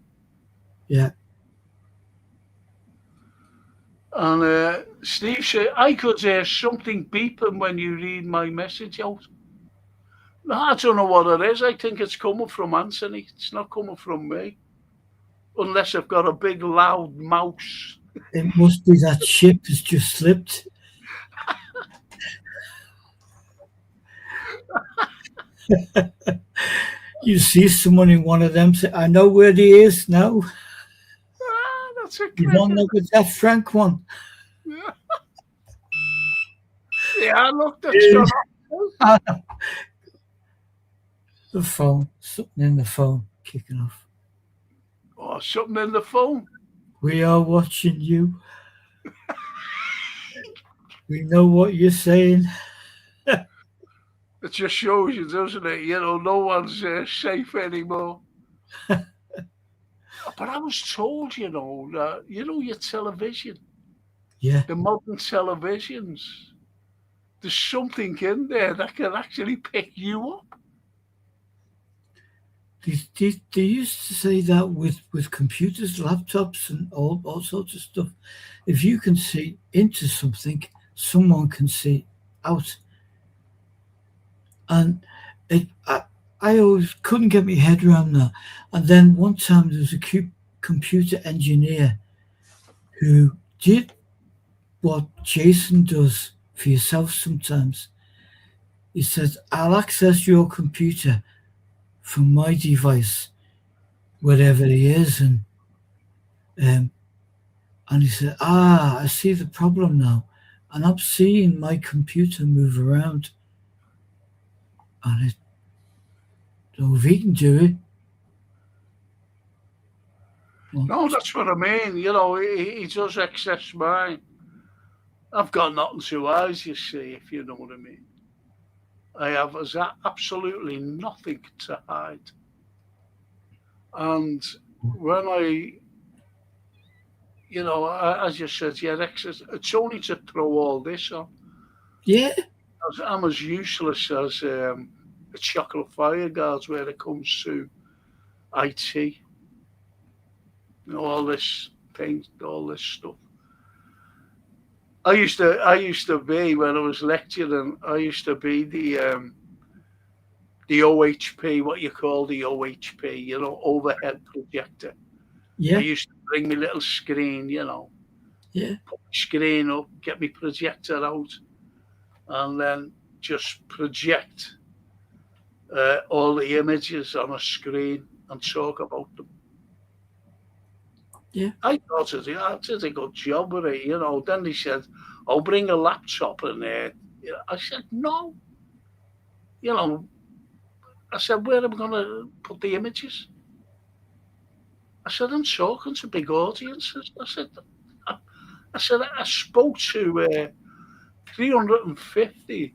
Yeah. And Steve said, I could hear something beeping when you read my message out. No, I don't know what it is. I think it's coming from Anthony. It's not coming from me. Unless I've got a big, loud mouse. It must be that ship has just slipped. You see someone in one of them say, I know where he is now. That's a You don't cricket. know it's that Frank one. Yeah, yeah, look, that's gone off. The phone, something in the phone kicking off. Oh, something in the phone. We are watching you. We know what you're saying. It just shows you, doesn't it? No one's safe anymore. But I was told, that, your television, Yeah, the modern televisions, there's something in there that can actually pick you up. they used to say that with computers, laptops, and all sorts of stuff. If you can see into something, someone can see out. And I always couldn't get my head around that. And then one time there was a computer engineer who did what Jason does for yourself sometimes. He says, I'll access your computer from my device, whatever it is. Um, and he said, I see the problem now. And I'm seeing my computer move around. And so if he can do it, well, No, that's what I mean. He does access mine. I've got nothing to eyes, you see, if you know what I mean. I have absolutely nothing to hide. And when as you said, yeah, access, it's only to throw all this on. yeah, I'm as useless as a chocolate fire guards when it comes to IT, all this thing, all this stuff. I used to be when I was lecturing. I used to be the OHP, what you call the OHP, overhead projector. I yeah, used to bring my little screen, yeah, put my screen up, get my projector out, and then just project all the images on a screen and talk about them. yeah. I thought I did a good job with it. Then they said, "Oh, bring a laptop in there." I said, "No." You know, I said, "Where am I going to put the images?" I said, "I'm talking to big audiences." I, I said, I spoke to 350,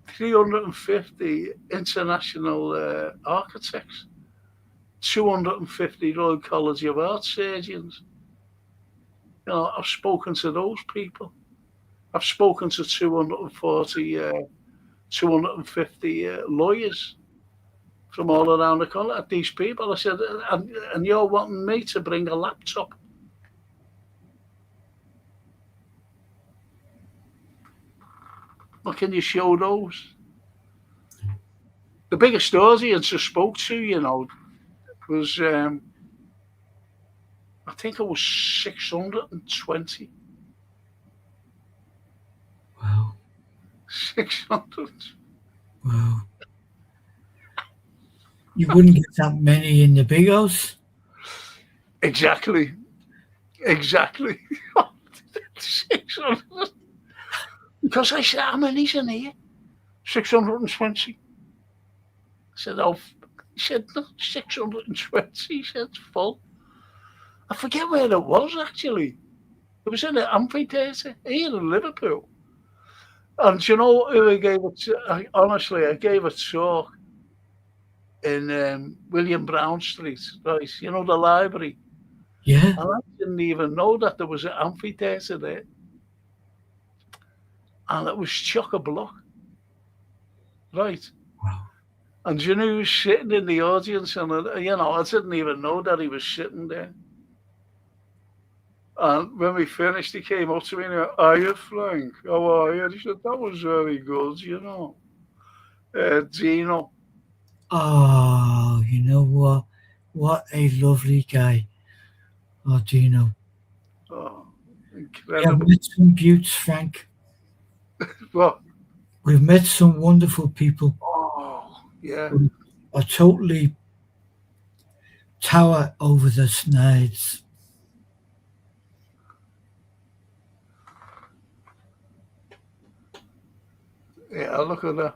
350 international architects, 250 Royal College of Art surgeons. I've spoken to those people. I've spoken to 240, 250 lawyers from all around the country. These people, I said, and you're wanting me to bring a laptop? What can you show those? The biggest audience I spoke to, was I think it was 620. Wow, 600. wow. You wouldn't get that many in the big house. Exactly. Exactly. 600. Because I said, how many's in here? 620. I said, oh, he said, no, 620. He said, it's full. I forget where it was, actually. It was in an amphitheatre here in Liverpool. And do you know who I gave it to? Honestly, I gave a talk in William Brown Street, right? The library. Yeah, And I didn't even know that there was an amphitheatre there. And it was chock a block, right? wow. And do you know who was sitting in the audience? And, I didn't even know that he was sitting there. And when we finished, he came up to me and he went, "Are you Frank? How are you?" And he said, "That was very good. Dino." Oh, you know what? What a lovely guy. Oh, do you know? Oh, We have incredible. met some beauts, Frank. Well, We've met some wonderful people Oh, yeah. who are totally tower over the Snides. Yeah, look at that.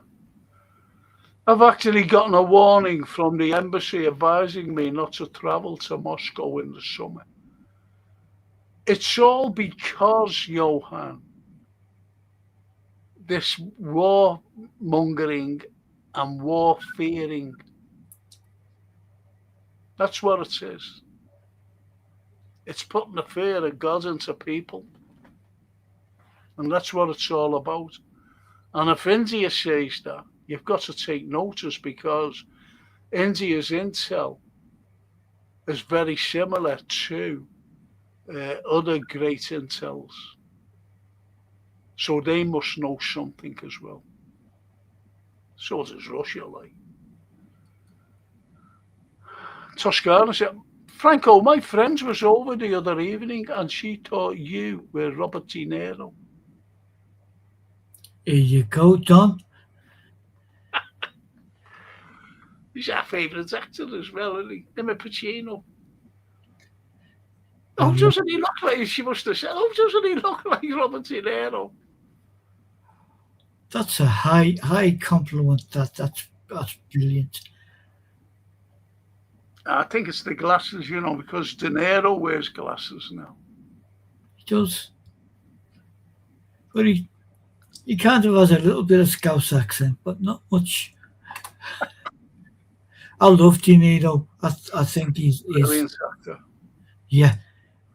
I've actually gotten a warning from the embassy advising me not to travel to Moscow in the summer. It's all because, Johan, this war mongering and war fearing. That's what it is. It's putting the fear of God into people. And that's what it's all about. And if India says that, you've got to take notice because India's intel is very similar to other great intels. So they must know something as well. So does Russia, like. Toscana said, Franco, my friend was over the other evening and she thought you were Robert De Niro. Here you go, Don. He's our favourite actor as well, isn't he? Him and Pacino. I Oh, love, doesn't he look like, she must have said, oh, doesn't he look like Robert De Niro? that's a high compliment. That's brilliant. I think it's the glasses, because De Niro wears glasses now. He does. But he kind of has a little bit of Scouse accent, but not much. I love De Niro. I think he's Brilliant actor. yeah,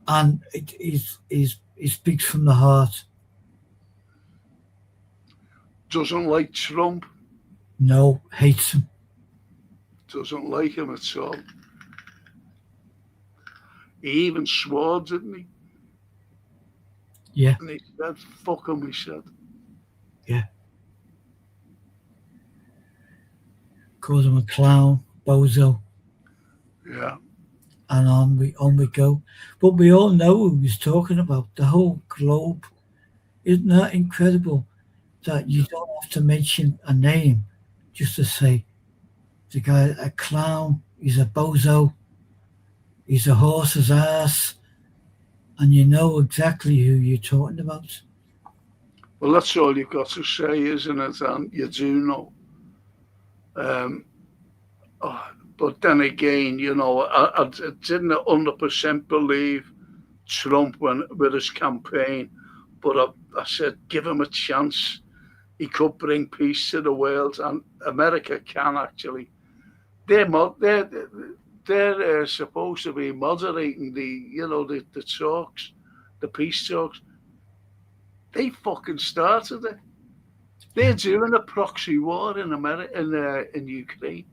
and he speaks from the heart. Doesn't like Trump. No, hates him. Doesn't like him at all. He even swore, didn't he? Yeah, And he said, fuck him, he said. yeah. Calls him a clown, bozo, Yeah. and on we go. But we all know who he's talking about. The whole globe. Isn't that incredible? That you don't have to mention a name just to say the guy a clown, he's a bozo, he's a horse's ass, and you know exactly who you're talking about. Well, that's all you've got to say, isn't it? And you do know. Um, oh, but then again, I didn't 100% believe Trump with his campaign, but I said, give him a chance. He could bring peace to the world, and America can actually. They're supposed to be moderating the talks, the peace talks. They fucking started it. They're doing a proxy war in America, in Ukraine.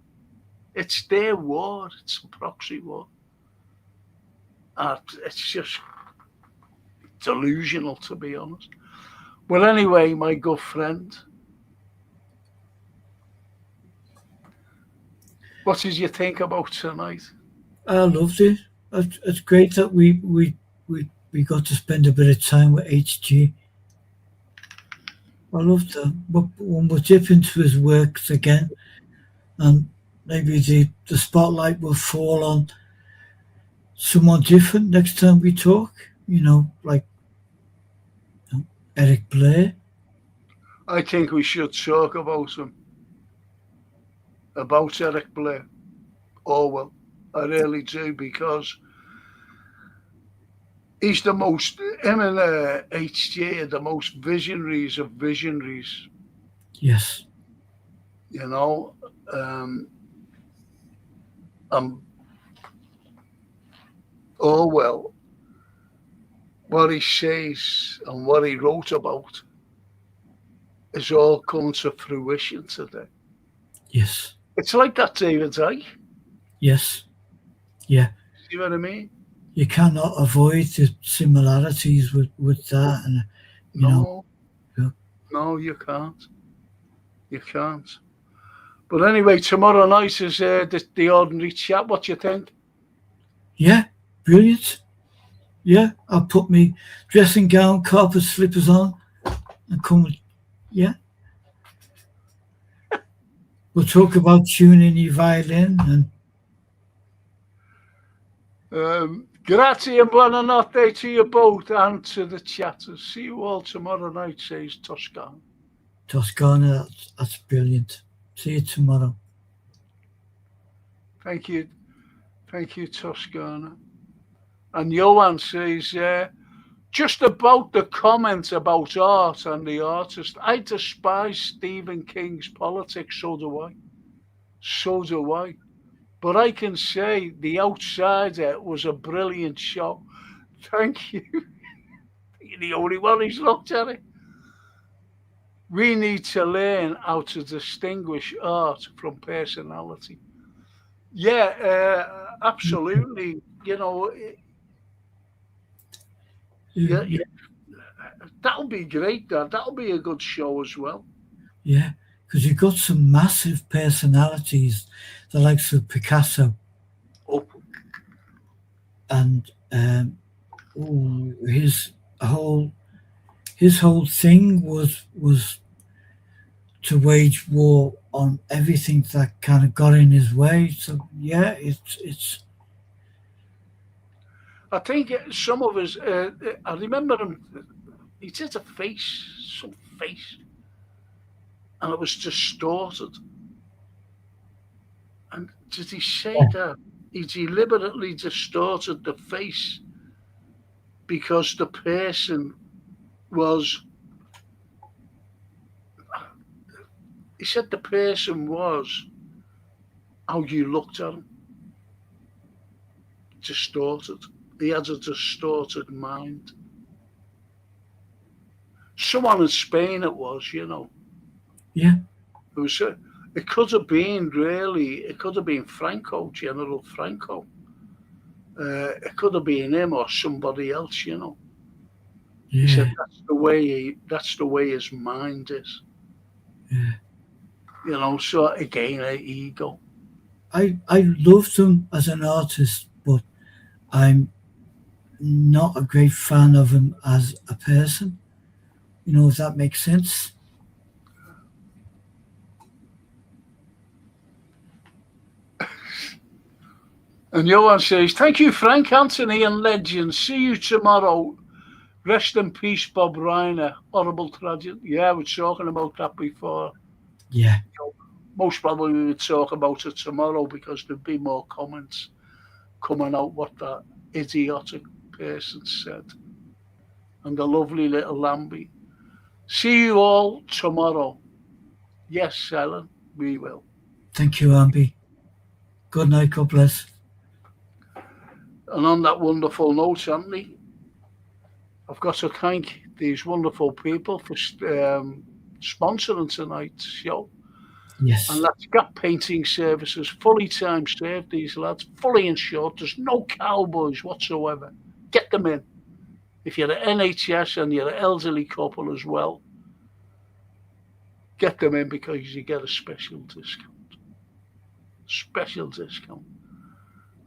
It's their war. It's a proxy war. And it's just delusional, to be honest. Well, anyway, my good friend, what did you think about tonight? I loved it. It's great that we got to spend a bit of time with HG. I loved that. But when we dip into his works again, and maybe the spotlight will fall on someone different next time we talk, like Eric Blair. I think we should talk about him, about Eric Blair. Well, I really do, because he's him and HJ are the most visionaries of visionaries. Yes. Orwell, what he says and what he wrote about is all coming to fruition today. Yes. It's like that David Icke. Yes. Yeah. See what I mean? You cannot avoid the similarities with that, and No, yeah. no, you can't. You can't. But anyway, tomorrow night is the ordinary chat. What do you think? Yeah, brilliant. Yeah, I'll put me dressing gown, carpet slippers on, and come. Yeah, We'll talk about tuning your violin and Grazie and buonanotte to you both and to the chatters. See you all tomorrow night, says Toscana. Toscana. That's brilliant. See you tomorrow. Thank you. Thank you, Toscana. And Johan says, just about the comment about art and the artist, I despise Stephen King's politics, so do I. So do I. But I can say The Outsider was a brilliant show. Thank you. You're the only one who's looked at it. We need to learn how to distinguish art from personality. Yeah, absolutely. You know, yeah, Yeah, that'll be great. That'll be a good show as well. yeah. Because you've got some massive personalities, the likes of Picasso, Oh, and his whole thing was to wage war on everything that kind of got in his way. So yeah, it's I think some of us. I remember him. He did a face, some face, and it was distorted. And did he say that he deliberately distorted the face because the person was? He said the person was how you looked at him, distorted. He had a distorted mind. Someone in Spain it was, you know. yeah, It was. It could have been really. It could have been Franco, General Franco. It could have been him or somebody else, you know. He said yeah, that's the way that's the way his mind is. yeah. You know, so again, ego. I loved him as an artist, but I'm not a great fan of him as a person. You know, if that makes sense. And Johan says, "Thank you, Frank Anthony and legend. See you tomorrow. Rest in peace, Bob Reiner. Horrible tragedy." Yeah, we were talking about that before. Yeah, Most probably we would talk about it tomorrow because there'd be more comments coming out what that idiotic person said. And the lovely little Lambie. See you all tomorrow. Yes, Helen, we will. thank you, Ambi. Good night. God bless. And on that wonderful note, Anthony, I've got to thank these wonderful people for sponsoring tonight's show. And Yes, that's Gap Painting Services, fully time served, these lads, fully insured. There's no cowboys whatsoever. Get them in. If you're an NHS and you're an elderly couple as well, get them in because you get a special discount. Special discount.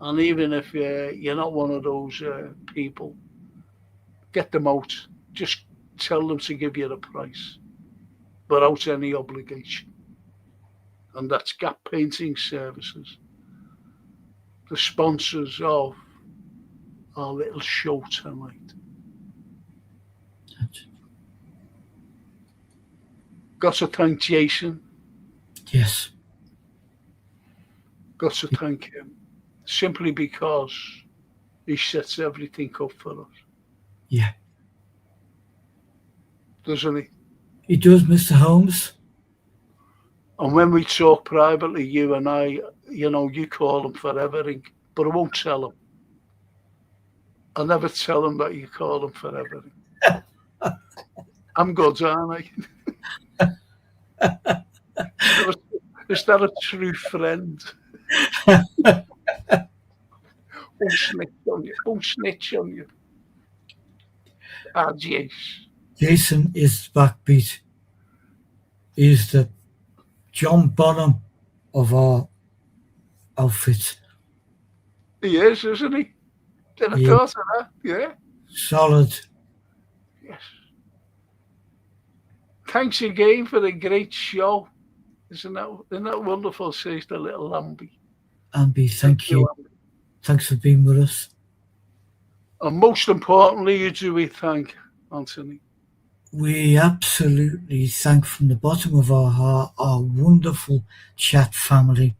And even if you're not one of those people, get them out. Just tell them to give you the price without any obligation. And that's Gap Painting Services, the sponsors of our little show tonight. Got to thank Jason. yes, Got to thank him simply because he sets everything up for us, yeah. doesn't he? He does, Mr. Holmes. And when we talk privately, you and I, you know, you call him for everything, but I won't tell him. I'll never tell him that you call him for everything. I'm good, aren't I? Is that a true friend? Won't snitch on you. Won't snitch on you. Ah, yes. Jason is backbeat. He's the John Bonham of our outfit. He is, isn't he? Did I Yeah. thought of that? Yeah. Solid. Yes. Thanks again for the great show. Isn't that wonderful, says the little Lambie. Ambi, Thank thank you, you. Lambie. Thanks for being with us. And most importantly, you do we thank, Anthony. We absolutely thank from the bottom of our heart our wonderful chat family,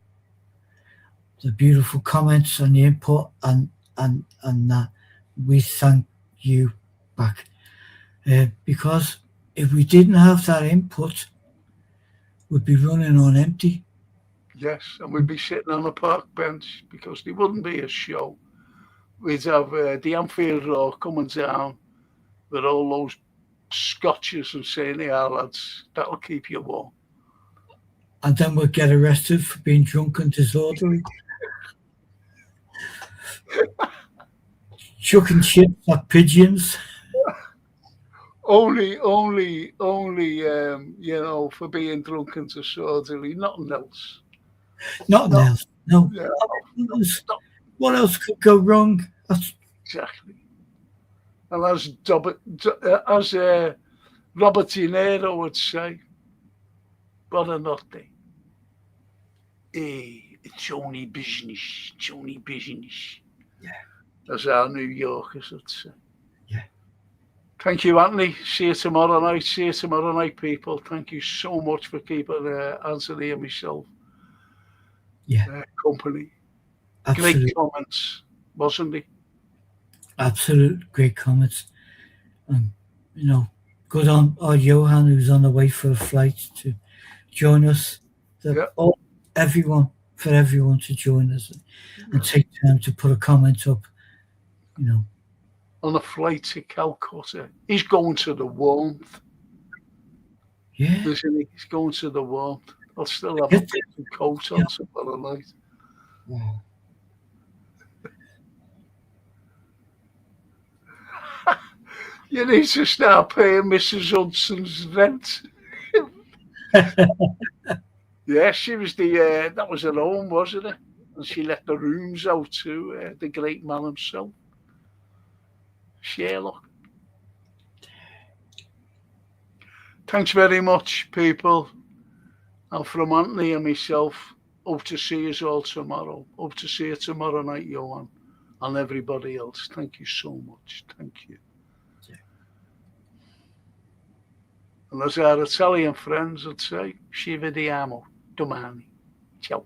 the beautiful comments and the input, and that we thank you back. Because if we didn't have that input, we'd be running on empty. Yes, and we'd be sitting on a park bench because there wouldn't be a show. We'd have the Anfield Road coming down with all those scotches and saying, "Yeah, lads, that'll keep you warm." And then we'd get arrested for being drunk and disorderly. Chucking chips at pigeons. Only, for being drunk and disorderly, nothing else. Nothing No, else. No. yeah, no, What else could go wrong? That's, exactly. And as Robert De Niro would say, buonanotte. It's only business. It's only business. yeah, As our New Yorkers would say. yeah. Thank you, Anthony. See you tomorrow night. See you tomorrow night, people. Thank you so much for keeping Anthony and myself Yeah, company. Great absolute, comments, wasn't he? absolute great comments. And, good on Johan, who's on the way for a flight to join us. Yeah. For everyone to join us and take time to put a comment up. On a flight to Calcutta. He's going to the warmth. Yeah. Isn't he? He's going to the warmth. I'll still have a coat on tomorrow night. Wow. You need to start paying Mrs. Hudson's rent. Yeah, she was that was her home, wasn't it? And she let the rooms out to the great man himself, Sherlock. Thanks very much, people. And from Anthony and myself, hope to see you all tomorrow. Hope to see you tomorrow night, Johan, and everybody else. Thank you so much. Thank you. And as our Italian friends would say, ci vediamo domani. Ciao.